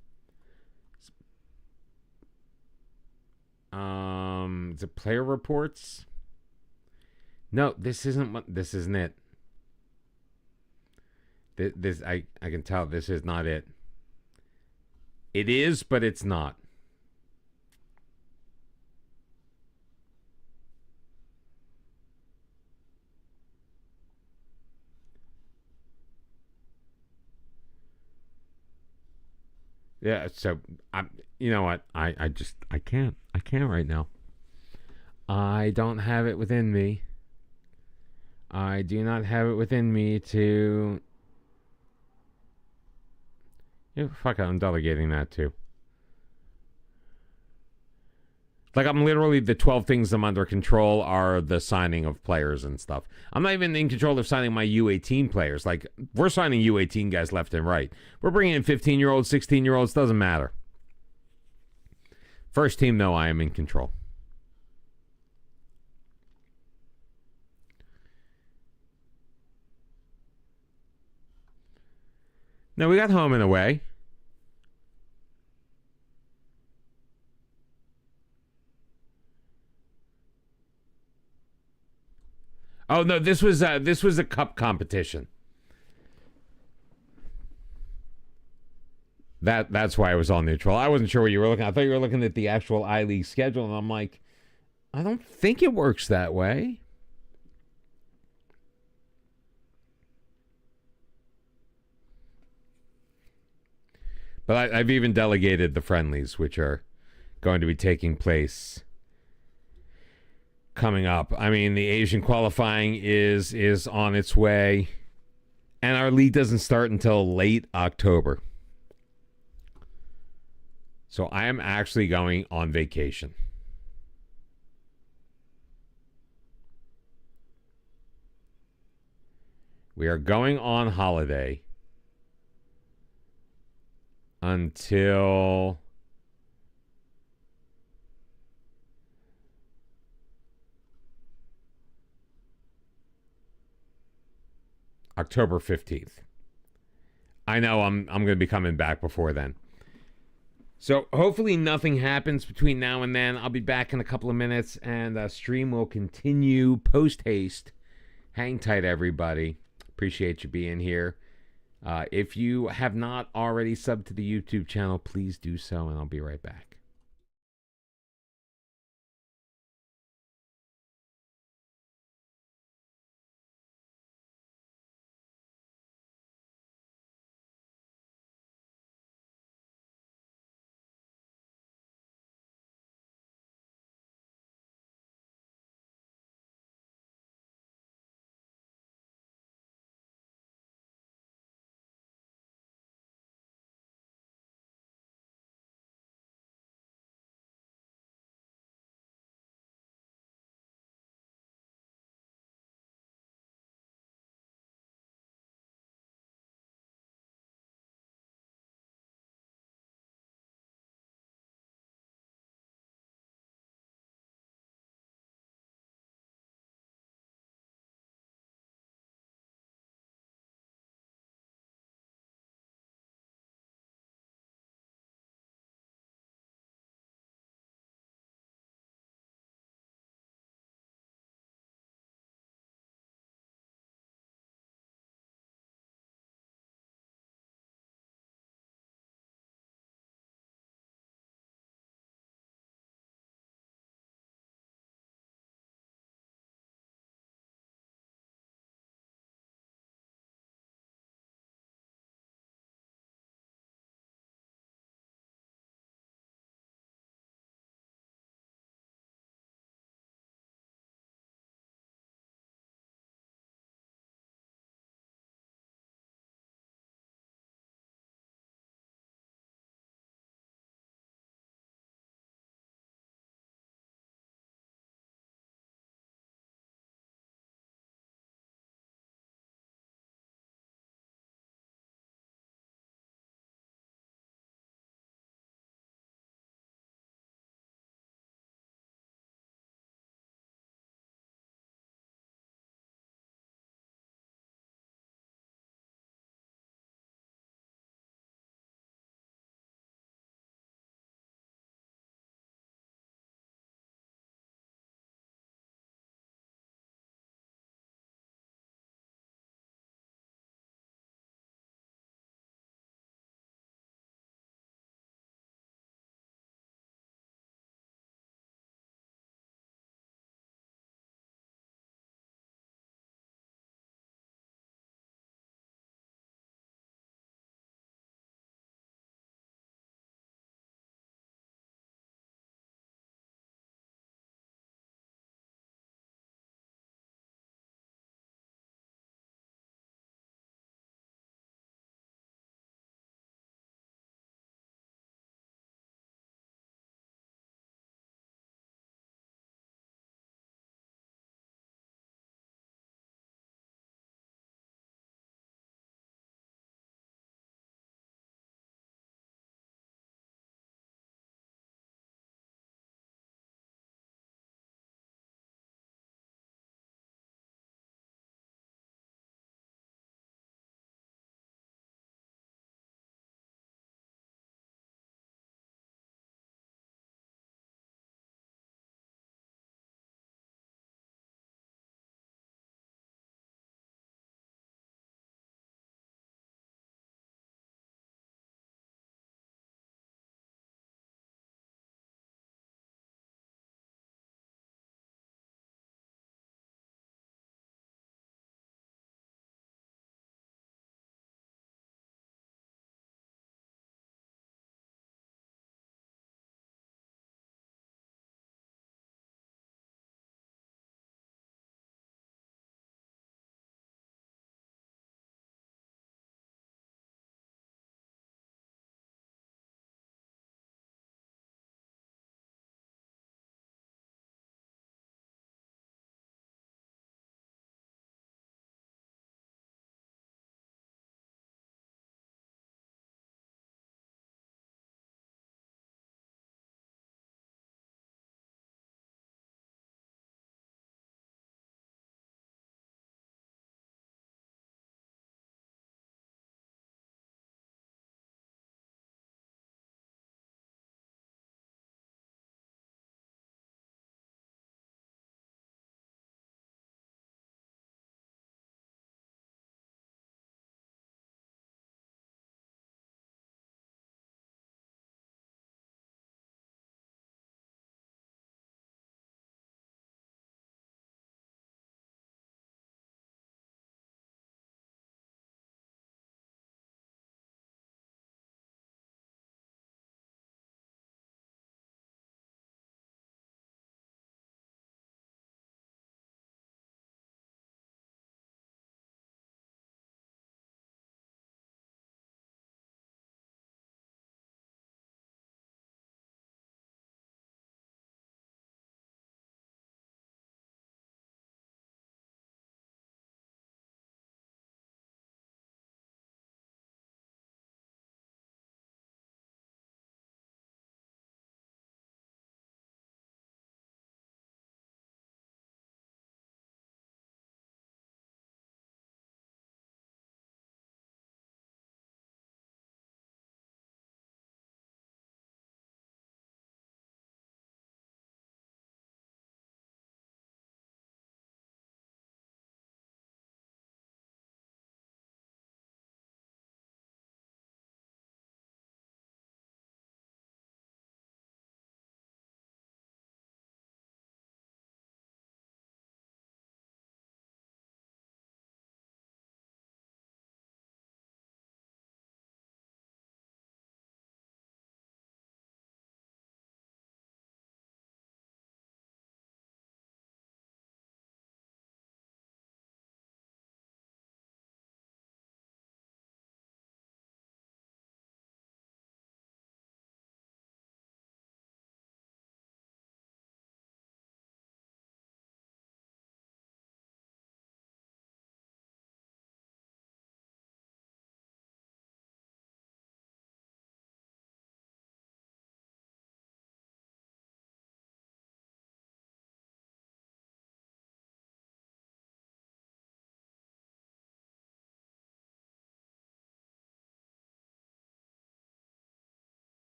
Is it player reports? No, this isn't. This isn't it. This I can tell this is not it. It is, but it's not. Yeah, so I'm. You know what? I can't. I can't right now. I don't have it within me. I do not have it within me to. Yeah, fuck it. I'm delegating that too. Like I'm literally the 12 things I'm under control are the signing of players and stuff. I'm not even in control of signing my U18 players. Like we're signing U18 guys left and right. We're bringing in 15-year-olds, 16-year-olds, doesn't matter. First team though, I am in control. Now we got home and away. Oh no, this was a cup competition. That's why I was all neutral. I wasn't sure what you were looking at. I thought you were looking at the actual I-League schedule, and I'm like, I don't think it works that way. But I've even delegated the friendlies, which are going to be taking place coming up. I mean, the Asian qualifying is on its way, and our league doesn't start until late October. So I am actually going on vacation. We are going on holiday until October 15th. I know I'm going to be coming back before then. So hopefully nothing happens between now and then. I'll be back in a couple of minutes, and stream will continue post haste. Hang tight, everybody. Appreciate you being here. If you have not already subbed to the YouTube channel, please do so, and I'll be right back.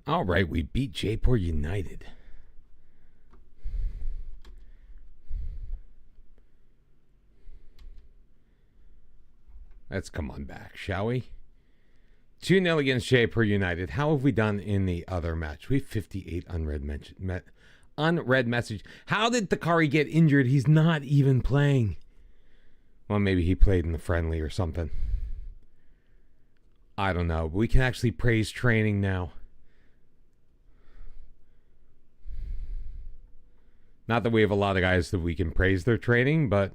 All right, we beat Jaipur United. Let's come on back, shall we? 2-0 against Jaipur United. How have we done in the other match? We have 58 unread message. How did Takari get injured? He's not even playing. Well, maybe he played in the friendly or something. I don't know. But we can actually praise training now. Not that we have a lot of guys that we can praise their training, but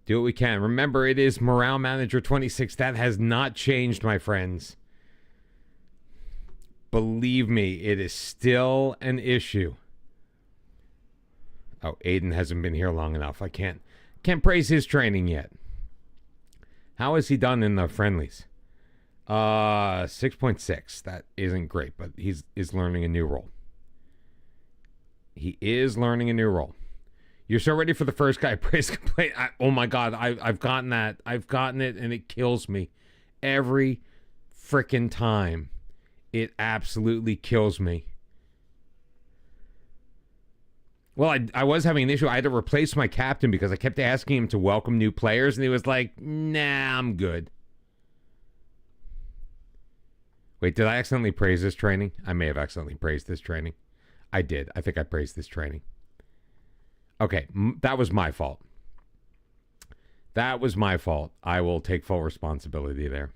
do what we can. Remember, it is Morale Manager 26. That has not changed, my friends. Believe me, it is still an issue. Oh, Aiden hasn't been here long enough. I can't praise his training yet. How has he done in the friendlies? 6.6. That isn't great, but he's learning a new role. He is learning a new role. You're so ready for the first guy praise complaint. Oh my God, I've gotten that. I've gotten it, and it kills me every freaking time. It absolutely kills me. Well, I was having an issue. I had to replace my captain because I kept asking him to welcome new players, and he was like, nah, I'm good. Wait, did I accidentally praise this training? I may have accidentally praised this training. I did. I think I praised this training. Okay, that was my fault. That was my fault. I will take full responsibility there.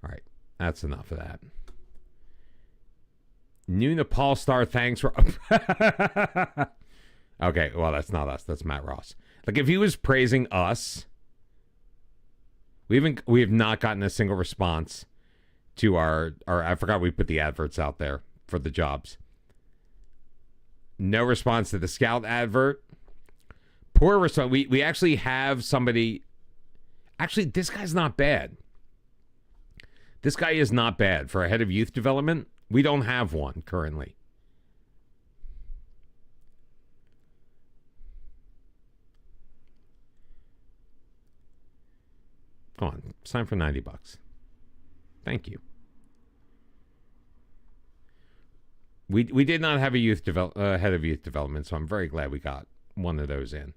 All right, that's enough of that. New Nepal Star, thanks for... Okay, well, that's not us. That's Matt Ross. Like, if he was praising us, we have not gotten a single response to our I forgot we put the adverts out there for the jobs. No response to the Scout advert. Poor response. We actually have somebody. Actually, this guy's not bad. This guy is not bad for a head of youth development. We don't have one currently. Come on, sign for $90. Thank you. We did not have a head of youth development, so I'm very glad we got one of those in.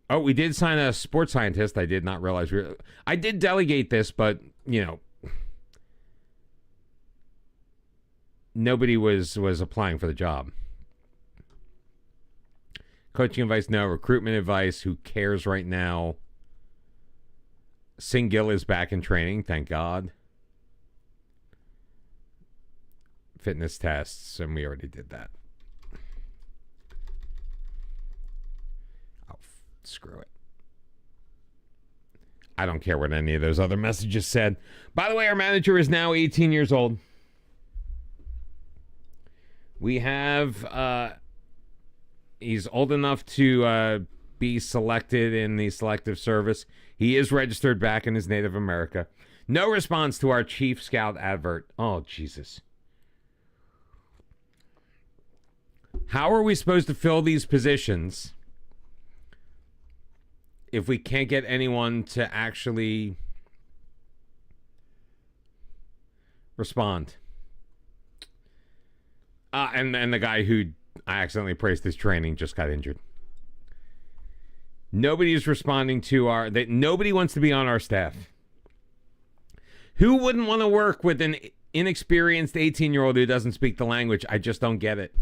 Oh, we did sign a sports scientist. I did not realize I did delegate this, but you know, nobody was applying for the job. Coaching advice, no. Recruitment advice, who cares right now? Singill is back in training, thank God. Fitness tests, and we already did that. Oh, screw it. I don't care what any of those other messages said. By the way, our manager is now 18 years old. We have... he's old enough to be selected in the selective service. He is registered back in his native America. No response to our Chief Scout advert. Oh, Jesus. How are we supposed to fill these positions if we can't get anyone to actually respond? And the guy who I accidentally praised his training just got injured. Nobody is responding to nobody wants to be on our staff. Who wouldn't want to work with an inexperienced 18-year-old who doesn't speak the language? I just don't get it.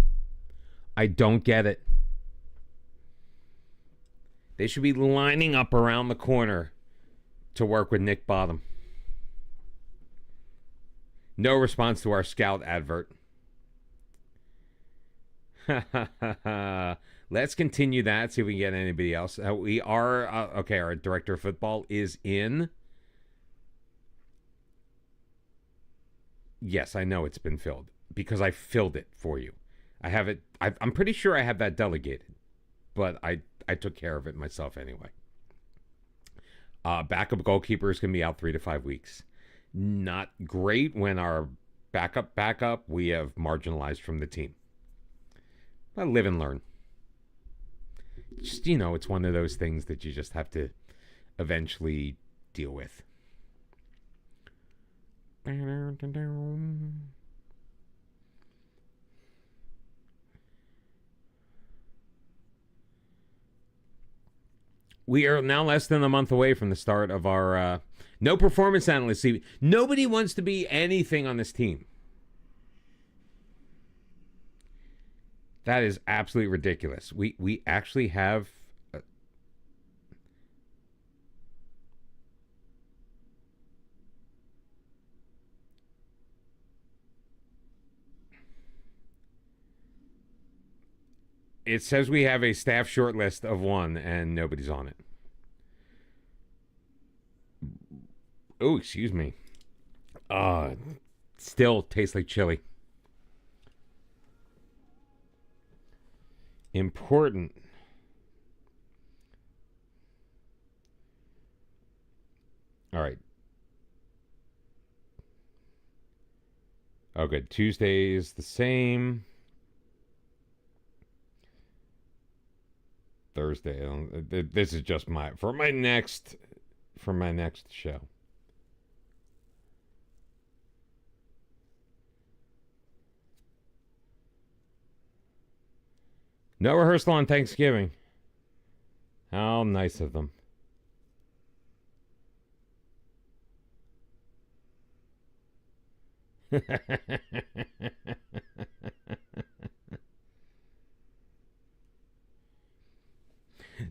I don't get it. They should be lining up around the corner to work with Nick Bottom. No response to our Scout advert. Let's continue that, see if we can get anybody else. We are, okay, our director of football is in. Yes, I know it's been filled because I filled it for you. I have it, I'm pretty sure I have that delegated, but I took care of it myself anyway. Backup goalkeeper is going to be out 3 to 5 weeks. Not great when our backup we have marginalized from the team. But live and learn. Just, you know, it's one of those things that you just have to eventually deal with. We are now less than a month away from the start of our no performance analyst season. Nobody wants to be anything on this team. That is absolutely ridiculous. We actually have it says we have a staff short list of 1 and nobody's on it. Oh, excuse me. Still tastes like chili. Important. All right. Oh, good. Tuesday is the same. Thursday. This is just for my next show. No rehearsal on Thanksgiving. How nice of them.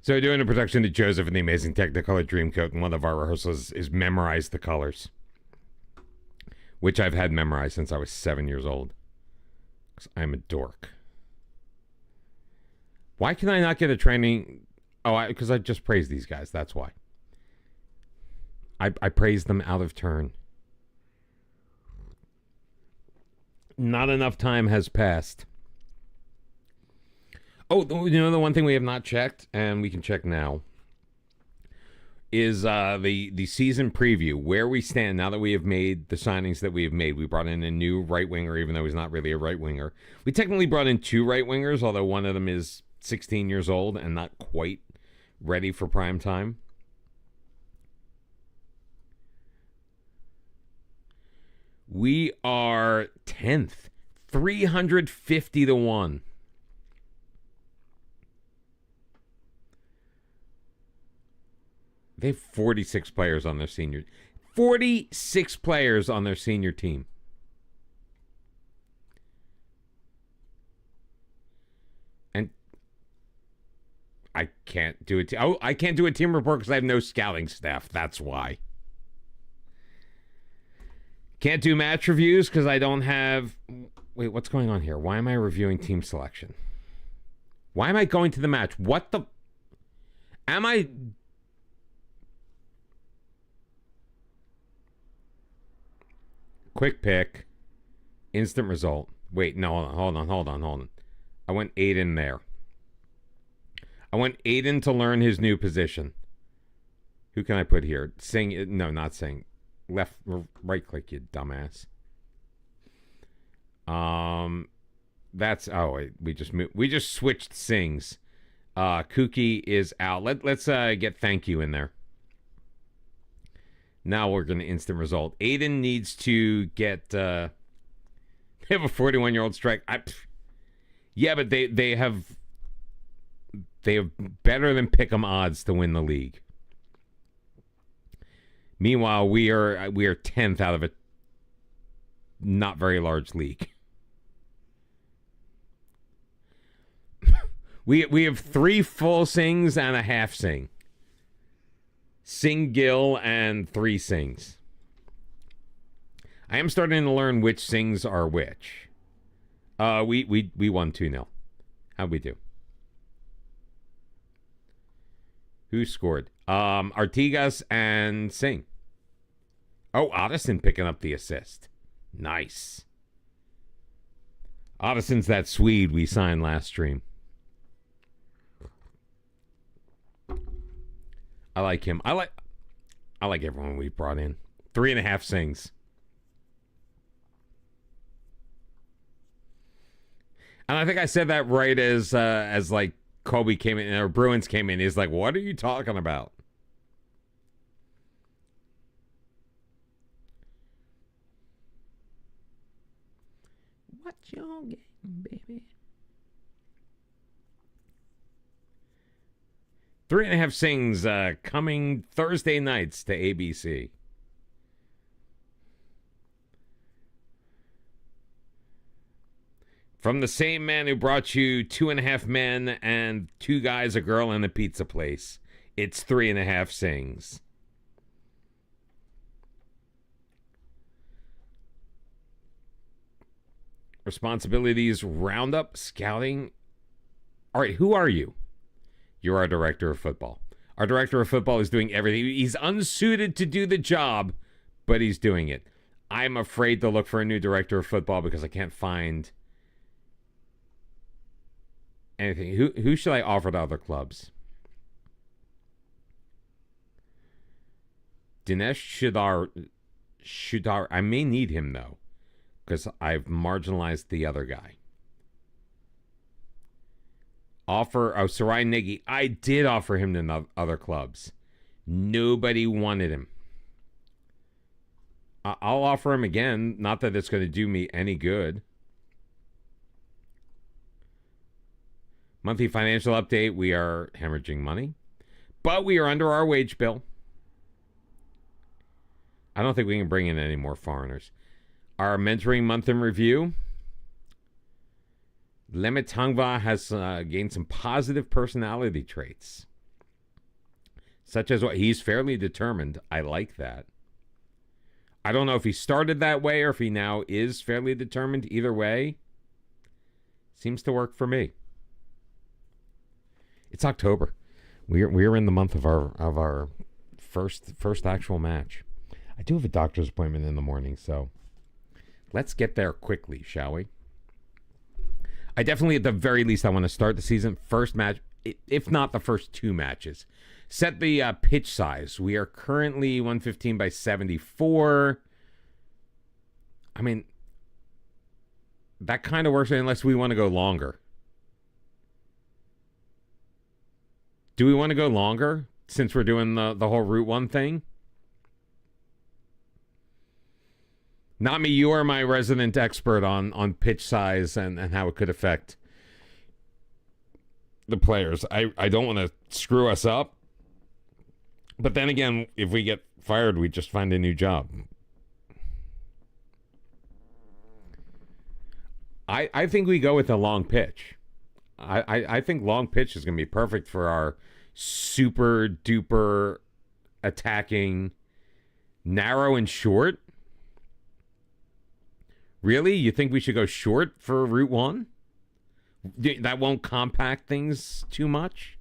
So doing a production to Joseph and the Amazing Technicolor Dreamcoat, and one of our rehearsals is memorize the colors, which I've had memorized since I was 7 years old, because I'm a dork. Why can I not get a training? Oh, because I just praised these guys. That's why. I praised them out of turn. Not enough time has passed. Oh, the one thing we have not checked, and we can check now, is the season preview, where we stand now that we have made the signings that we have made. We brought in a new right winger, even though he's not really a right winger. We technically brought in 2 right wingers, although one of them is 16 years old and not quite ready for prime time. We are 10th, 350 to 1. They have 46 players on their senior. 46 players on their senior team. And I can't do it. I can't do a team report because I have no scouting staff. That's why. Can't do match reviews because I don't have... Wait, what's going on here? Why am I reviewing team selection? Why am I going to the match? What the... Am I... Quick pick. Instant result. Wait, no, hold on. I went Aiden there. I want Aiden to learn his new position. Who can I put here? Sing. No, not Sing. Left, right click, you dumbass. That's... Oh, we just moved. We just switched Sings. Kooky is out. Let's get Thank You in there. Now we're going to instant result. Aiden needs to get... they have a 41-year-old strike. Yeah, but they have better than pick'em odds to win the league. Meanwhile, we are 10th out of a not very large league. We have 3 full Sings and a half Sing. Sing Gill and 3 Sings. I am starting to learn which Sings are which. We won 2-0. How'd we do? Who scored? Artigas and Sing. Oh, Addison picking up the assist. Nice. Addison's that Swede we signed last stream. I like him. I like everyone we brought in. 3.5 Sings. And I think I said that right as like Kobe came in, or Bruins came in. He's like, "What are you talking about?" your game, baby. 3.5 Sings coming Thursday nights to ABC. From the same man who brought you 2.5 Men and 2 Guys, a Girl, and a Pizza Place, it's 3.5 Sings. Responsibilities, roundup, scouting. All right, who are you? You're our director of football. Our director of football is doing everything. He's unsuited to do the job, but he's doing it. I'm afraid to look for a new director of football because I can't find anything. Who should I offer to other clubs? Dinesh Shudar. I may need him, though, because I've marginalized the other guy. Sarai Negi. I did offer him to other clubs. Nobody wanted him. I'll offer him again. Not that it's going to do me any good. Monthly financial update. We are hemorrhaging money, but we are under our wage bill. I don't think we can bring in any more foreigners. Our mentoring month in review. Lemit Tangva has gained some positive personality traits, such as what he's fairly determined. I like that. I don't know if he started that way or if he now is fairly determined. Either way, seems to work for me. It's October. We're in the month of our first actual match. I do have a doctor's appointment in the morning, so let's get there quickly, shall we? I definitely, at the very least, I want to start the season. First match, if not the first 2 matches. Set the pitch size. We are currently 115 by 74. I mean, that kind of works unless we want to go longer. Do we want to go longer since we're doing the whole Route 1 thing? Not me, you are my resident expert on pitch size and how it could affect the players. I don't want to screw us up. But then again, if we get fired, we just find a new job. I think we go with a long pitch. I think long pitch is going to be perfect for our super duper attacking narrow and short. Really? You think we should go short for Route 1? That won't compact things too much?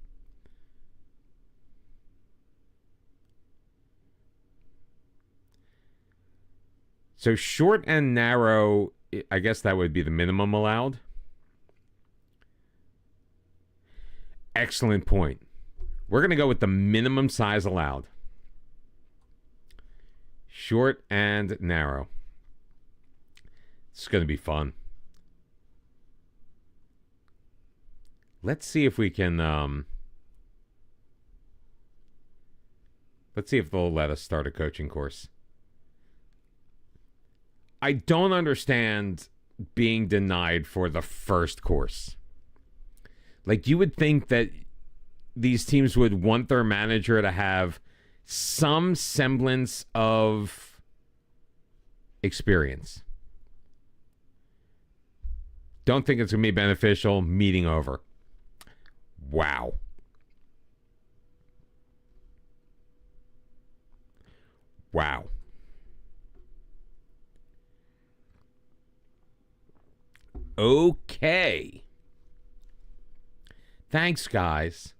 So short and narrow, I guess that would be the minimum allowed. Excellent point. We're going to go with the minimum size allowed. Short and narrow. It's going to be fun. Let's see if we can, let's see if they'll let us start a coaching course. I don't understand being denied for the first course. Like, you would think that these teams would want their manager to have some semblance of experience. Don't think it's going to be beneficial. Meeting over. Wow. Wow. Okay. Thanks, guys.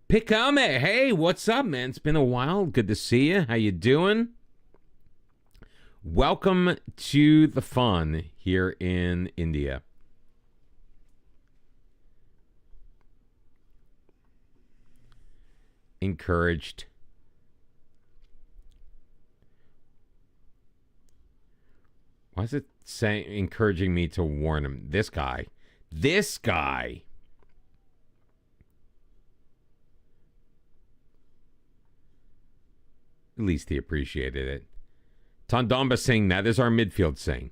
Pikame, hey, what's up, man? It's been a while. Good to see you. How you doing? Welcome to the fun here in India. Encouraged. Why is it saying encouraging me to warn him? This guy. At least he appreciated it. Tandamba Singh, that is our midfield Singh.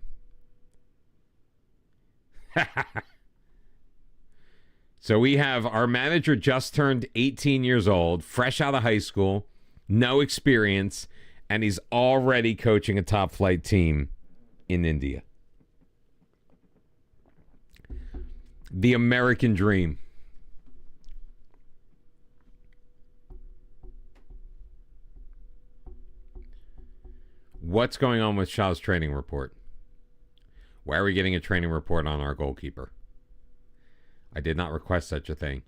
So we have our manager just turned 18 years old, fresh out of high school, no experience, and he's already coaching a top flight team in India. The American dream. What's going on with Shaw's training report? Why are we getting a training report on our goalkeeper? I did not request such a thing.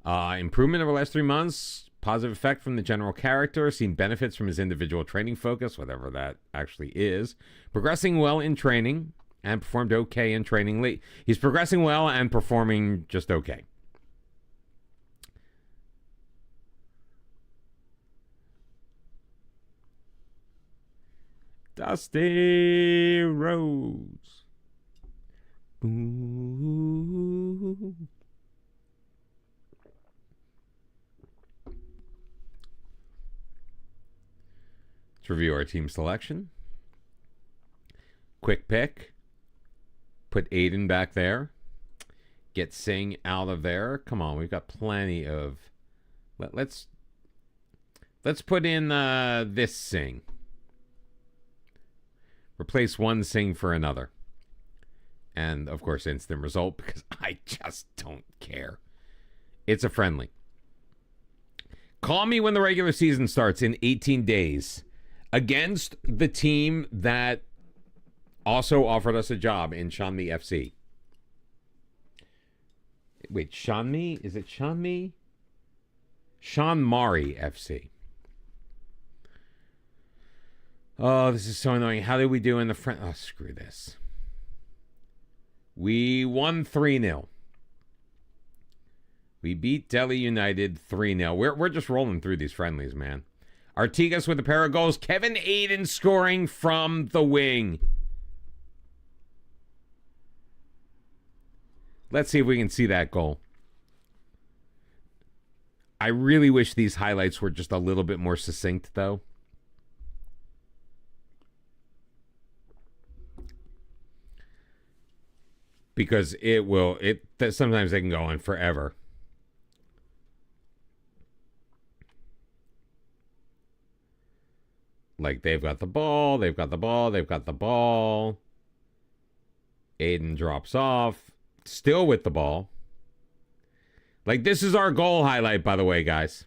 Improvement over the last 3 months. Positive effect from the general character. Seen benefits from his individual training focus, whatever that actually is. Progressing well in training and performed okay in training late. He's progressing well and performing just okay. Dusty Rose. Ooh. Let's review our team selection. Quick pick. Put Aiden back there. Get Singh out of there. Come on, we've got plenty of... Let's put in this Singh. Replace one Singh for another. And, of course, instant result because I just don't care. It's a friendly. Call me when the regular season starts in 18 days against the team that also offered us a job in Shanmi FC. Wait, Shanmi? Is it Shanmi? Shanmari FC. Oh, this is so annoying. How did we do in the front? Oh, screw this. We won 3-0. We beat Delhi United 3-0. We're just rolling through these friendlies, man. Artigas with a pair of goals. Kevin Aiden scoring from the wing. Let's see if we can see that goal. I really wish these highlights were just a little bit more succinct, though. Because sometimes they can go on forever. Like, they've got the ball. Aiden drops off. Still with the ball. Like, this is our goal highlight, by the way, guys.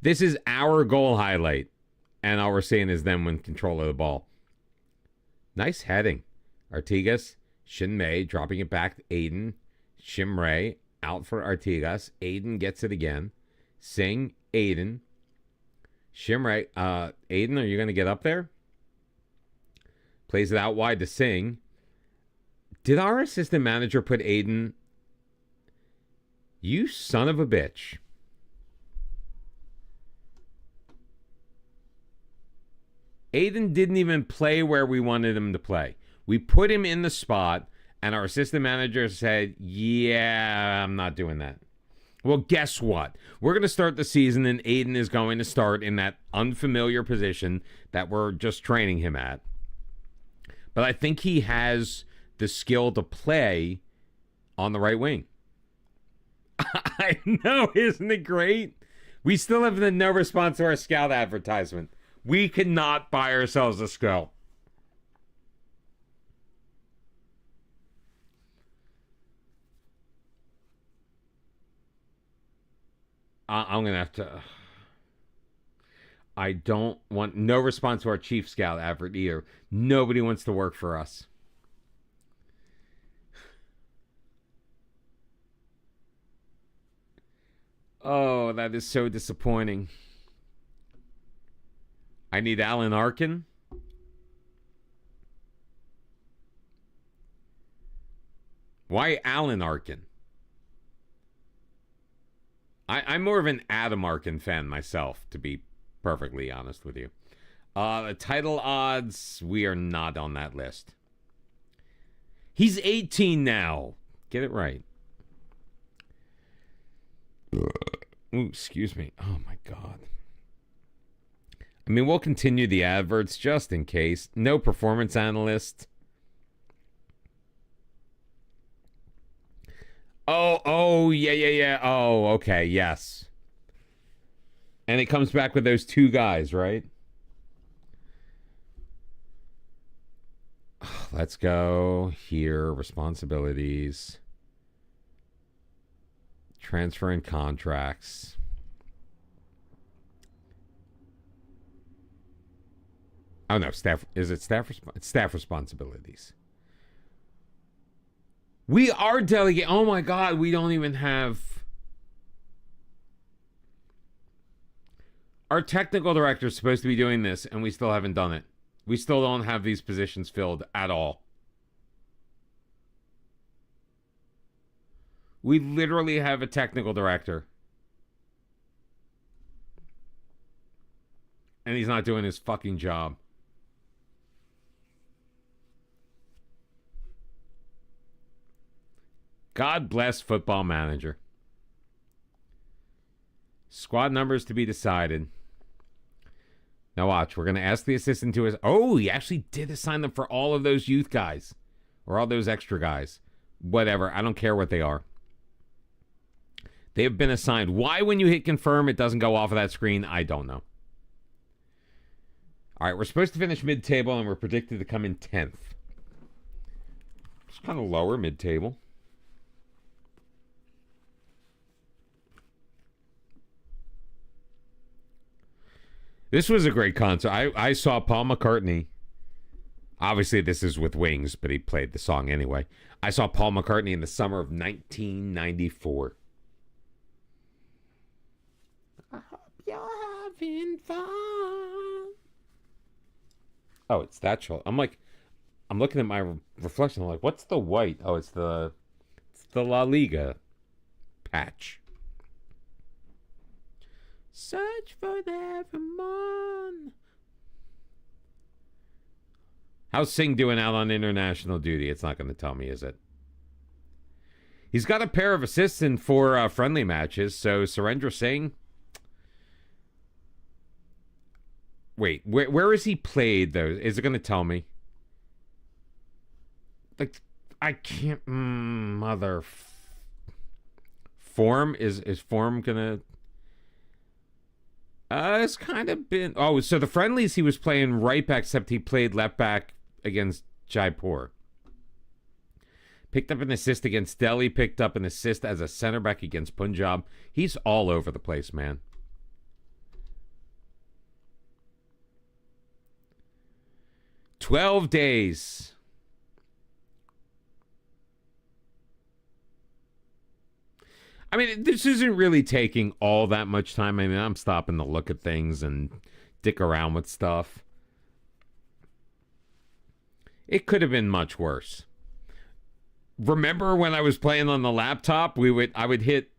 This is our goal highlight. And all we're seeing is them in control of the ball. Nice heading. Artigas, Shinmei dropping it back to Aiden. Shimray out for Artigas. Aiden gets it again. Singh, Aiden. Shimray, Aiden, are you going to get up there? Plays it out wide to Singh. Did our assistant manager put Aiden? You son of a bitch. Aiden didn't even play where we wanted him to play. We put him in the spot, and our assistant manager said, yeah, I'm not doing that. Well, guess what? We're going to start the season, and Aiden is going to start in that unfamiliar position that we're just training him at. But I think he has the skill to play on the right wing. I know, isn't it great? We still have no response to our scout advertisement. We cannot buy ourselves a scout. I'm going to have to... I don't want... No response to our chief scout advert either. Nobody wants to work for us. Oh, that is so disappointing. I need Alan Arkin. Why Alan Arkin? I'm more of an Adam Arkin fan myself, to be perfectly honest with you. The title odds, we are not on that list. He's 18 now. Get it right. Ooh, excuse me. Oh, my God. I mean, we'll continue the adverts just in case. No performance analyst. Oh, yeah. Oh, okay, yes. And it comes back with those two guys, right? Let's go here. Responsibilities. Transfer and contracts. Oh no, staff. Is it staff? Staff responsibilities. We are delegating. Oh my god, we don't even have. Our technical director is supposed to be doing this, and we still haven't done it. We still don't have these positions filled at all. We literally have a technical director. And he's not doing his fucking job. God bless Football Manager. Squad numbers to be decided. Now watch, we're going to ask the assistant to... Oh, he actually did assign them for all of those youth guys. Or all those extra guys. Whatever, I don't care what they are. They have been assigned. Why, when you hit confirm, it doesn't go off of that screen, I don't know. All right, we're supposed to finish mid-table, and we're predicted to come in 10th. It's kind of lower mid-table. This was a great concert. I saw Paul McCartney. Obviously, this is with Wings, but he played the song anyway. I saw Paul McCartney in the summer of 1994. I hope you're having fun. Oh, it's that show. I'm looking at my reflection. I'm like, what's the white? Oh, it's the La Liga patch. Search for everyone. How's Singh doing out on international duty? It's not going to tell me, is it? He's got a pair of assists in 4 friendly matches, so Surendra Singh. Wait, where is he played, though? Is it going to tell me? Like, I can't... mother... Form? Is Form going to... It's kind of been... Oh, so the friendlies he was playing right back, except he played left back against Jaipur. Picked up an assist against Delhi. Picked up an assist as a center back against Punjab. He's all over the place, man. "12 days. I mean, this isn't really taking all that much time. I mean, I'm stopping to look at things and dick around with stuff. It could have been much worse. Remember when I was playing on the laptop? I would hit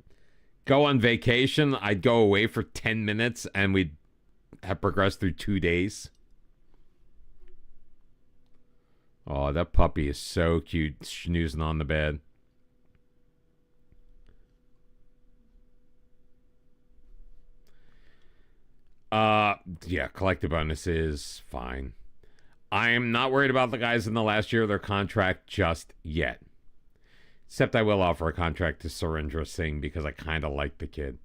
go on vacation. I'd go away for 10 minutes and we'd have progressed through 2 days. Oh, that puppy is so cute, snoozing on the bed. Yeah, collective bonuses, fine. I am not worried about the guys in the last year of their contract just yet. Except I will offer a contract to Surendra Singh because I kind of like the kid.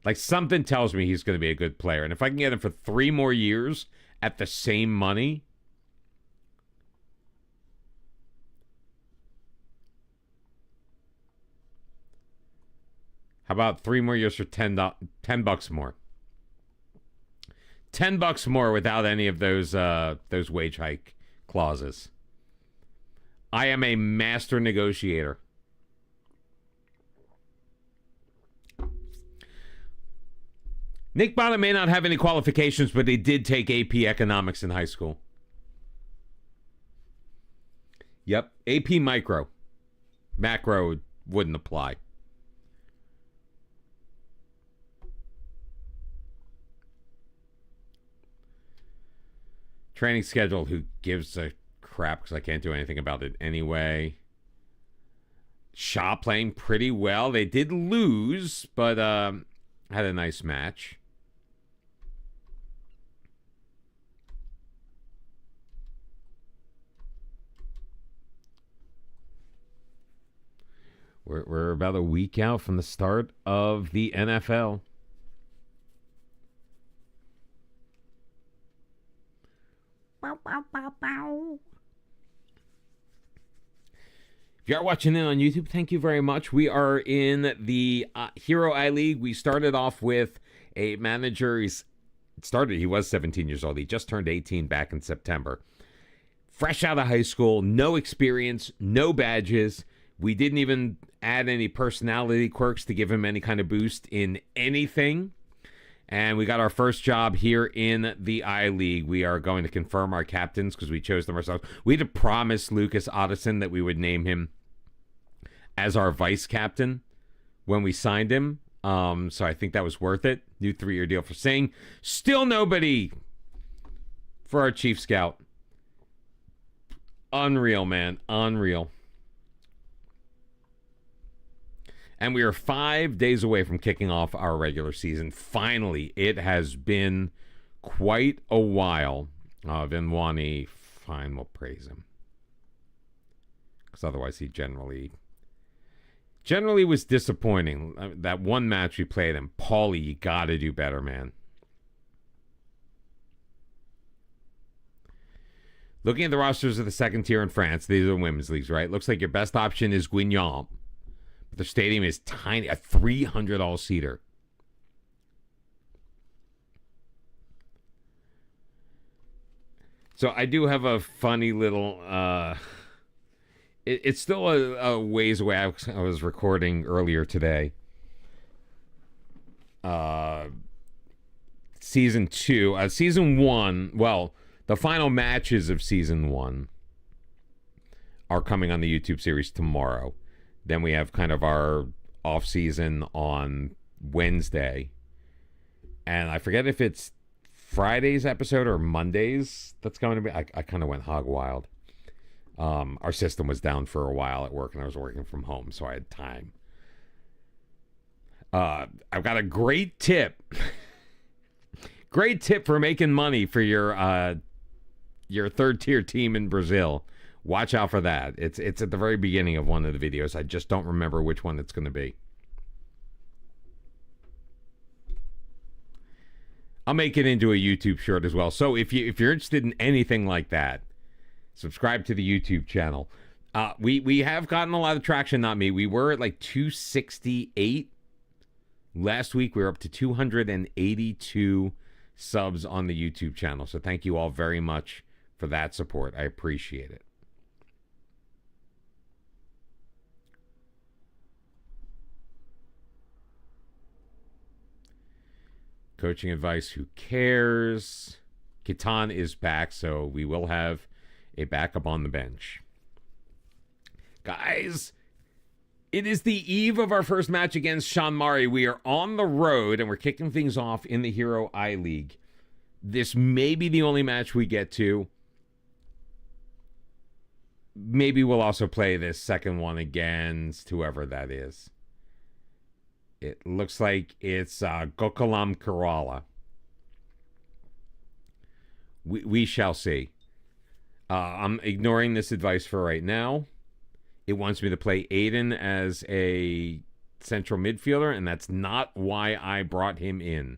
Like, something tells me he's going to be a good player. And if I can get him for 3 more years at the same money... How about 3 more years for $10 more? $10 more without any of those wage hike clauses. I am a master negotiator. Nick Bonnet may not have any qualifications, but he did take AP Economics in high school. Yep, AP Micro. Macro wouldn't apply. Training schedule, who gives a crap because I can't do anything about it anyway. Shaw playing pretty well. They did lose, but had a nice match. We're about a week out from the start of the NFL. Bow, bow, bow, bow. If you are watching in on YouTube, thank you very much. We are in the Hero I League. We started off with a manager. He was 17 years old. He just turned 18 back in September. Fresh out of high school, no experience, no badges. We didn't even add any personality quirks to give him any kind of boost in anything. And we got our first job here in the I League. We are going to confirm our captains because we chose them ourselves. We had to promise Lucas Otteson that we would name him as our vice captain when we signed him. So I think that was worth it. New 3-year deal for Singh. Still nobody for our chief scout. Unreal, man. Unreal. And we are 5 days away from kicking off our regular season. Finally, it has been quite a while. Vinwani, fine, we'll praise him. Because otherwise he generally was disappointing. That one match we played him, Paulie, you got to do better, man. Looking at the rosters of the second tier in France, these are the women's leagues, right? Looks like your best option is Guignon. The stadium is tiny, a 300 all-seater. So I do have a funny little... it's still a ways away. I was recording earlier today. Season 2. Season 1, well, the final matches of Season 1 are coming on the YouTube series tomorrow. Then we have kind of our off-season on Wednesday. And I forget if it's Friday's episode or Monday's that's going to be. I kind of went hog wild. Our system was down for a while at work, and I was working from home, so I had time. I've got a great tip. Great tip for making money for your third-tier team in Brazil. Watch out for that. It's at the very beginning of one of the videos. I just don't remember which one it's going to be. I'll make it into a YouTube short as well. So if you're interested in anything like that, subscribe to the YouTube channel. We have gotten a lot of traction. Not me. We were at like 268 last week. We were up to 282 subs on the YouTube channel. So thank you all very much for that support. I appreciate it. Coaching advice, who cares? Kitan is back, so we will have a backup on the bench. Guys, it is the eve of our first match against Sean Murray. We are on the road, and we're kicking things off in the Hero I League. This may be the only match we get to. Maybe we'll also play this second one against whoever that is. It looks like it's Gokulam Kerala. We shall see. I'm ignoring this advice for right now. It wants me to play Aiden as a central midfielder, and that's not why I brought him in.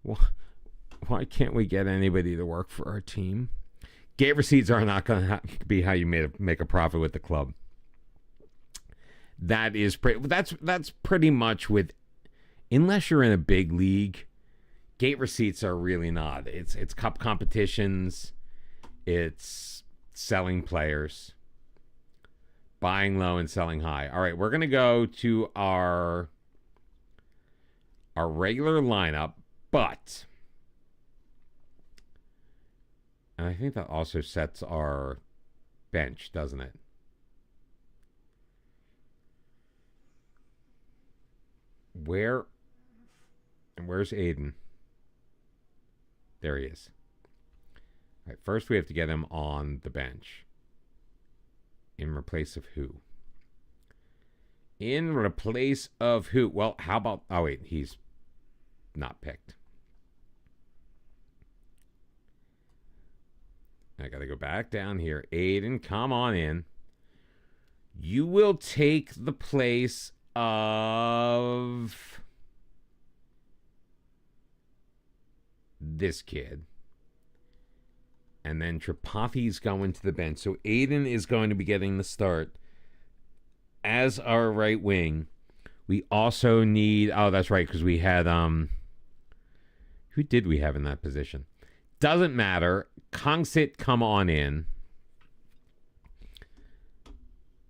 Why can't we get anybody to work for our team? Gate receipts are not going to be how you make a profit with the club. That's pretty much with, unless you're in a big league, gate receipts are really not. It's cup competitions, it's selling players, buying low and selling high. All right, we're gonna go to our regular lineup, but, and I think that also sets our bench, doesn't it? Where's Aiden? There he is. All right, first we have to get him on the bench. In replace of who? In replace of who? Well, how about... Oh, wait, he's not picked. I got to go back down here. Aiden, come on in. You will take the place of this kid. And then Tripathi's going to the bench. So Aiden is going to be getting the start as our right wing. We also need... Oh, that's right, because we had... Who did we have in that position? Doesn't matter. Kongsit, come on in.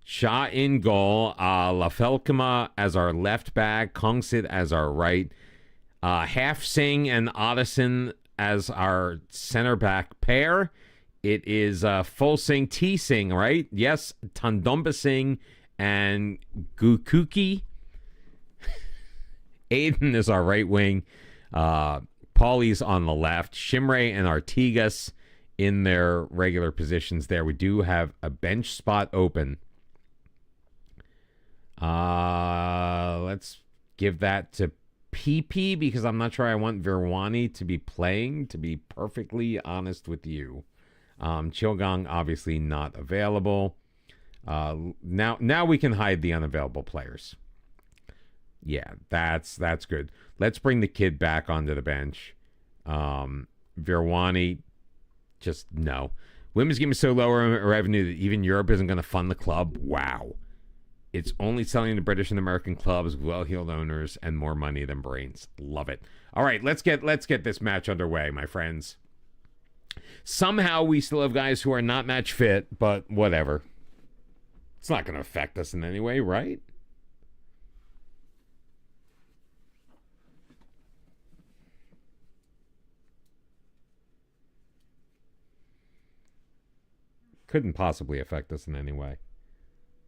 Shah in goal. Lafelkema as our left back. Kongsit as our right. Half Singh and Odison as our center back pair. It is Full Singh, T Singh, right? Yes, Tandumba Singh and Gukuki. Aiden is our right wing. Paulie's on the left. Shimray and Artigas in their regular positions there. We do have a bench spot open. Let's give that to PP because I'm not sure I want Virwani to be playing, to be perfectly honest with you. Chilgang obviously not available. Now we can hide the unavailable players. Yeah, that's good. Let's bring the kid back onto the bench. Virwani, just no. Women's game is so low revenue that even Europe isn't going to fund the club. Wow. It's only selling to British and American clubs, well-heeled owners, and more money than brains. Love it. All right, let's get this match underway, my friends. Somehow we still have guys who are not match fit, but whatever. It's not going to affect us in any way, right? Couldn't possibly affect us in any way.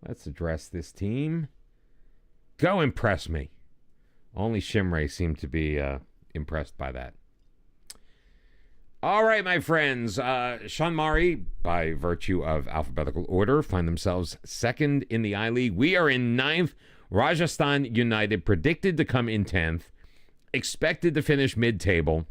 Let's address this team. Go impress me. Only Shimray seemed to be impressed by that. All right, my friends. Shanmari, by virtue of alphabetical order, find themselves second in the I-League. We are in 9th. Rajasthan United predicted to come in 10th. Expected to finish mid-table.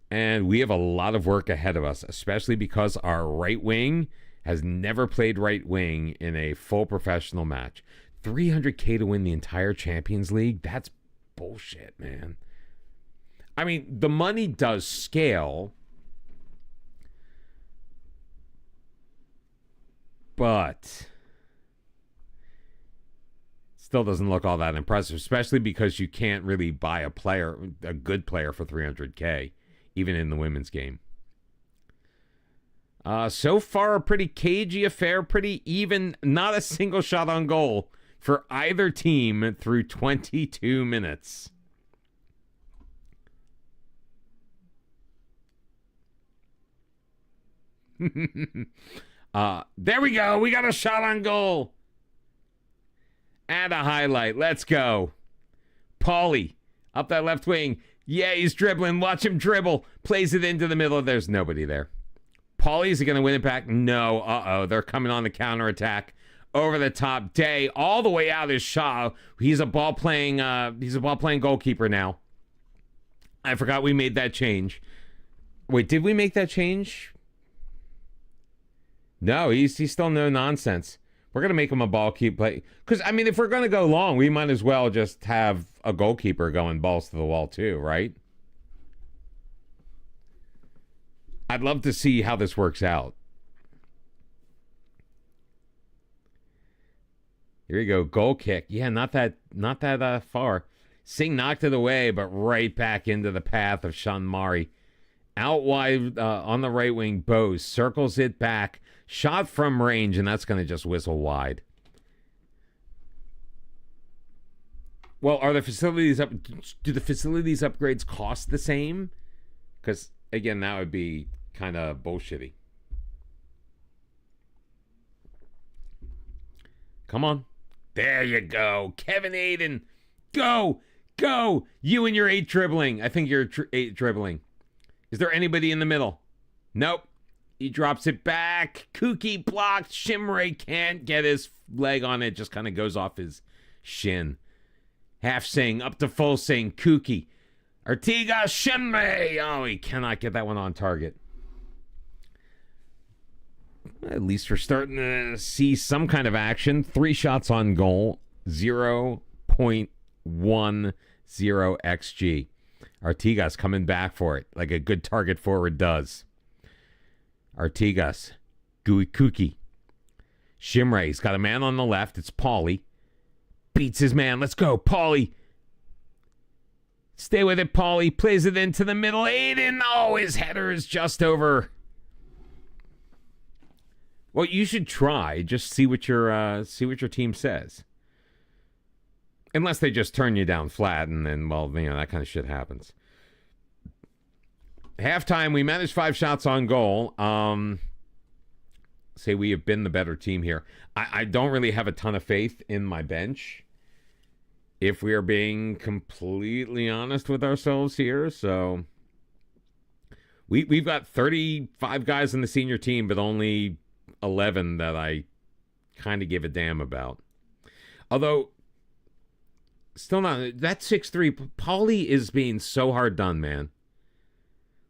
And we have a lot of work ahead of us, especially because our right wing has never played right wing in a full professional match. $300K to win the entire Champions League? That's bullshit, man. I mean, the money does scale, but still doesn't look all that impressive, especially because you can't really buy a good player for $300K, even in the women's game. So far, a pretty cagey affair, pretty even, not a single shot on goal for either team through 22 minutes. There we go. We got a shot on goal. And a highlight. Let's go. Paulie, up that left wing. Yeah, he's dribbling. Watch him dribble. Plays it into the middle. There's nobody there. Paulie's going to win it back. No. Uh-oh. They're coming on the counterattack. Over the top. Day all the way out is Shaw. He's a ball playing goalkeeper now. I forgot we made that change. Wait, did we make that change? No, he's still no nonsense. We're going to make him a ball keep play. Because, I mean, if we're going to go long, we might as well just have a goalkeeper going balls to the wall too, right? I'd love to see how this works out. Here you go, goal kick. Yeah, not that far. Singh knocked it away, but right back into the path of Shanmari. Out wide on the right wing, Bose circles it back. Shot from range, and that's going to just whistle wide. Well, are the facilities up? Do the facilities upgrades cost the same? Because, again, that would be kind of bullshitty. Come on. There you go. Kevin Aiden. Go. Go. You and your 8 dribbling. I think you're 8 dribbling. Is there anybody in the middle? Nope. He drops it back. Kuki blocked. Shimray can't get his leg on it. Just kind of goes off his shin. Half Singh up to full Singh. Kuki. Artigas. Shimray. Oh, he cannot get that one on target. At least we're starting to see some kind of action. 3 shots on goal, 0.10 XG. Artigas coming back for it like a good target forward does. Artigas, Gooey Kooky. Shimray's got a man on the left. It's Paulie. Beats his man. Let's go, Paulie. Stay with it, Paulie. Plays it into the middle. Aiden. Oh, his header is just over. Well, you should try. Just see what your team says. Unless they just turn you down flat, and then, well, you know, that kind of shit happens. Halftime, we managed 5 shots on goal. Say we have been the better team here. I don't really have a ton of faith in my bench, if we are being completely honest with ourselves here. So we've got 35 guys in the senior team, but only 11 that I kind of give a damn about. Although, still not, that 6'3", Paulie is being so hard done, man.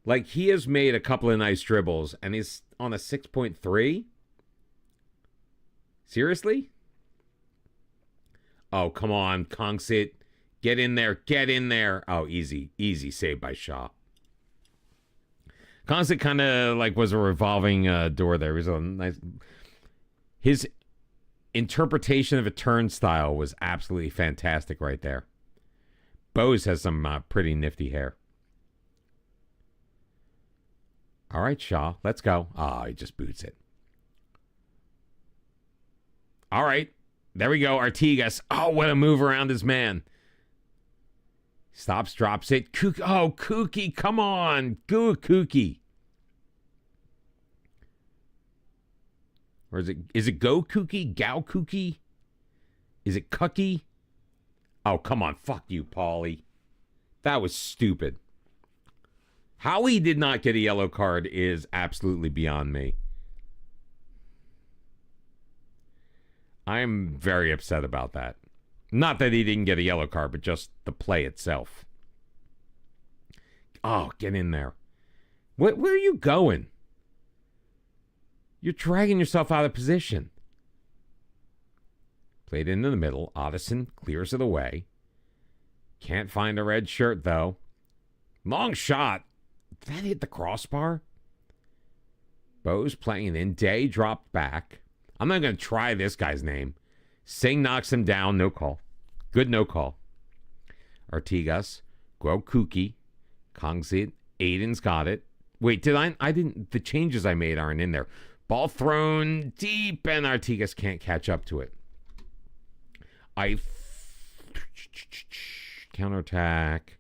Like, he has made a couple of nice dribbles, and he's on a 6.3? Seriously? Oh, come on, Kongsit. Get in there, get in there. Oh, easy save by Shaw. Kongsit kind of like was a revolving door there. It was a nice... His interpretation of a turnstile was absolutely fantastic right there. Bose has some pretty nifty hair. All right, Shaw, let's go. Oh, he just boots it. All right, there we go, Artigas. Oh, what a move around his man. Stops, drops it. Oh, Kooky, come on. Go, Kooky. Or is it Go Kooky? Gow Kooky? Is it Cookie? Oh, come on. Fuck you, Paulie. That was stupid. How he did not get a yellow card is absolutely beyond me. I'm very upset about that. Not that he didn't get a yellow card, but just the play itself. Oh, get in there. Where are you going? You're dragging yourself out of position. Played into the middle. Otteson clears it away. Can't find a red shirt, though. Long shot. Did that hit the crossbar? Bose playing in. Day dropped back. I'm not going to try this guy's name. Singh knocks him down. No call. Good no call. Artigas. Grow Kooky. Kongsit. Aiden's got it. Wait, I didn't... The changes I made aren't in there. Ball thrown deep, and Artigas can't catch up to it. Counterattack.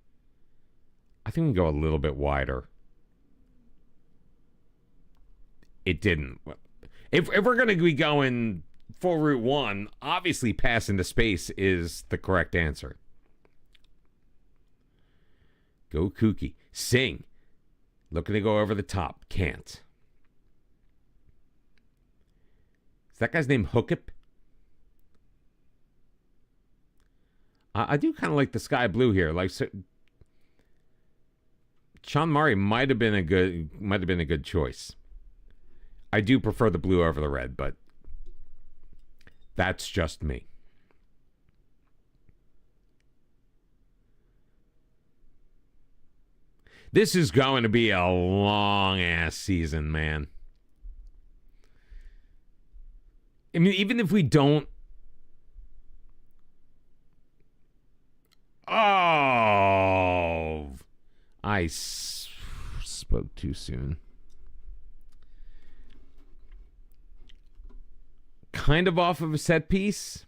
I think we can go a little bit wider. It didn't. If we're going to be going full route one, obviously pass into space is the correct answer. Go Kooky. Singh. Looking to go over the top. Can't. Is that guy's name Hookip? I do kind of like the sky blue here. Like, so, Sean Murray might have been a good choice. I do prefer the blue over the red, but that's just me. This is going to be a long-ass season, man. I mean, even if we don't... Oh! I spoke too soon. Kind of off of a set piece.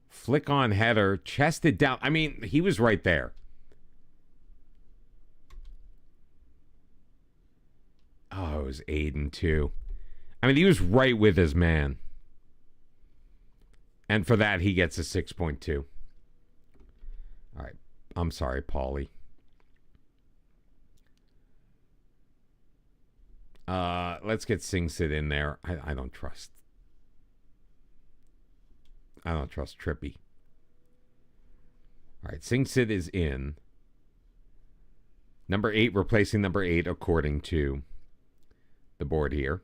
Flick on header, chested down. I mean, he was right there. Oh, it was Aiden, too. I mean, he was right with his man. And for that, he gets a 6.2. All right. I'm sorry, Paulie. Let's get Sing Sid in there. I don't trust. I don't trust Trippy. All right, Sing Sid is in. Number 8 replacing number 8 according to the board here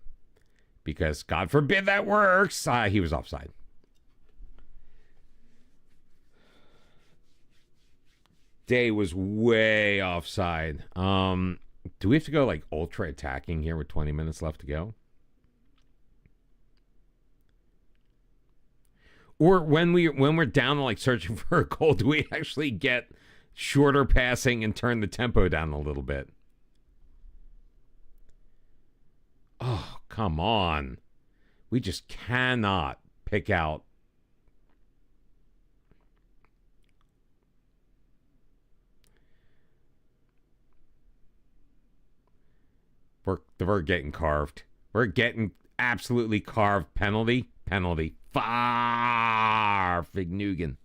because God forbid that works. He was offside. Day was way offside. Do we have to go like ultra attacking here with 20 minutes left to go? Or when we're down to like searching for a goal, do we actually get shorter passing and turn the tempo down a little bit? Oh, come on. We just cannot pick out. We're getting carved. We're getting absolutely carved. Penalty. Far Fignugan.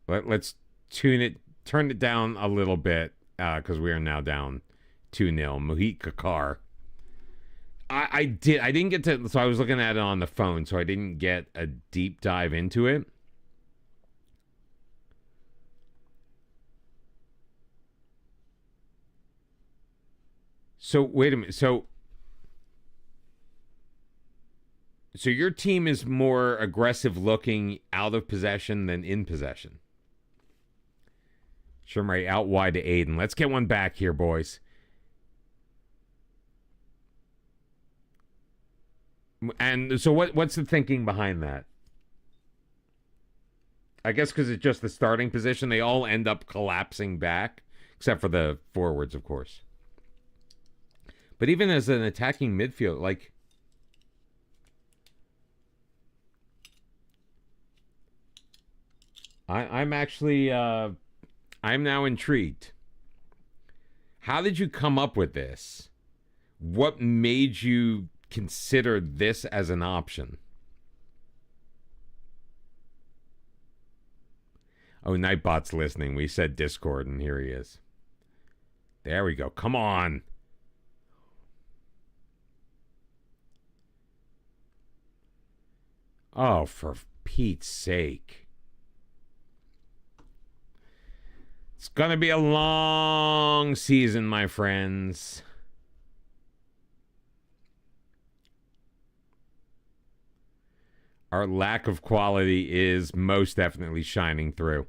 Let's turn it down a little bit because we are now down 2-0. Mohit Kakar. I didn't get to, so I was looking at it on the phone, so I didn't get a deep dive into it. So wait a minute. So your team is more aggressive looking out of possession than in possession. Shermray out wide to Aiden. Let's get one back here, boys. And so what's the thinking behind that? I guess because it's just the starting position, they all end up collapsing back, except for the forwards, of course. But even as an attacking midfield, like, I'm actually, I'm now intrigued. How did you come up with this? What made you consider this as an option? Oh, Nightbot's listening. We said Discord, and here he is. There we go. Come on. Oh, for Pete's sake. It's going to be a long season, my friends. Our lack of quality is most definitely shining through.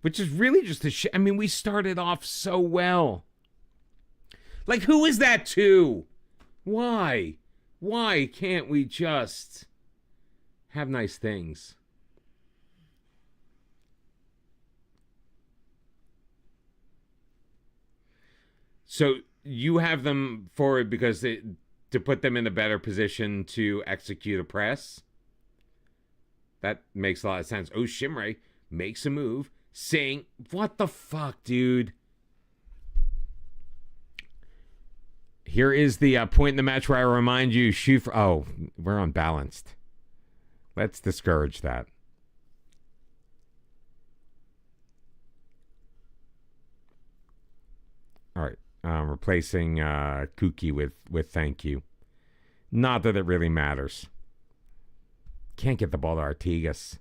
Which is really just I mean, we started off so well. Like, who is that to? Why? Why can't we just have nice things? So you have them forward because to put them in a better position to execute a press? That makes a lot of sense. Oh, Shimray makes a move, saying, what the fuck, dude? Here is the point in the match where I remind you, shoot for... Oh, we're unbalanced. Let's discourage that. All right. Replacing Kooky with thank you. Not that it really matters. Can't get the ball to Artigas.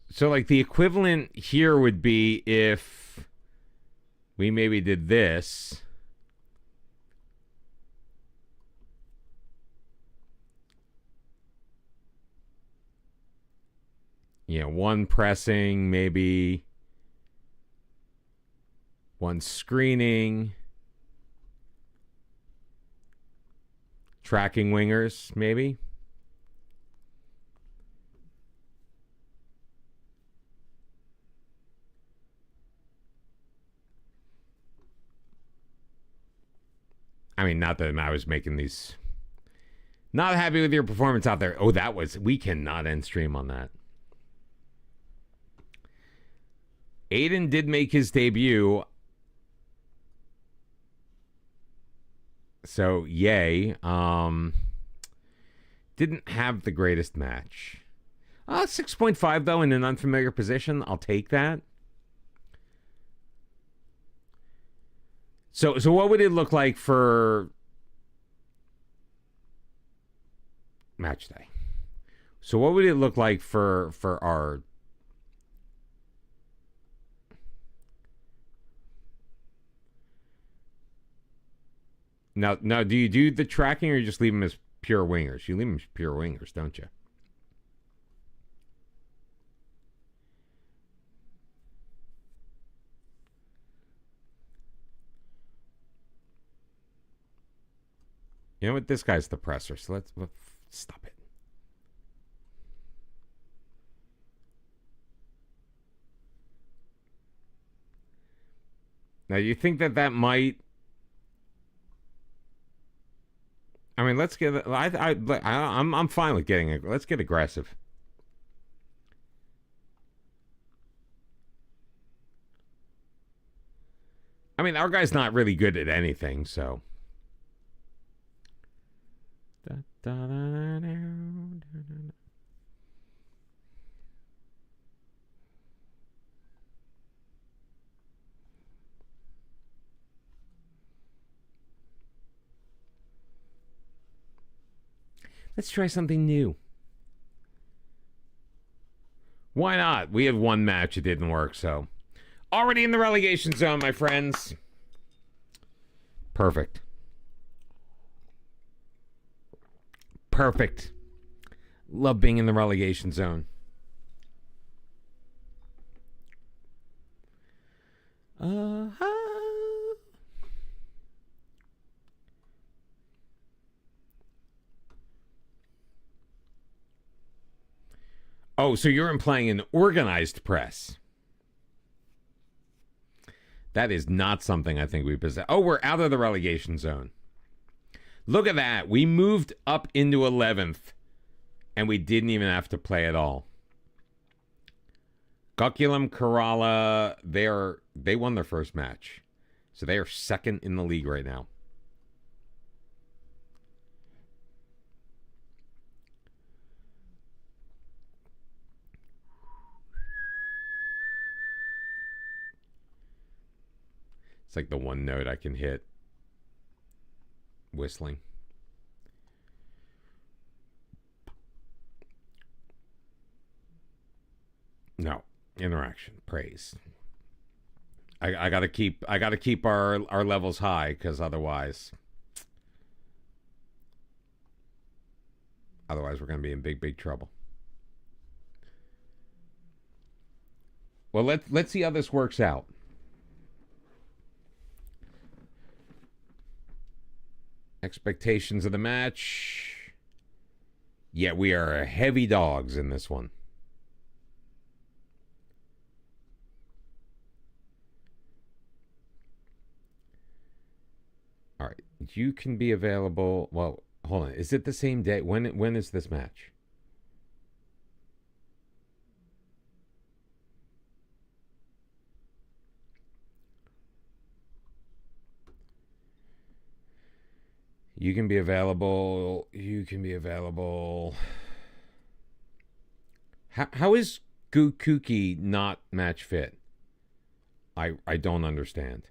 So, like, the equivalent here would be if we maybe did this. You know, one pressing, maybe one screening, tracking wingers, maybe. I mean, not that I was making these. Not happy with your performance out there. Oh, that was. We cannot end stream on that. Aiden did make his debut. So yay. Didn't have the greatest match. 6.5 though in an unfamiliar position. I'll take that. So what would it look like for match day? So what would it look like for our now do you do the tracking or you just leave them as pure wingers? You leave them as pure wingers, don't you? You know what? This guy's the presser, so let's stop it. Now, you think that might? I mean, let's get. I'm fine with getting it. Let's get aggressive. I mean, our guy's not really good at anything, so. Let's try something new. Why not? We had one match, it didn't work, so. Already in the relegation zone, my friends. Perfect. Perfect. Love being in the relegation zone. Oh, so you're implying an organized press. That is not something I think we possess. Oh, we're out of the relegation zone. Look at that. We moved up into 11th, and we didn't even have to play at all. Gokulum, Kerala, they won their first match. So they are second in the league right now. It's like the one note I can hit. Whistling. No. Interaction. Praise. I gotta keep our levels high, because otherwise we're gonna be in big trouble. Well, let's see how this works out. Expectations of the match. Yeah, we are heavy dogs in this one. All right, you can be available. Well, hold on. Is it the same day? When is this match? You can be available. You can be available. How is Gukuki not match fit? I don't understand.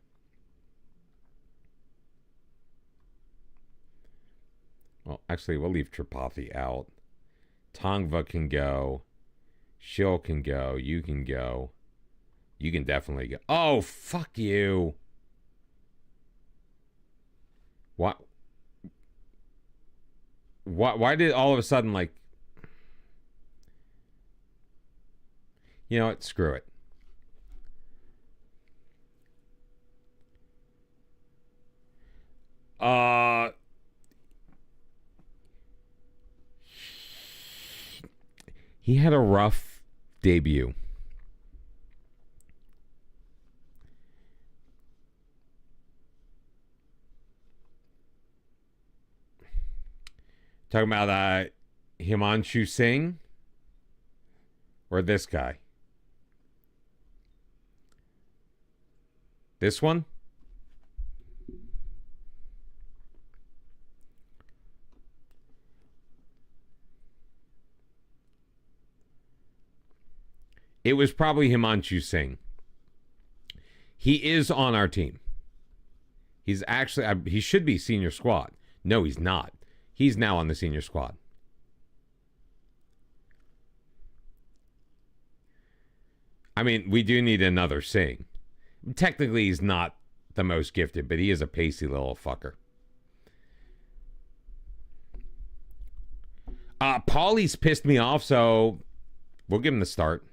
Well, actually, we'll leave Tripathi out. Tongva can go. Shil can go. You can go. You can definitely go. Oh, fuck you. What? Why did all of a sudden, like... You know what? Screw it. He had a rough debut. Talking about Himanshu Singh or this guy? This one? It was probably Himanshu Singh. He is on our team. He's actually, he should be senior squad. No, he's not. He's now on the senior squad. I mean, we do need another Singh. Technically, he's not the most gifted, but he is a pacey little fucker. Paulie's pissed me off, so we'll give him the start.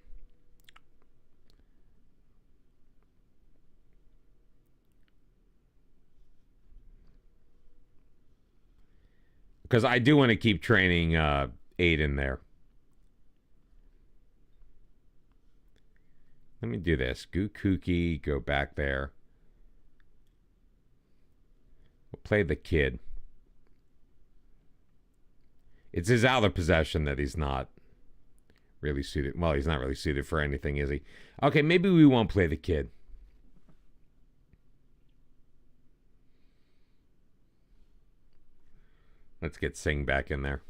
Because I do want to keep training Aiden there. Let me do this. Goo Kooky, go back there. We'll play the kid. It's his out of possession that he's not really suited. Well, he's not really suited for anything, is he? Okay, maybe we won't play the kid. Let's get Singh back in there.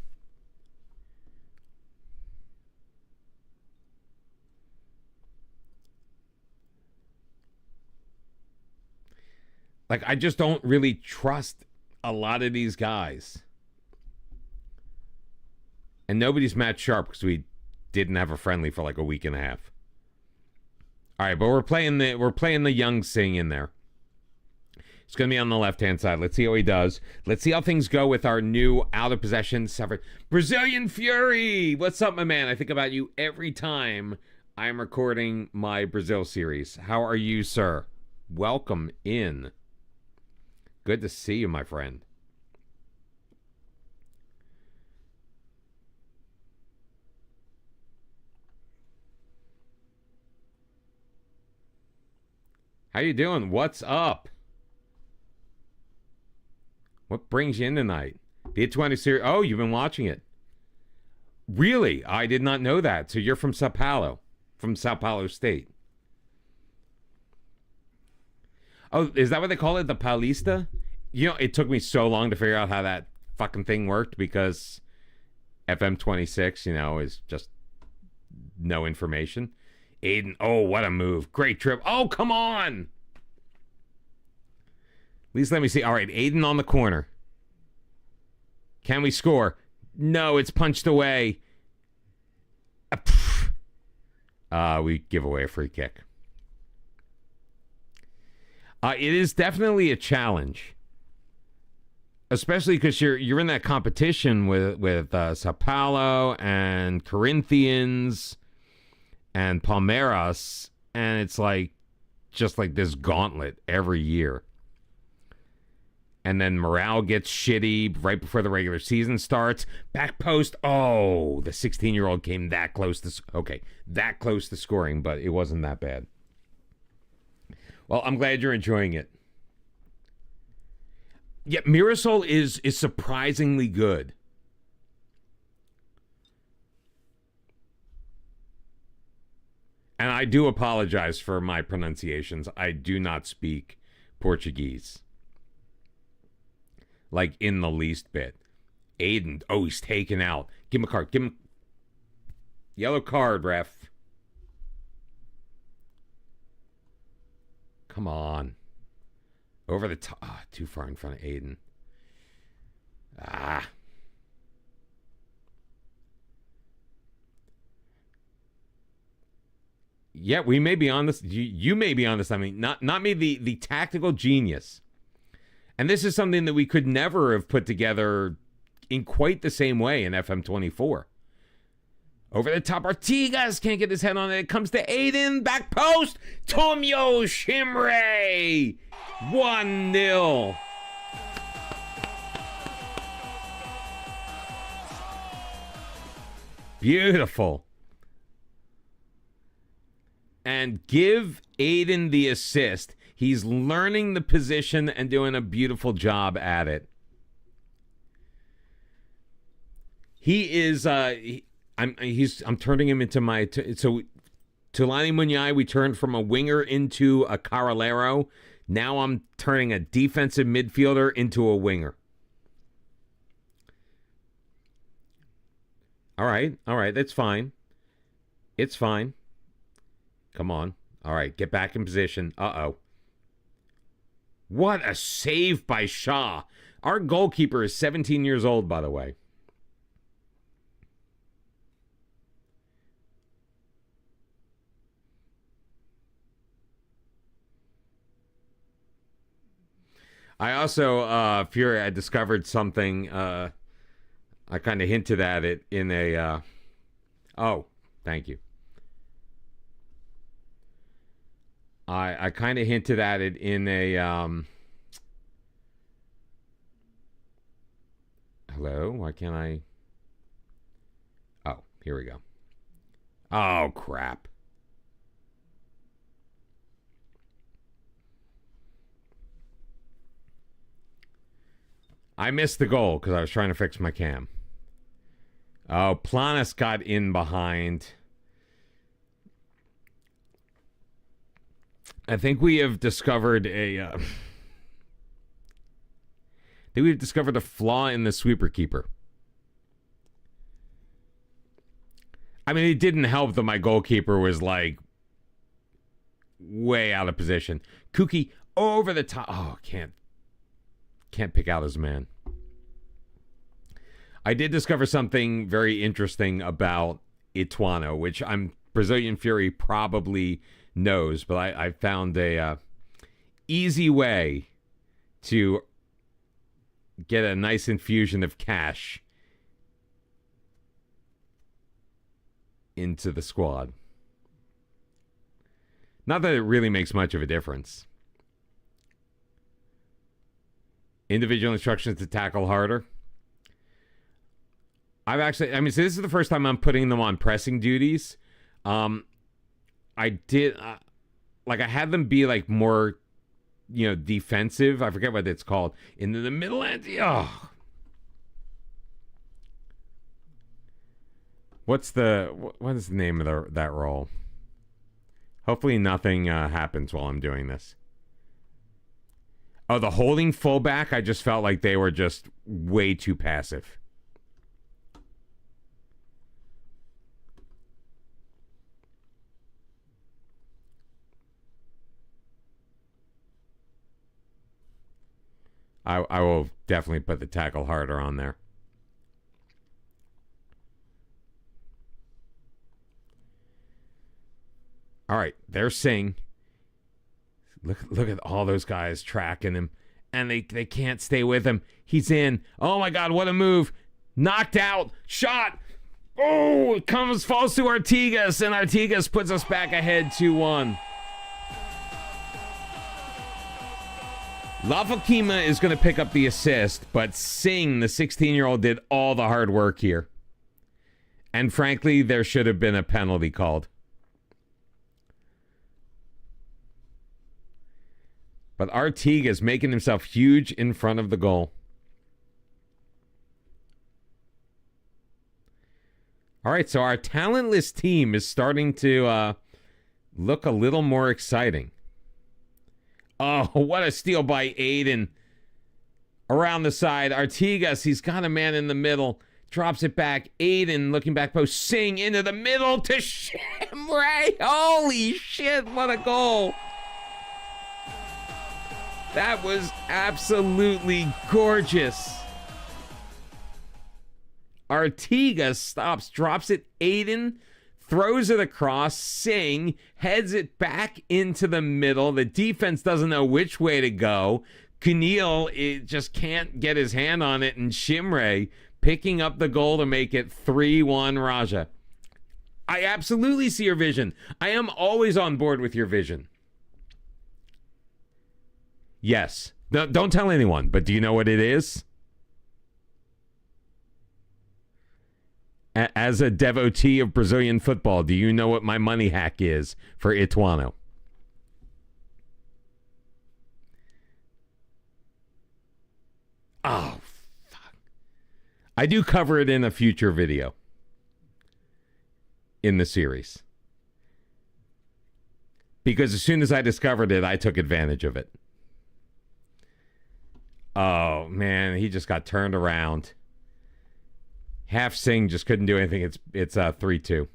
Like, I just don't really trust a lot of these guys. And nobody's match sharp because we didn't have a friendly for like a week and a half. All right, but we're playing the young Singh in there. It's going to be on the left-hand side. Let's see how he does. Let's see how things go with our new out-of-possession suffered. Brazilian Fury! What's up, my man? I think about you every time I'm recording my Brazil series. How are you, sir? Welcome in. Good to see you, my friend. How you doing? What's up? What brings you in tonight? The 20 series. Oh, you've been watching it. Really? I did not know that. So you're from Sao Paulo. From Sao Paulo State. Oh, is that what they call it? The Paulista? You know, it took me so long to figure out how that fucking thing worked because FM26, you know, is just no information. Aiden, oh, what a move. Great trip. Oh, come on. At least let me see. All right, Aiden on the corner. Can we score? No, it's punched away. We give away a free kick. It is definitely a challenge. Especially because you're in that competition with Sao Paulo and Corinthians and Palmeiras, and it's like just like this gauntlet every year. And then morale gets shitty right before the regular season starts. Back post, oh, the 16-year-old came that close to scoring, but it wasn't that bad. Well, I'm glad you're enjoying it. Yeah, Mirasol is surprisingly good. And I do apologize for my pronunciations. I do not speak Portuguese. Like, in the least bit. Aiden, oh, he's taken out. Give him a card. Give him... Yellow card, ref. Come on. Over the top. Ah, too far in front of Aiden. Ah. Yeah, we may be on this. You may be on this. I mean, not me, the tactical genius. And this is something that we could never have put together in quite the same way in FM24. Over the top, Artigas can't get his head on it. It comes to Aiden, back post. Tomio Shimre. 1-0. Beautiful. And give Aiden the assist. He's learning the position and doing a beautiful job at it. He is. I'm turning him into my. So, Tulani Munyai, we turned from a winger into a Carrilero. Now I'm turning a defensive midfielder into a winger. All right, that's fine. It's fine. Come on. All right, get back in position. Uh-oh. What a save by Shah. Our goalkeeper is 17 years old, by the way. I also, Fury, I discovered something. I kind of hinted at it in a... oh, thank you. I kind of hinted at it in a... hello? Why can't I... oh, here we go. Oh, crap. I missed the goal because I was trying to fix my cam. Oh, Planas got in behind. I think we have discovered a... I think we've discovered a flaw in the sweeper keeper. I mean, it didn't help that my goalkeeper was, like, way out of position. Kuki over the top. Oh, can't pick out his man. I did discover something very interesting about Ituano, which Brazilian Fury probably knows, but I found a easy way to get a nice infusion of cash into the squad. Not that it really makes much of a difference. Individual instructions to tackle harder. So this is the first time I'm putting them on pressing duties. I did, I had them be, like, more, defensive. I forget what it's called. Into the middle end. Oh. What is the name of that role? Hopefully nothing happens while I'm doing this. Oh, the holding fullback, I just felt like they were just way too passive. I will definitely put the tackle harder on there. All right, there's Singh. Look at all those guys tracking him, and they can't stay with him. He's in. Oh my God, what a move! Knocked out, shot. Oh, it falls to Artigas, and Artigas puts us back ahead 2-1. Lafakima is going to pick up the assist, but Singh, the 16-year-old, did all the hard work here. And frankly, there should have been a penalty called. But Artigas making himself huge in front of the goal. All right, so our talentless team is starting to look a little more exciting. Oh, what a steal by Aiden. Around the side, Artigas, he's got a man in the middle. Drops it back. Aiden looking back post. Singh into the middle to Shimray. Holy shit, what a goal. That was absolutely gorgeous. Artigas stops, drops it. Aiden throws it across. Singh heads it back into the middle. The defense doesn't know which way to go. Kunil just can't get his hand on it. And Shimray picking up the goal to make it 3-1 Raja. I absolutely see your vision. I am always on board with your vision. Yes. No, don't tell anyone, but do you know what it is? As a devotee of Brazilian football, do you know what my money hack is for Ituano? Oh, fuck. I do cover it in a future video in the series. Because as soon as I discovered it, I took advantage of it. Oh, man, he just got turned around. Half Singh just couldn't do anything. It's 3-2.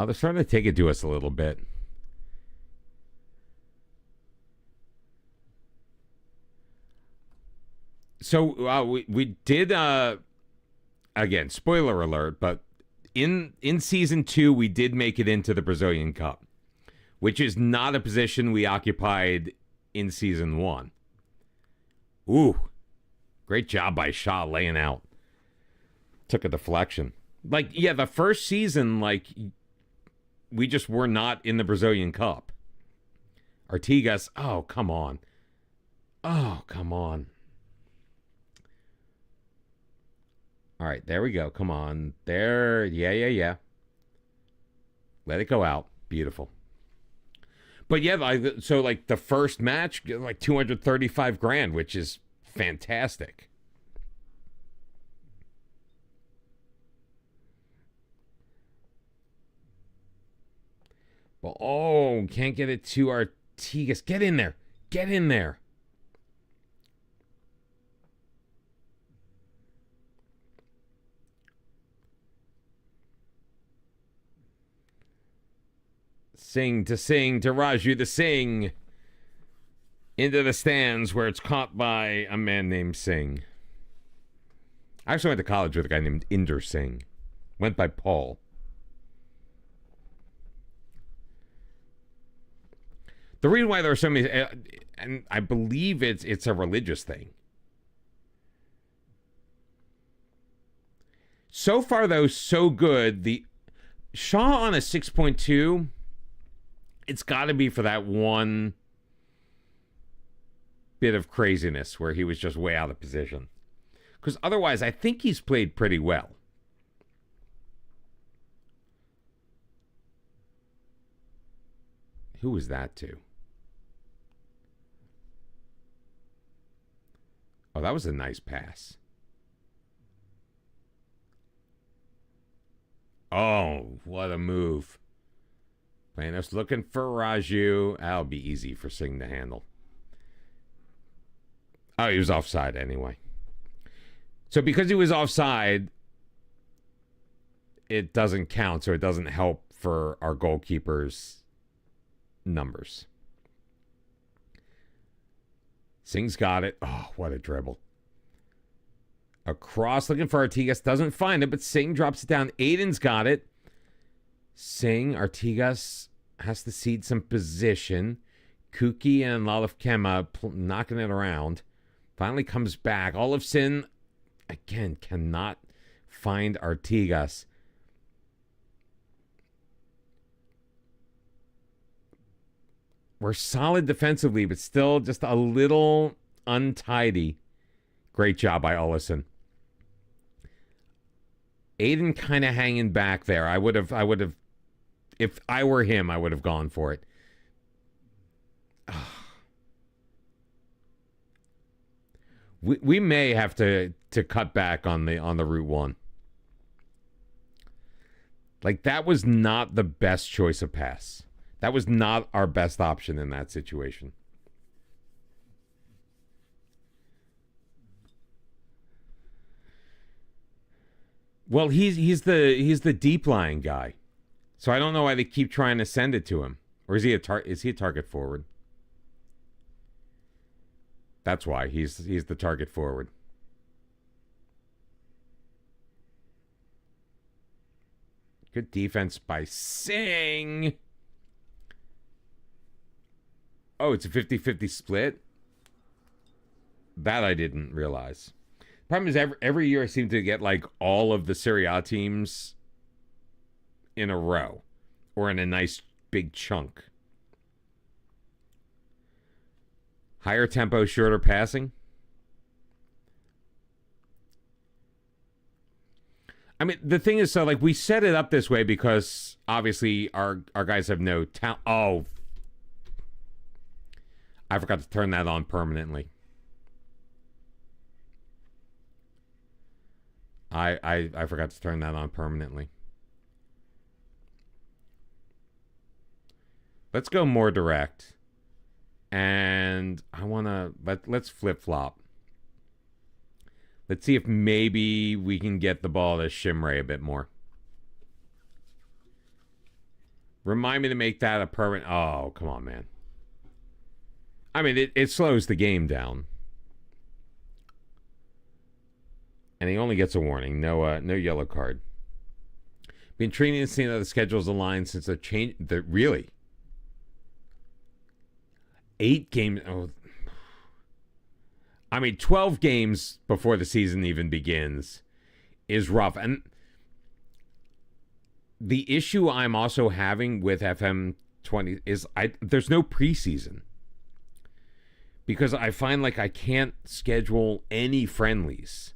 They're starting to take it to us a little bit. So we did, again, spoiler alert, but in season 2, we did make it into the Brazilian Cup, which is not a position we occupied in season 1. Ooh, great job by Shaw laying out. Took a deflection. Like, yeah, the first season, like, we just were not in the Brazilian Cup. Artigas, oh, come on. Oh, come on. All right, there we go. Come on. There. Yeah. Let it go out. Beautiful. But yeah, so like the first match, like 235 grand, which is fantastic. Well, oh, can't get it to Artigas. Get in there. Get in there. Sing to Raju to sing. Into the stands where it's caught by a man named Singh. I actually went to college with a guy named Inder Singh. Went by Paul. The reason why there are so many, and I believe it's a religious thing. So far, though, so good. The Shaw on a 6.2, it's got to be for that one bit of craziness where he was just way out of position. Because otherwise, I think he's played pretty well. Who was that to? Oh, that was a nice pass. Oh, what a move. Planos looking for Raju. That'll be easy for Singh to handle. Oh, he was offside anyway. So because he was offside, it doesn't count, so it doesn't help for our goalkeeper's numbers. Singh's got it. Oh, what a dribble. Across, looking for Artigas. Doesn't find it, but Singh drops it down. Aiden's got it. Singh, Artigas has to cede some position. Kuki and Lalifkema knocking it around. Finally comes back. Olafson, again, cannot find Artigas. We're solid defensively, but still just a little untidy. Great job by Olafson. Aiden kind of hanging back there. I would have, if I were him, I would have gone for it. We may have to cut back on the Route 1. Like, that was not the best choice of pass. That was not our best option in that situation. Well, he's the deep lying guy, so I don't know why they keep trying to send it to him. Or is he a target forward? That's why he's the target forward. Good defense by Singh. Oh, it's a 50-50 split? That I didn't realize. Problem is, every year I seem to get like all of the Serie A teams in a row. Or in a nice big chunk. Higher tempo, shorter passing. I mean, the thing is, so like we set it up this way because obviously our guys have no talent. Oh, I forgot to turn that on permanently. I forgot to turn that on permanently. Let's go more direct. And I want to let's flip-flop. Let's see if maybe we can get the ball to Shimray a bit more. Remind me to make that a permanent. Oh, come on, man. I mean, it slows the game down. And he only gets a warning. No yellow card. Been treating and seeing that the schedule's aligned since the change. Really? 8 games. Oh. I mean, 12 games before the season even begins is rough. And the issue I'm also having with FM20 is there's no preseason. Because I find like I can't schedule any friendlies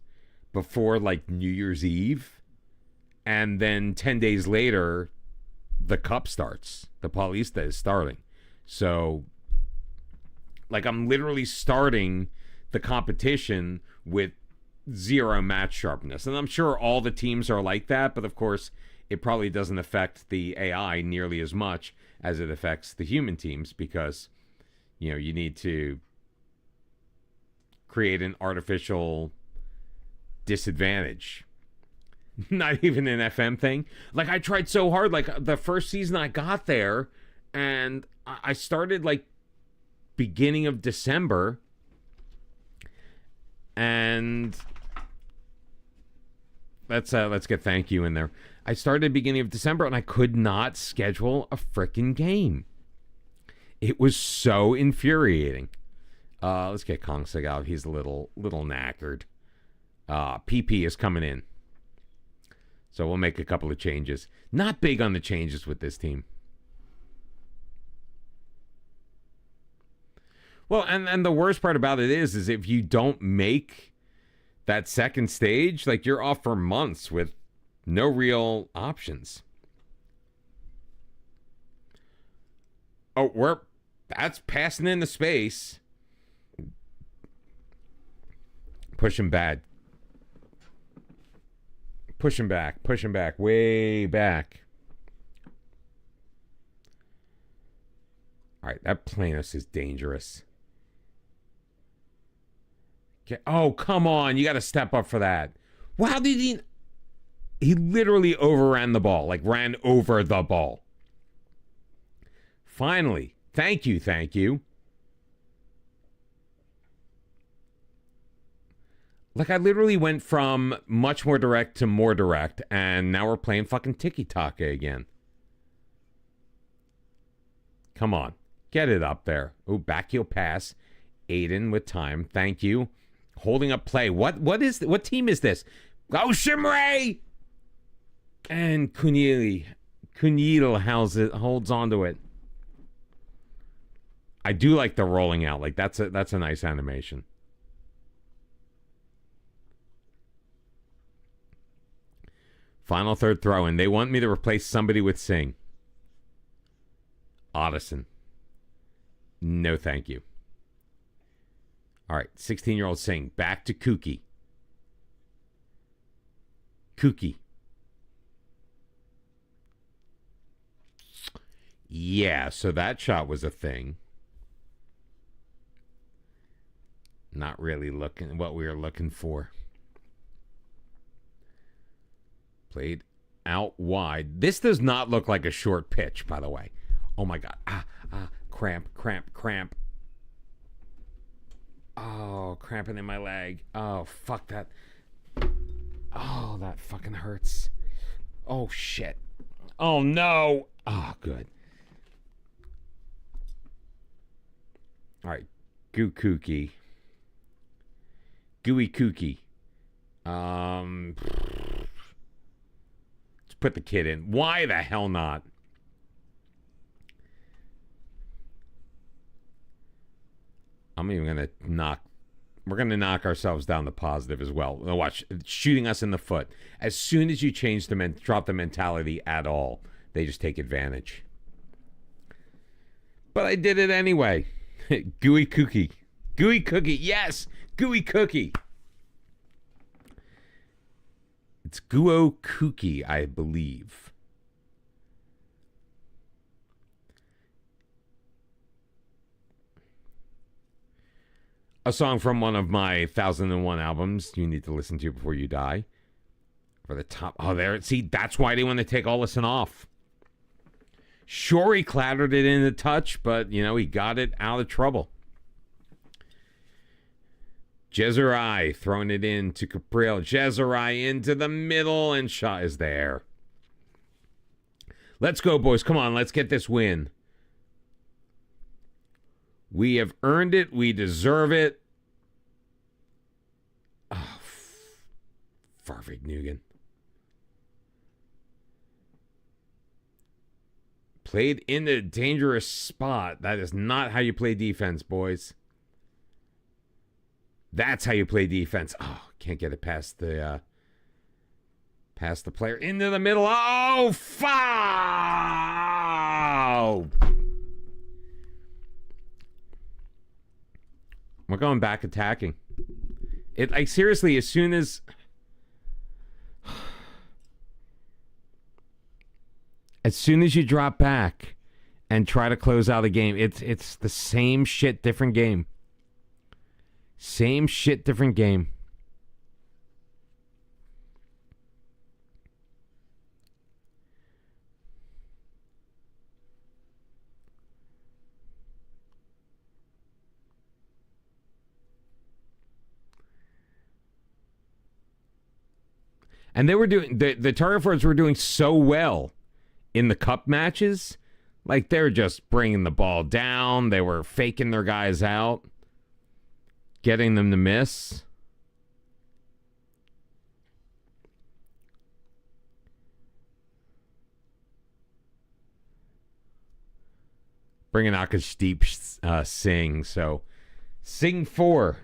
before like New Year's Eve. And then 10 days later, the Cup starts. The Paulista is starting. So, like, I'm literally starting the competition with 0 match sharpness. And I'm sure all the teams are like that. But, of course, it probably doesn't affect the AI nearly as much as it affects the human teams. Because, you know, you need to create an artificial disadvantage. Not even an FM thing. Like, I tried so hard. Like, the first season I got there, and I started, like, beginning of December. And let's get thank you in there. I started beginning of December, and I could not schedule a frickin' game. It was so infuriating. Let's get Kongsig out. He's a little knackered. PP is coming in. So we'll make a couple of changes. Not big on the changes with this team. Well, and the worst part about it is if you don't make that second stage, like, you're off for months with no real options. Oh, that's passing into space. Pushing bad. Pushing back, way back. All right, that Planos is dangerous. Okay. Oh, come on. You got to step up for that. Wow, did he... He literally overran the ball, like ran over the ball. Finally. Thank you. Like, I literally went from much more direct to more direct, and now we're playing fucking tiki-taka again. Come on. Get it up there. Oh, back heel pass. Aiden with time. Thank you. Holding up play. What team is this? Go Shimray! And Kunil holds on to it. I do like the rolling out. Like, that's a nice animation. Final third throw, and they want me to replace somebody with Singh. Addison. No, thank you. All right, 16-year-old Singh. Back to Kookie. Yeah, so that shot was a thing. Not really looking what we were looking for. Played out wide. This does not look like a short pitch, by the way. Oh my God. Cramp. Oh, cramping in my leg. Oh, fuck that. Oh, that fucking hurts. Oh, shit. Oh, no. Oh, good. All right. Gooey Kookie. Let's put the kid in. Why the hell not? I'm even going to knock. We're going to knock ourselves down the positive as well. Now watch. Shooting us in the foot. As soon as you change drop the mentality at all, they just take advantage. But I did it anyway. Gooey Kookie. Yes. Gooey Kookie. It's Guo Kookie, I believe. A song from one of my 1001 albums you need to listen to before you die. For the top. Oh, there. See, that's why they want to take Ollison off. Sure, he clattered it in the touch, but, you know, he got it out of trouble. Jezrerai throwing it in to Capriel. Jezrerai into the middle, and shot is there. Let's go, boys. Come on, let's get this win. We have earned it. We deserve it. Oh, Farvig Nugan. Played in a dangerous spot. That is not how you play defense, boys. That's how you play defense. Oh, can't get it past the player. Into the middle. Oh, foul! We're going back attacking. It, like, seriously, as soon as you drop back and try to close out a game, it's the same shit, different game. Same shit, different game. And they were doing, the target forwards were doing so well in the cup matches. Like, they're just bringing the ball down. They were faking their guys out, getting them to miss. Bringing Akashdeep Singh. So, Singh 4.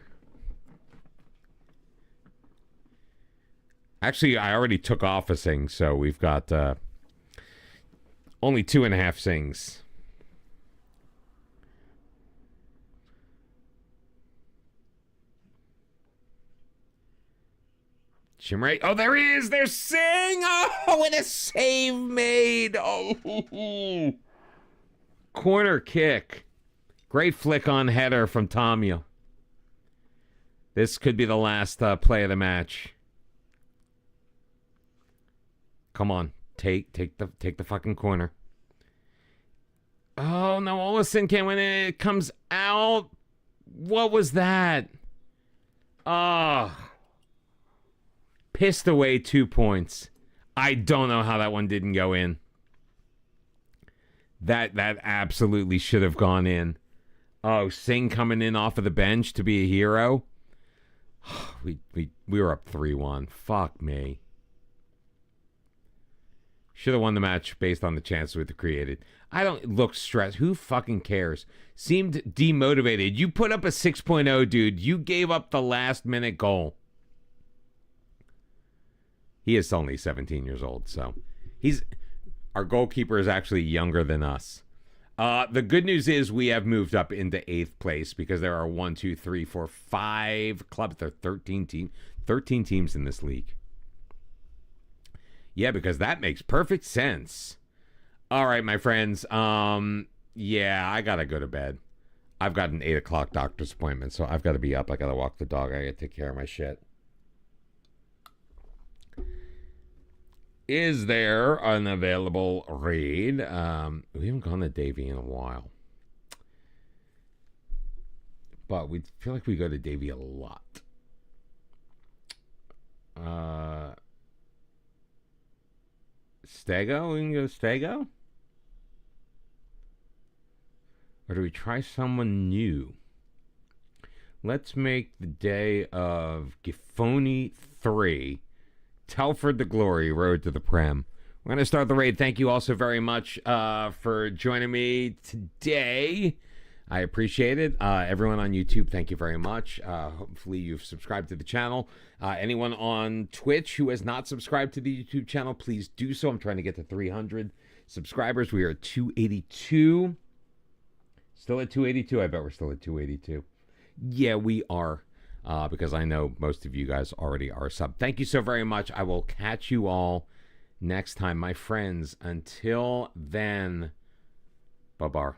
Actually, I already took off a Singh, so we've got only 2.5 Singhs. Shimray. Oh, there he is. There's Singh. Oh, and a save made. Oh, corner kick. Great flick on header from Tamio. This could be the last play of the match. Come on, take the fucking corner. Oh no, Olsen can't win it. It comes out. What was that? Oh, pissed away 2 points. I don't know how that one didn't go in. That absolutely should have gone in. Oh, Singh coming in off of the bench to be a hero. We were up 3-1. Fuck me. Should have won the match based on the chances we created. I don't look stressed. Who fucking cares? Seemed demotivated. You put up a 6.0, dude. You gave up the last minute goal. He is only 17 years old, so our goalkeeper is actually younger than us. The good news is we have moved up into 8th place because there are 1, 2, 3, 4, 5 clubs. There are 13 teams in this league. Yeah, because that makes perfect sense. All right, my friends. Yeah, I got to go to bed. I've got an 8 o'clock doctor's appointment, so I've got to be up. I got to walk the dog. I got to take care of my shit. Is there an available raid? We haven't gone to Davy in a while. But we feel like we go to Davy a lot. Stego? We can go Stego? Or do we try someone new? Let's make the day of Gifoni 3. Telford the Glory, Road to the Prem. We're going to start the raid. Thank you all so very much for joining me today. I appreciate it. Everyone on YouTube, thank you very much. Hopefully you've subscribed to the channel. Anyone on Twitch who has not subscribed to the YouTube channel, please do so. I'm trying to get to 300 subscribers. We are at 282. Still at 282? I bet we're still at 282. Yeah, we are. Because I know most of you guys already are sub. Thank you so very much. I will catch you all next time, my friends. Until then, bye-bye.